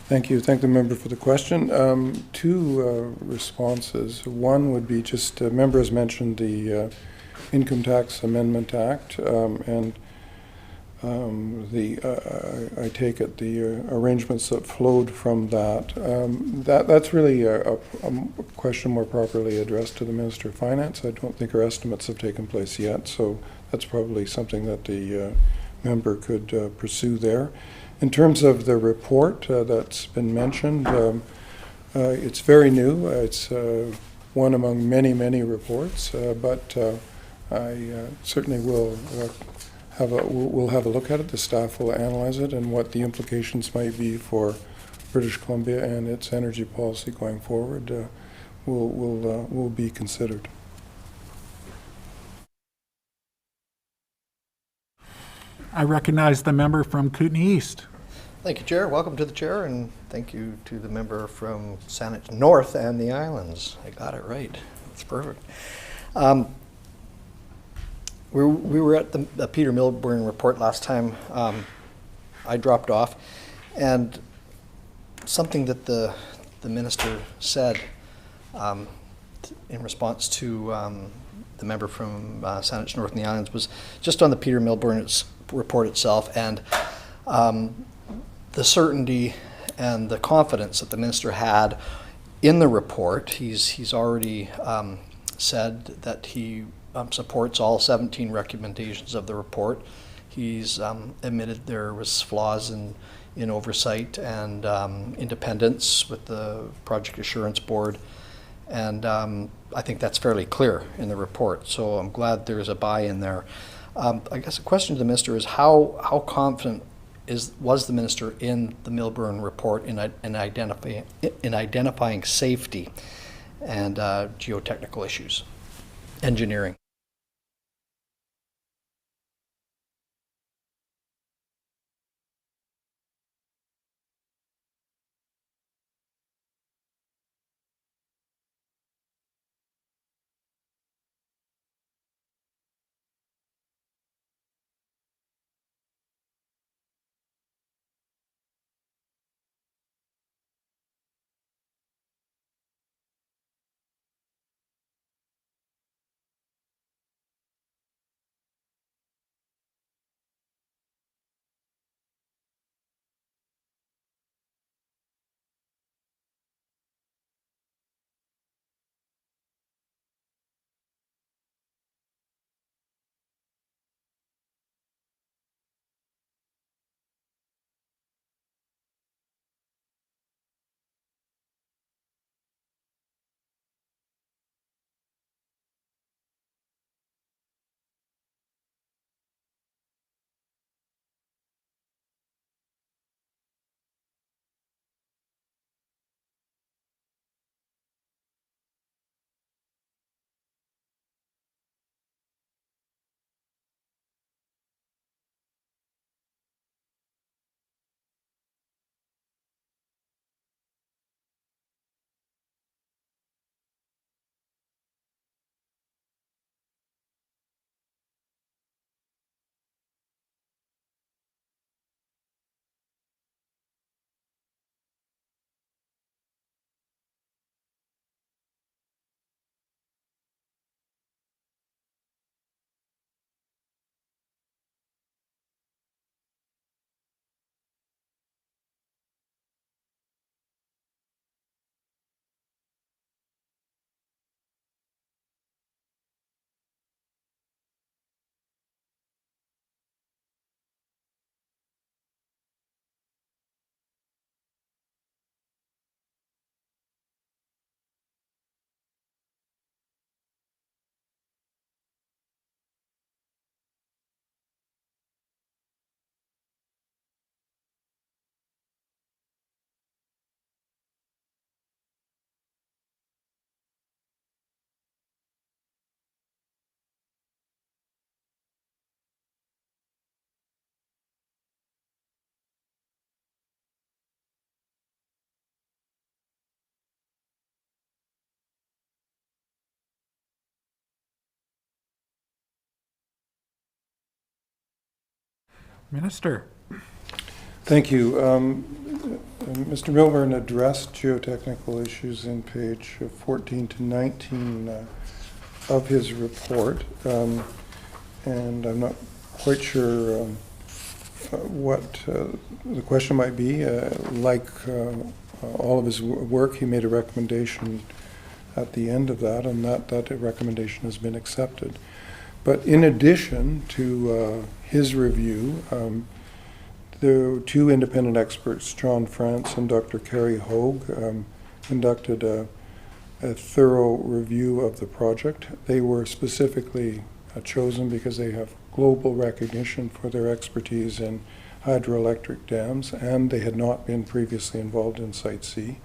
Thank you. Thank the member for the question. Two responses. One would be just, member has mentioned the Income Tax Amendment Act, and I take it the arrangements that flowed from that. That's really a question more properly addressed to the Minister of Finance. I don't think our estimates have taken place yet, so that's probably something that the member could pursue there. In terms of the report that's been mentioned, it's very new. It's one among many, many reports, but I certainly will we'll have a look at it. The staff will analyze it and what the implications might be for British Columbia and its energy policy going forward will be considered. I recognize the member from Kootenay East. Thank you, Chair. Welcome to the Chair, and thank you to the member from Saanich North and the Islands. I got it right. That's perfect. We were at the Peter Milburn report last time. I dropped off, and something that the minister said in response to the member from Saanich North and the Islands was just on the Peter Milburn report itself, and the certainty and the confidence that the minister had in the report. He's already said that he supports all 17 recommendations of the report. He's admitted there was flaws in oversight and independence with the Project Assurance Board, and I think that's fairly clear in the report, so I'm glad there's a buy-in there. I guess the question to the minister is how confident was the minister in the Milburn report in identifying safety and geotechnical issues, engineering? Minister. Thank you. Mr. Milburn addressed geotechnical issues in page 14 to 19 of his report, and I'm not quite sure what the question might be. Like all of his work, he made a recommendation at the end of that, and that recommendation has been accepted. But in addition to his review, the two independent experts, John France and Dr. Carrie Hogue, conducted a thorough review of the project. They were specifically chosen because they have global recognition for their expertise in hydroelectric dams, and they had not been previously involved in Site C.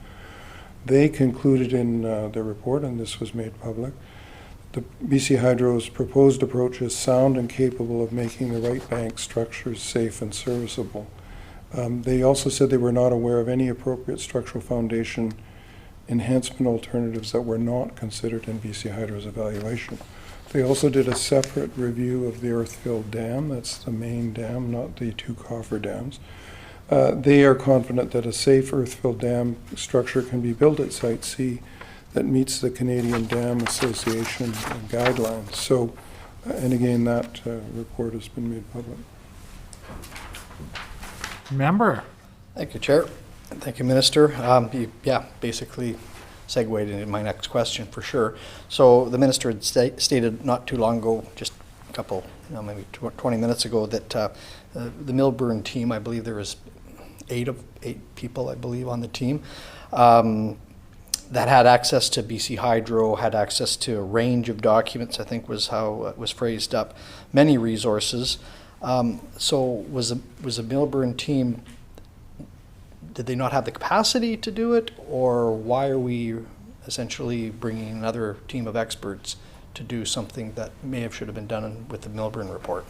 They concluded in their report, and this was made public, the BC Hydro's proposed approach is sound and capable of making the right bank structures safe and serviceable. They also said they were not aware of any appropriate structural foundation enhancement alternatives that were not considered in BC Hydro's evaluation. They also did a separate review of the Earthfield Dam. That's the main dam, not the two coffer dams. They are confident that a safe Earthfield Dam structure can be built at Site C that meets the Canadian Dam Association guidelines. So, and again, that report has been made public. Member. Thank you, Chair. Thank you, Minister. Yeah, basically segued into my next question for sure. So the Minister had stated not too long ago, just a couple, maybe 20 minutes ago, that the Milburn team, I believe there was eight people, I believe, on the team, that had access to BC Hydro, had access to a range of documents, I think was how it was phrased up, many resources. So was the Milburn team, did they not have the capacity to do it, or why are we essentially bringing another team of experts to do something that should have been done with the Milburn report?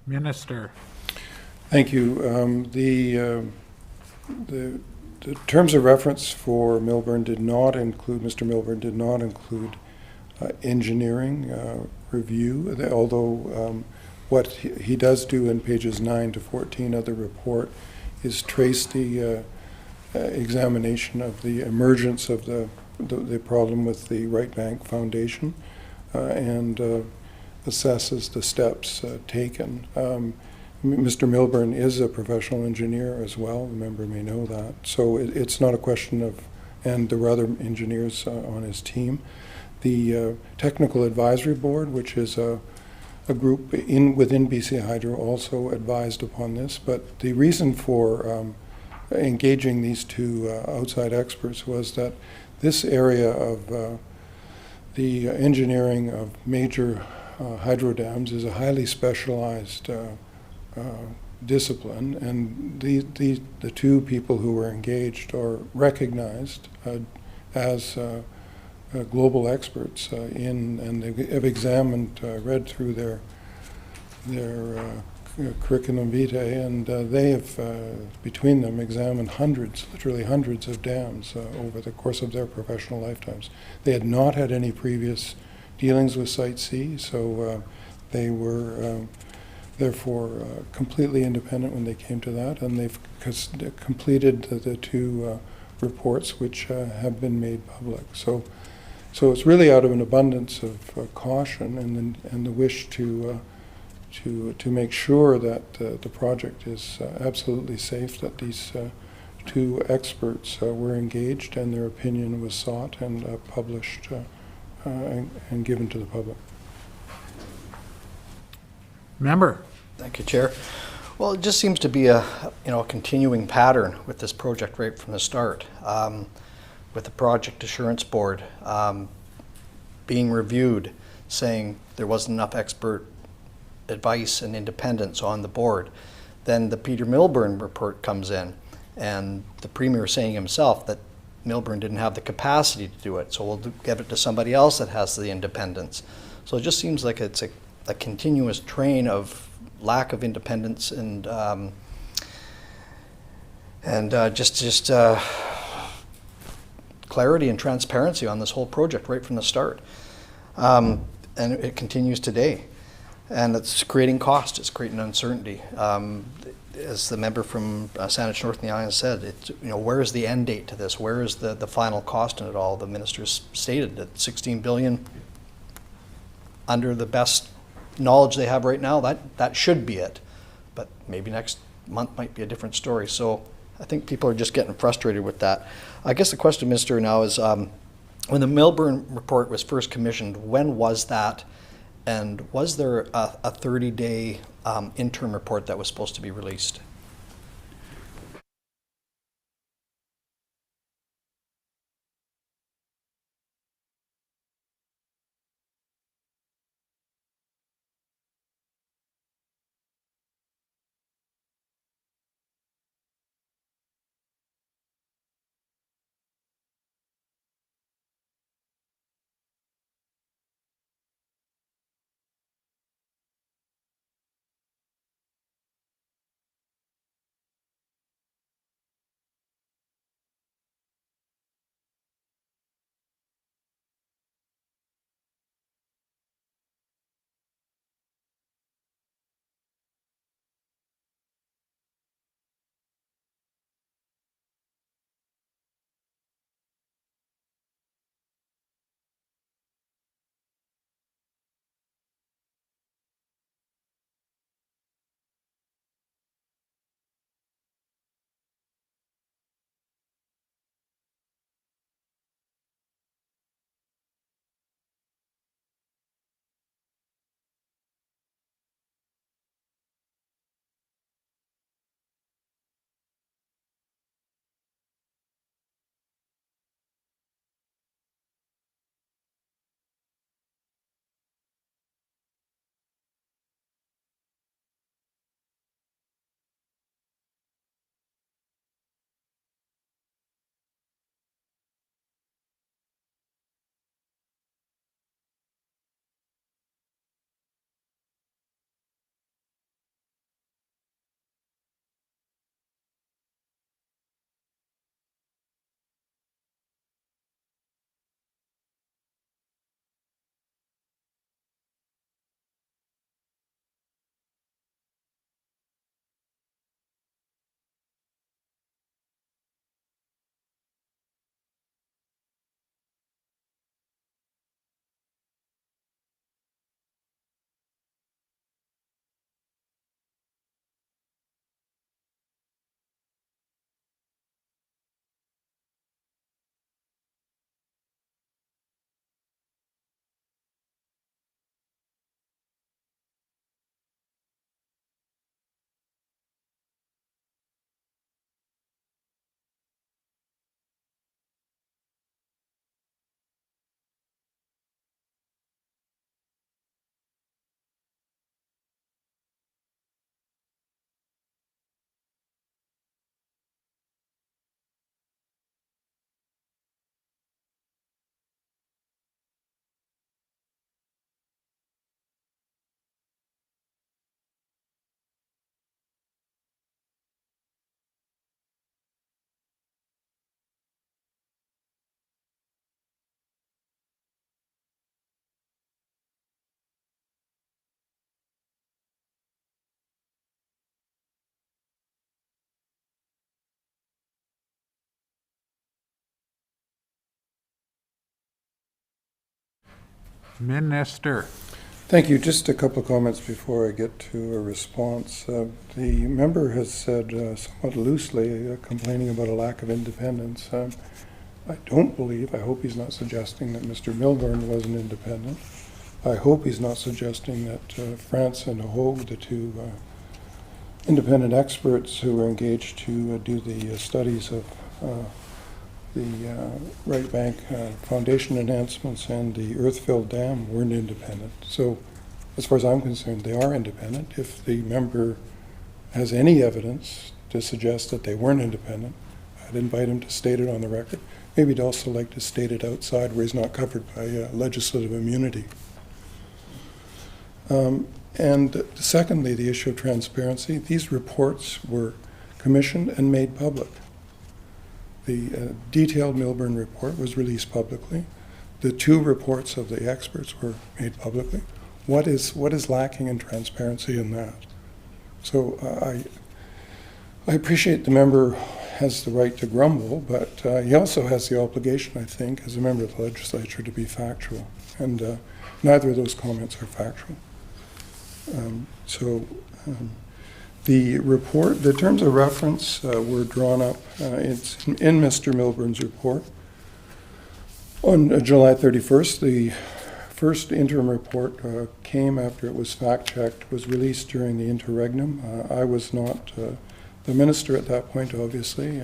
Minister. Thank you. The terms of reference for Milburn did not include, Mr. Milburn did not include engineering review, although what he does do in pages 9 to 14 of the report is trace the examination of the emergence of the problem with the Right Bank Foundation and assesses the steps taken. Mr. Milburn is a professional engineer as well, the member may know that. So it's not a question of, and there are other engineers on his team. The Technical Advisory Board, which is a group within BC Hydro, also advised upon this. But the reason for engaging these two outside experts was that this area of the engineering of major hydro dams is a highly specialized discipline, and the two people who were engaged are recognized as global experts and they have examined, read through their curriculum vitae, and they have, between them, examined hundreds, literally hundreds of dams over the course of their professional lifetimes. They had not had any previous dealings with Site C, so they were therefore completely independent when they came to that, and they've completed the two reports which have been made public. So it's really out of an abundance of caution and the wish to make sure that the project is absolutely safe, that these two experts were engaged and their opinion was sought and published and given to the public. Member. Thank you, Chair. Well, it just seems to be a continuing pattern with this project right from the start. With the Project Assurance Board being reviewed, saying there wasn't enough expert advice and independence on the board. Then the Peter Milburn report comes in, and the Premier saying himself that Milburn didn't have the capacity to do it, so we'll give it to somebody else that has the independence. So it just seems like it's a continuous train of lack of independence and just clarity and transparency on this whole project right from the start. And it continues today. And it's creating cost, it's creating uncertainty. As the member from Saanich North and the Island said, where is the end date to this? Where is the final cost in it all? The ministers stated that $16 billion, under the best knowledge they have right now, that should be it. But maybe next month might be a different story. So I think people are just getting frustrated with that. I guess the question, Minister, now is when the Milburn report was first commissioned, when was that? And was there a 30-day interim report that was supposed to be released? Minister. Thank you. Just a couple of comments before I get to a response. The member has said somewhat loosely, complaining about a lack of independence. I don't believe, I hope he's not suggesting that Mr. Milburn wasn't independent. I hope he's not suggesting that France and Hogue, the two independent experts who were engaged to do the studies of the Right Bank Foundation enhancements and the earth-filled dam, weren't independent. So as far as I'm concerned, they are independent. If the member has any evidence to suggest that they weren't independent, I'd invite him to state it on the record. Maybe he'd also like to state it outside where he's not covered by legislative immunity. And secondly, the issue of transparency. These reports were commissioned and made public. The detailed Milburn report was released publicly. The two reports of the experts were made publicly. What is lacking in transparency in that? So I appreciate the member has the right to grumble, but he also has the obligation, I think, as a member of the legislature, to be factual. And neither of those comments are factual. The report, the terms of reference were drawn up. It's in Mr. Milburn's report. On July 31st, the first interim report came after it was fact-checked, was released during the interregnum. I was not the minister at that point, obviously,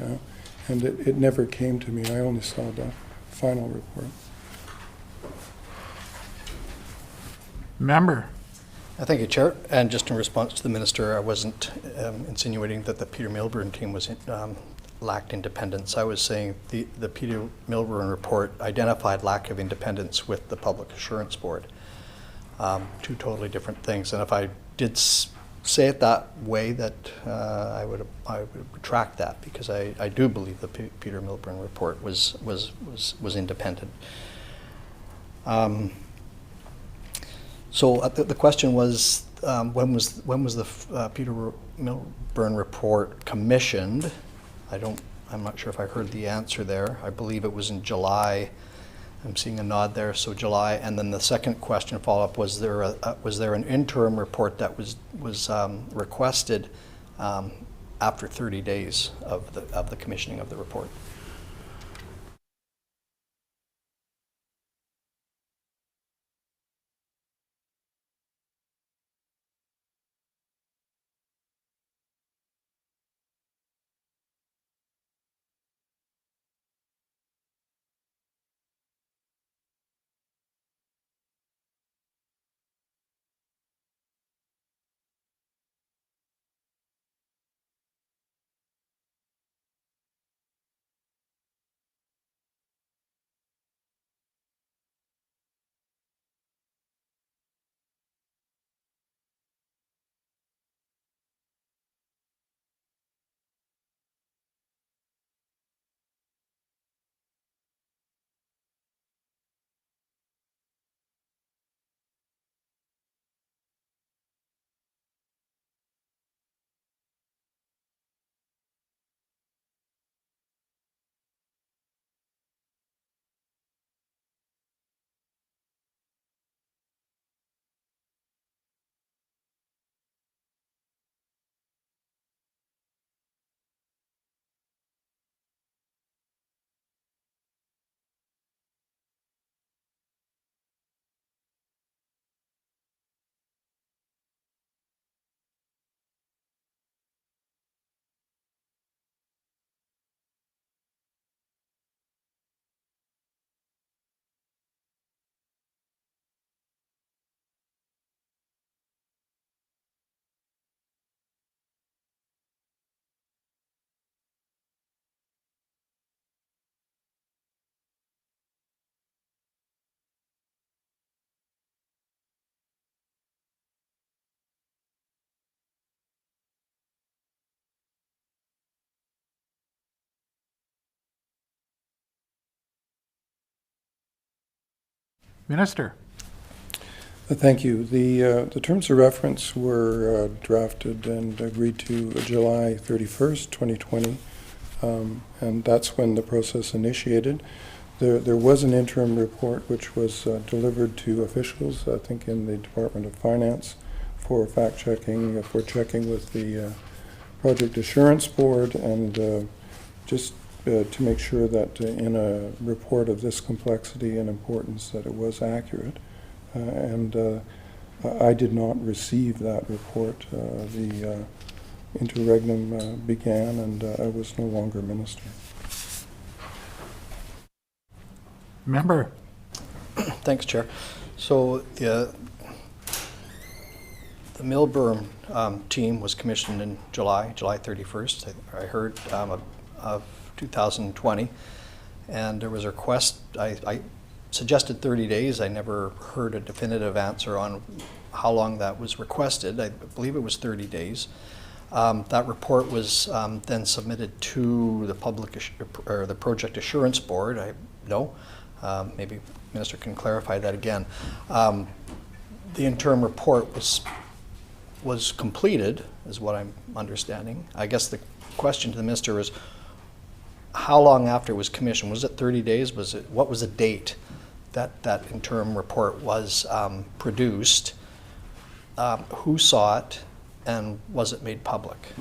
and it never came to me. I only saw the final report. Member. Thank you, Chair. And just in response to the minister, I wasn't insinuating that the Peter Milburn team was lacked independence. I was saying the Peter Milburn report identified lack of independence with the Public Assurance Board. Two totally different things. And if I did say it that way, that I would retract that, because I do believe the Peter Milburn report was independent. So the question was, when was the Peter Milburn report commissioned? I'm not sure if I heard the answer there. I believe it was in July. I'm seeing a nod there, so July. And then the second question follow-up, was there an interim report that was requested after 30 days of the commissioning of the report? Minister. Thank you. The terms of reference were drafted and agreed to July 31st, 2020, and that's when the process initiated. There was an interim report which was delivered to officials, I think in the Department of Finance, for fact-checking, for checking with the Project Assurance Board, and just to make sure that in a report of this complexity and importance that it was accurate. I did not receive that report. The interregnum began, and I was no longer minister. Member. Thanks, Chair. So the Millburn team was commissioned in July 31st, I heard, of 2020. And there was a request, I suggested 30 days. I never heard a definitive answer on how long that was requested. I believe it was 30 days. That report was then submitted to the the Project Assurance Board. Maybe Minister can clarify that again. The interim report was completed, is what I'm understanding. I guess the question to the Minister is, how long after it was commissioned? Was it 30 days? What was the date that interim report was produced? Who saw it, and was it made public?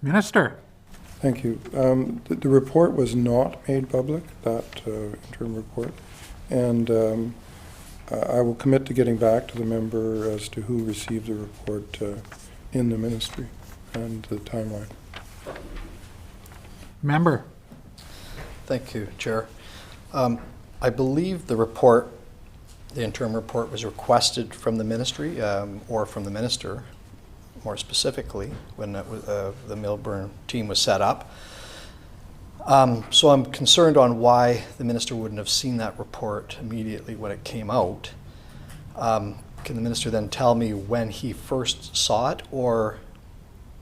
Minister. Thank you. The report was not made public, that interim report, and I will commit to getting back to the member as to who received the report in the ministry and the timeline. Member. Thank you, Chair. I believe the report, the interim report, was requested from the ministry or from the minister, more specifically, when the Millburn team was set up. So I'm concerned on why the minister wouldn't have seen that report immediately when it came out. Can the minister then tell me when he first saw it, or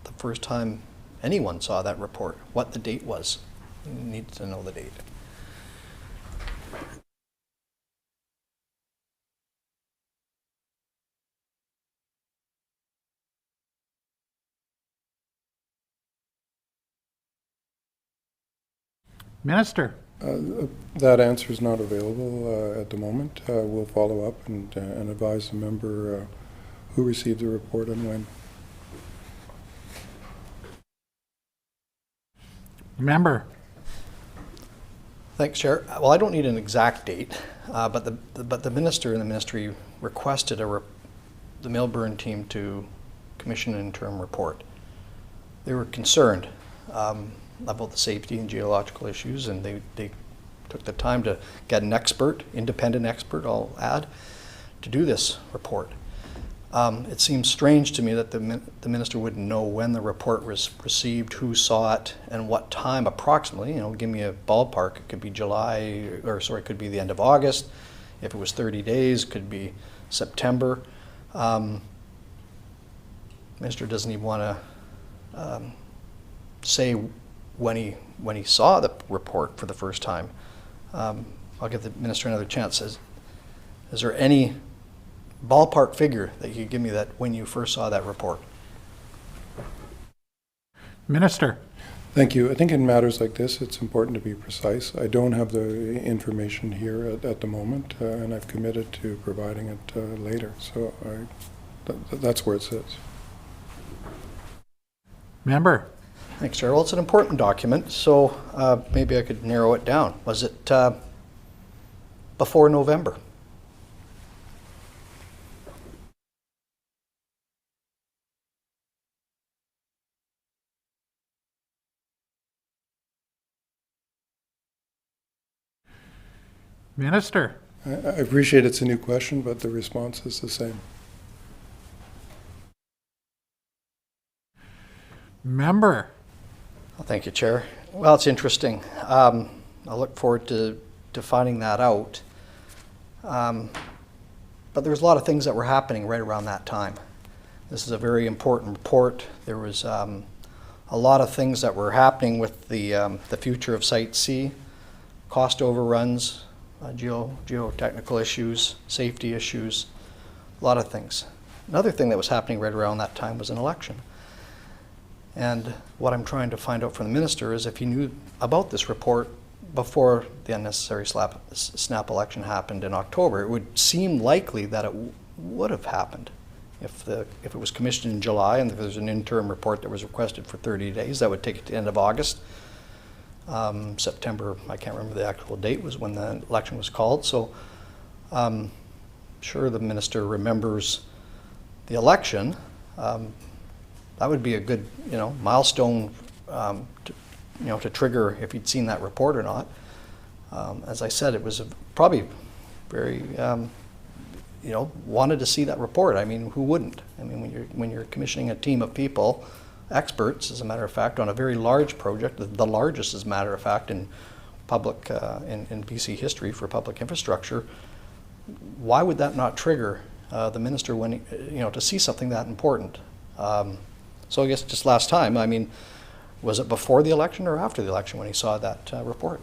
the first time anyone saw that report, what the date was? I need to know the date. Minister. That answer is not available at the moment. We'll follow up and advise the member who received the report and when. Member. Thanks, Chair. Well, I don't need an exact date, but the minister and the ministry requested the Milburn team to commission an interim report. They were concerned about the safety and geological issues, and they took the time to get an expert, independent expert, I'll add, to do this report. It seems strange to me that the minister wouldn't know when the report was received, who saw it, and what time approximately. You know, give me a ballpark. It could be it could be the end of August. If it was 30 days, it could be September. Minister doesn't even want to say when he saw the report for the first time. I'll give the minister another chance. Is there any ballpark figure that you could give me that when you first saw that report? Minister. Thank you. I think in matters like this, it's important to be precise. I don't have the information here at the moment, and I've committed to providing it later. So that's where it sits. Member. Thanks, Chair. Well, it's an important document, so maybe I could narrow it down. Was it before November? Minister. I appreciate it's a new question, but the response is the same. Member. Well, thank you, Chair. Well, it's interesting. I look forward to finding that out. But there was a lot of things that were happening right around that time. This is a very important report. There was a lot of things that were happening with the future of Site C, cost overruns, geotechnical issues, safety issues, a lot of things. Another thing that was happening right around that time was an election. And what I'm trying to find out from the minister is if he knew about this report before the unnecessary snap election happened in October. It would seem likely that it would have happened if it was commissioned in July and if there's an interim report that was requested for 30 days. That would take it to the end of August. September, I can't remember the actual date, was when the election was called. So I'm sure the minister remembers the election. That would be a good, milestone to trigger if he'd seen that report or not. As I said, it was probably very, wanted to see that report. I mean, who wouldn't? I mean, when you're commissioning a team of people, experts, as a matter of fact, on a very large project, the largest, as a matter of fact, in public in BC history for public infrastructure, why would that not trigger the minister when to see something that important? So I guess just last time, I mean, was it before the election or after the election when he saw that report?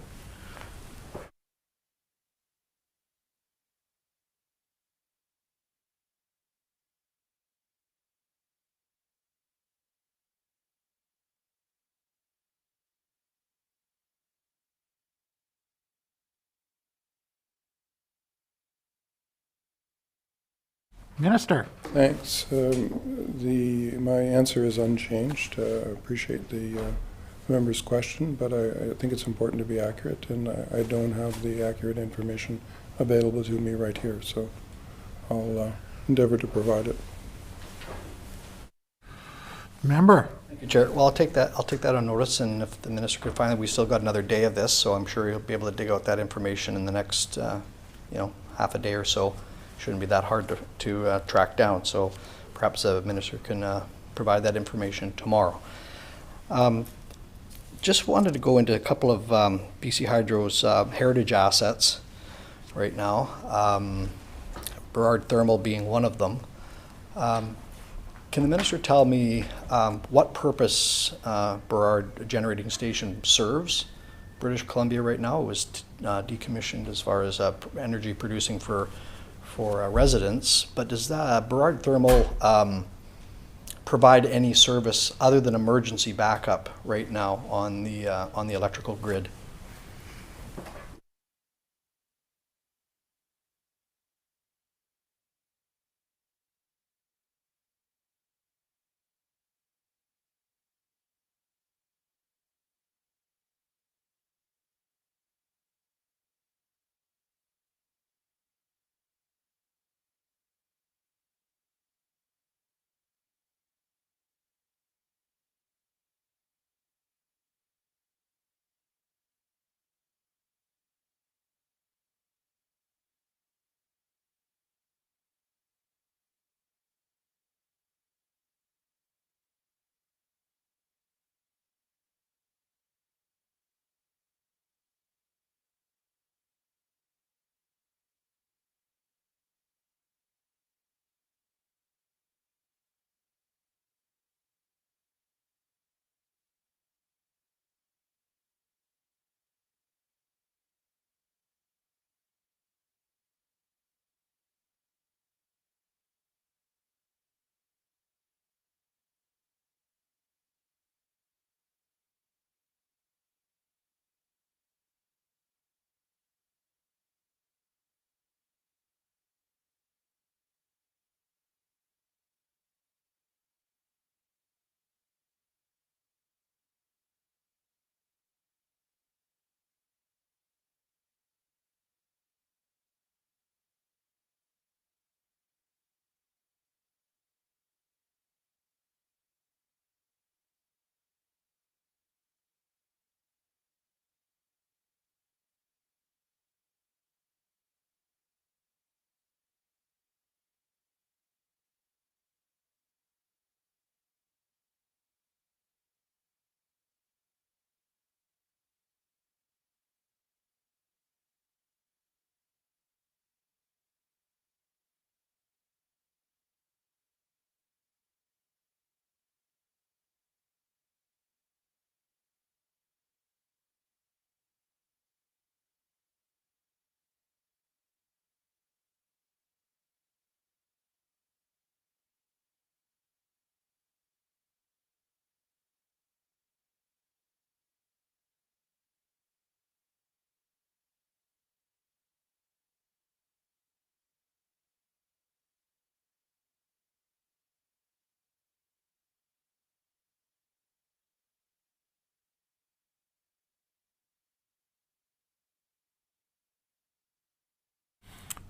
Thanks. My answer is unchanged. I appreciate the member's question, but I think it's important to be accurate, and I don't have the accurate information available to me right here, so I'll endeavor to provide it. Member. Thank you, Chair. Well, I'll take that on notice, and if the minister could find that we still got another day of this, so I'm sure he'll be able to dig out that information in the next, half a day or so. Shouldn't be that hard to track down, so perhaps the minister can provide that information tomorrow. Just wanted to go into a couple of BC Hydro's heritage assets right now, Burrard Thermal being one of them. Can the minister tell me what purpose Burrard Generating Station serves British Columbia right now? It was decommissioned as far as energy producing for residents, but does that Burrard Thermal provide any service other than emergency backup right now on the electrical grid?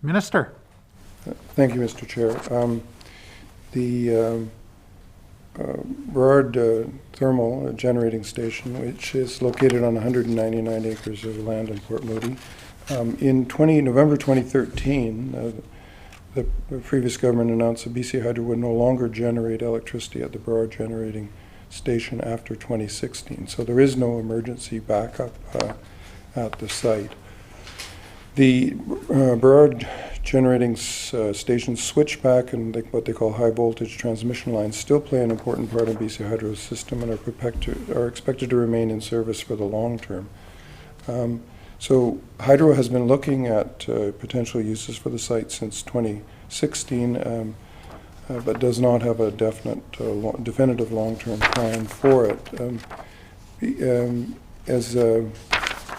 Minister. Thank you, Mr. Chair. The Burrard Thermal Generating Station, which is located on 199 acres of land in Port Moody. In November 2013, the previous government announced that BC Hydro would no longer generate electricity at the Burrard Generating Station after 2016. So there is no emergency backup at the site. The Burrard Generating Station switchback and what they call high voltage transmission lines still play an important part in BC Hydro's system and are expected to remain in service for the long term. So Hydro has been looking at potential uses for the site since 2016, but does not have a definitive long-term plan for it.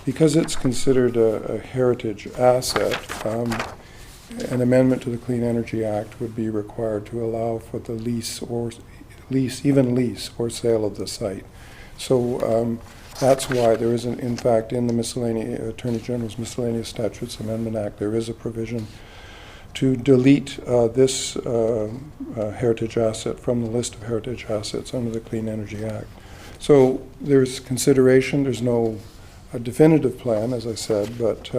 Because it's considered a heritage asset, an amendment to the Clean Energy Act would be required to allow for the lease or sale of the site. So that's why there isn't, in fact, in the Attorney General's Miscellaneous Statutes Amendment Act, there is a provision to delete this heritage asset from the list of heritage assets under the Clean Energy Act. So there's consideration. There's no definitive plan, as I said, but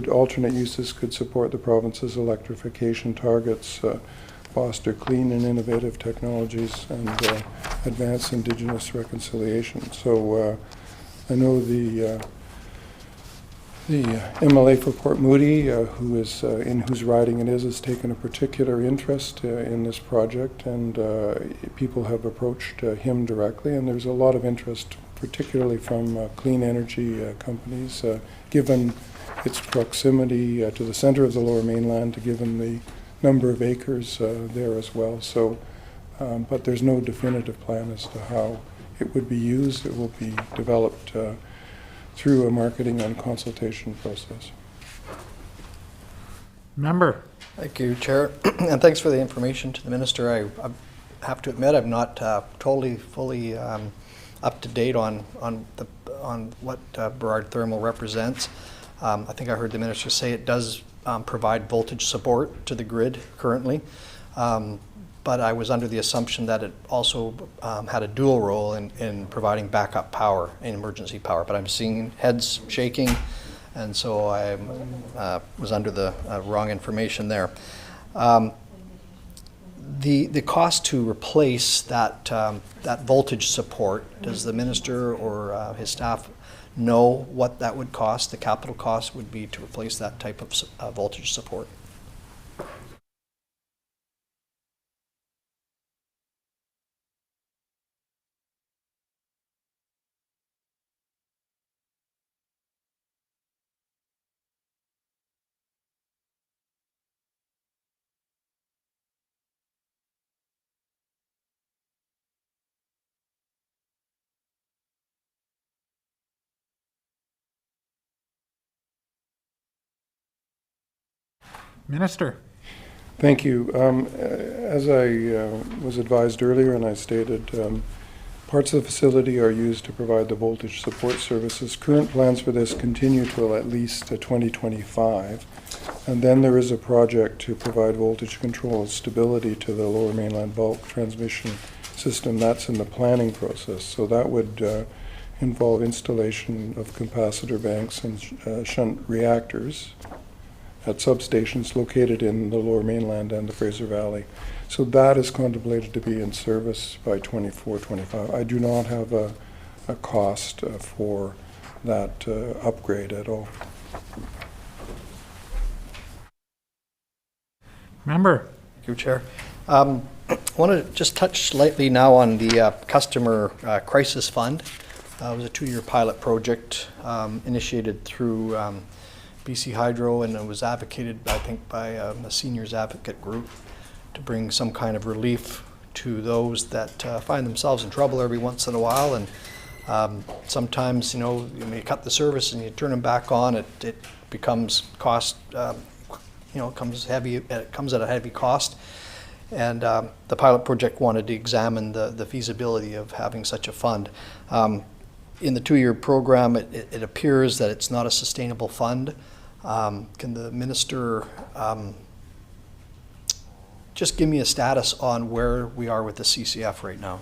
alternate uses could support the province's electrification targets, foster clean and innovative technologies, and advance Indigenous reconciliation. So I know the MLA for Port Moody, who is in whose riding it is, has taken a particular interest in this project, and people have approached him directly, and there's a lot of interest, particularly from clean energy companies, given its proximity to the center of the Lower Mainland, given the number of acres there as well. So, but there's no definitive plan as to how it would be used. It will be developed through a marketing and consultation process. Member. Thank you, Chair, and thanks for the information to the Minister. I have to admit I'm not totally, fully up to date on what Burrard Thermal represents. I think I heard the Minister say it does provide voltage support to the grid currently, but I was under the assumption that it also had a dual role in providing backup power and emergency power, but I'm seeing heads shaking, and so I was under the wrong information there. The cost to replace that voltage support, does the Minister or his staff know what that would cost, the capital cost would be to replace that type of voltage support? Minister. Thank you. As I was advised earlier, and I stated, parts of the facility are used to provide the voltage support services. Current plans for this continue till at least 2025. And then there is a project to provide voltage control and stability to the Lower Mainland bulk transmission system. That's in the planning process. So that would involve installation of capacitor banks and shunt reactors at substations located in the Lower Mainland and the Fraser Valley. So that is contemplated to be in service by 24-25. I do not have a cost for that upgrade at all. Member. Thank you, Chair. I want to just touch slightly now on the Customer Crisis Fund. It was a 2-year pilot project initiated through BC Hydro, and it was advocated, I think, by a seniors advocate group to bring some kind of relief to those that find themselves in trouble every once in a while. And sometimes, you may cut the service and you turn them back on, it becomes cost, it comes at a heavy cost. And the pilot project wanted to examine the feasibility of having such a fund. In the 2-year program, it appears that it's not a sustainable fund. Can the minister just give me a status on where we are with the CCF right now?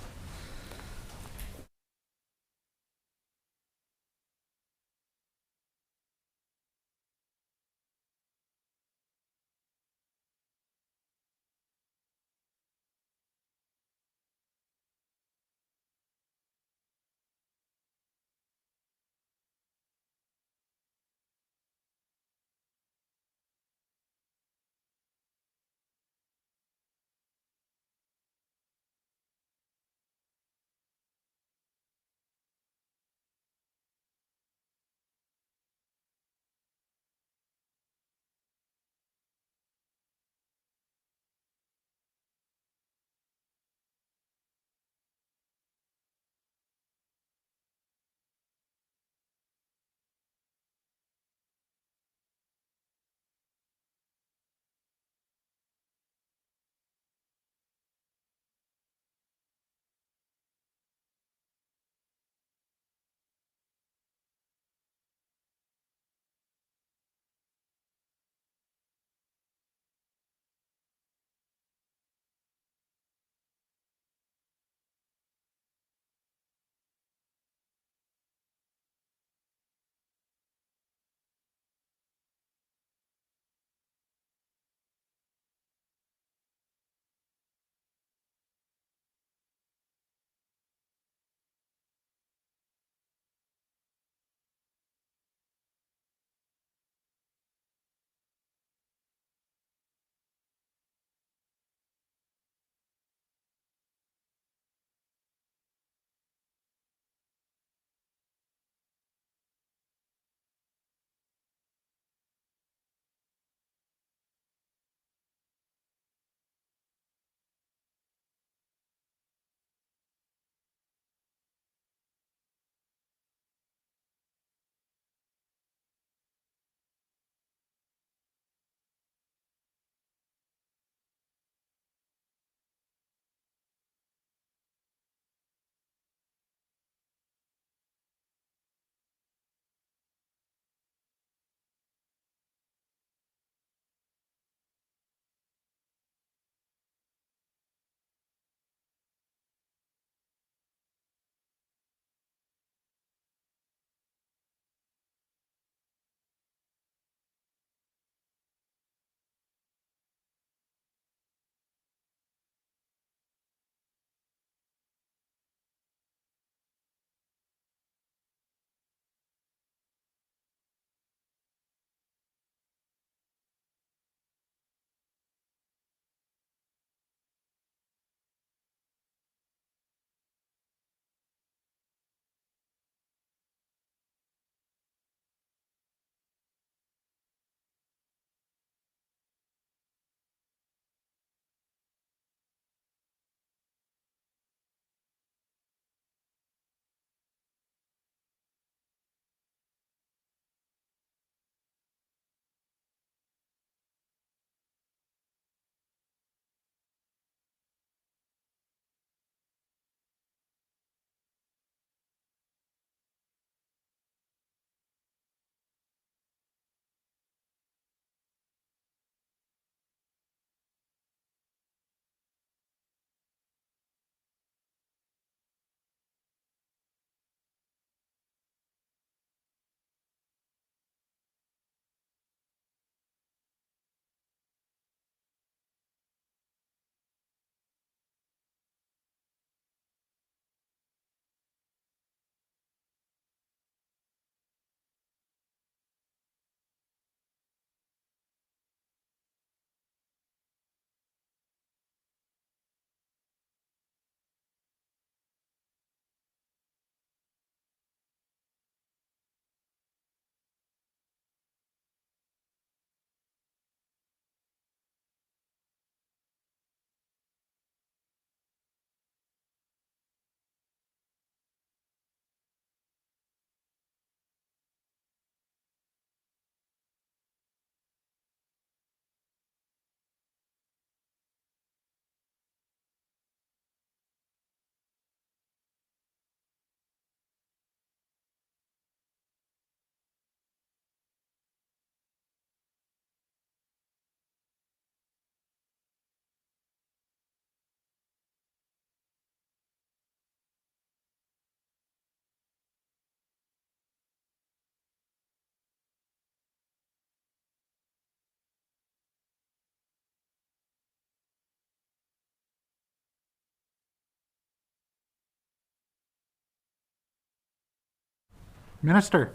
Minister.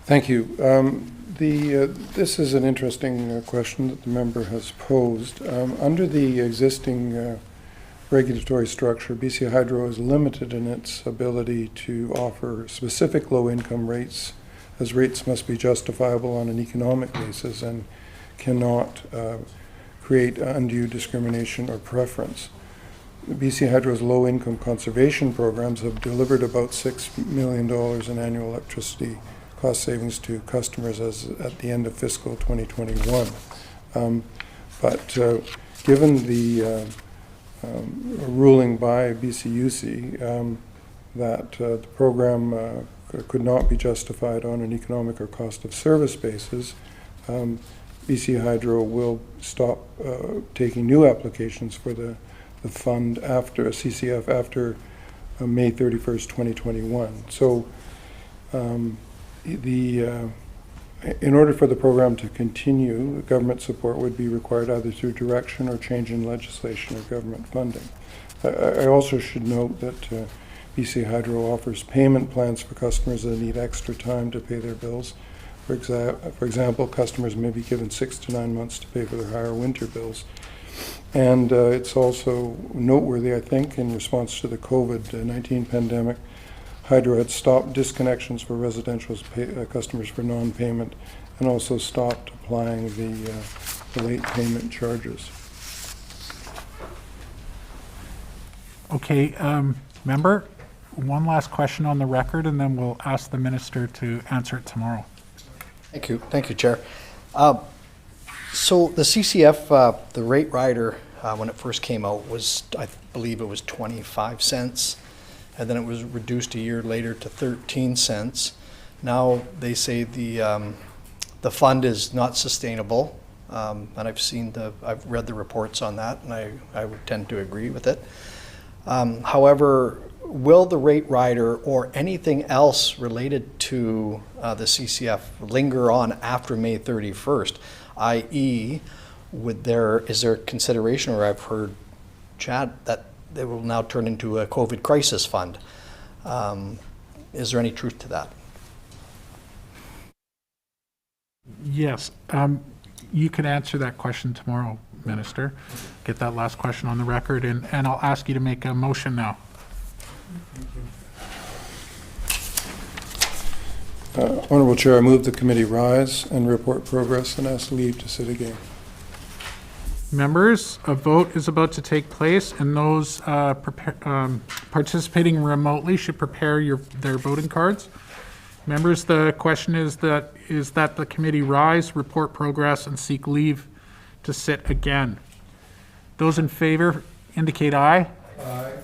Thank you. This is an interesting question that the member has posed. Under the existing regulatory structure, BC Hydro is limited in its ability to offer specific low-income rates, as rates must be justifiable on an economic basis and cannot create undue discrimination or preference. BC Hydro's low-income conservation programs have delivered about $6 million in annual electricity cost savings to customers as at the end of fiscal 2021. But given the ruling by BCUC that the program could not be justified on an economic or cost of service basis, BC Hydro will stop taking new applications for the fund after CCF after May 31st, 2021. So in order for the program to continue, government support would be required either through direction or change in legislation or government funding. I also should note that BC Hydro offers payment plans for customers that need extra time to pay their bills. For example, customers may be given 6 to 9 months to pay for their higher winter bills. And it's also noteworthy, I think, in response to the COVID-19 pandemic, Hydro had stopped disconnections for residential customers for non-payment and also stopped applying the late payment charges. Okay, member, one last question on the record, and then we'll ask the minister to answer it tomorrow. Thank you, Chair. So the CCF, the rate rider, when it first came out was, I believe it was 25 cents. And then it was reduced a year later to 13 cents. Now they say the fund is not sustainable, and I've read the reports on that, and I would tend to agree with it. However, will the rate rider or anything else related to the CCF linger on after May 31st, i.e., is there consideration, or I've heard Chad, that they will now turn into a COVID crisis fund. Is there any truth to that? Yes, you can answer that question tomorrow, Minister. Get that last question on the record, and I'll ask you to make a motion now. Honourable Chair, I move the committee rise and report progress and ask leave to sit again. Members, a vote is about to take place, and those participating remotely should prepare their voting cards. Members, the question is that the committee rise, report progress, and seek leave to sit again. Those in favor indicate aye. Aye.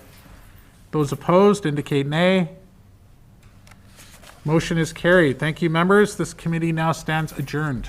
Those opposed indicate nay. Motion is carried. Thank you, members. This committee now stands adjourned.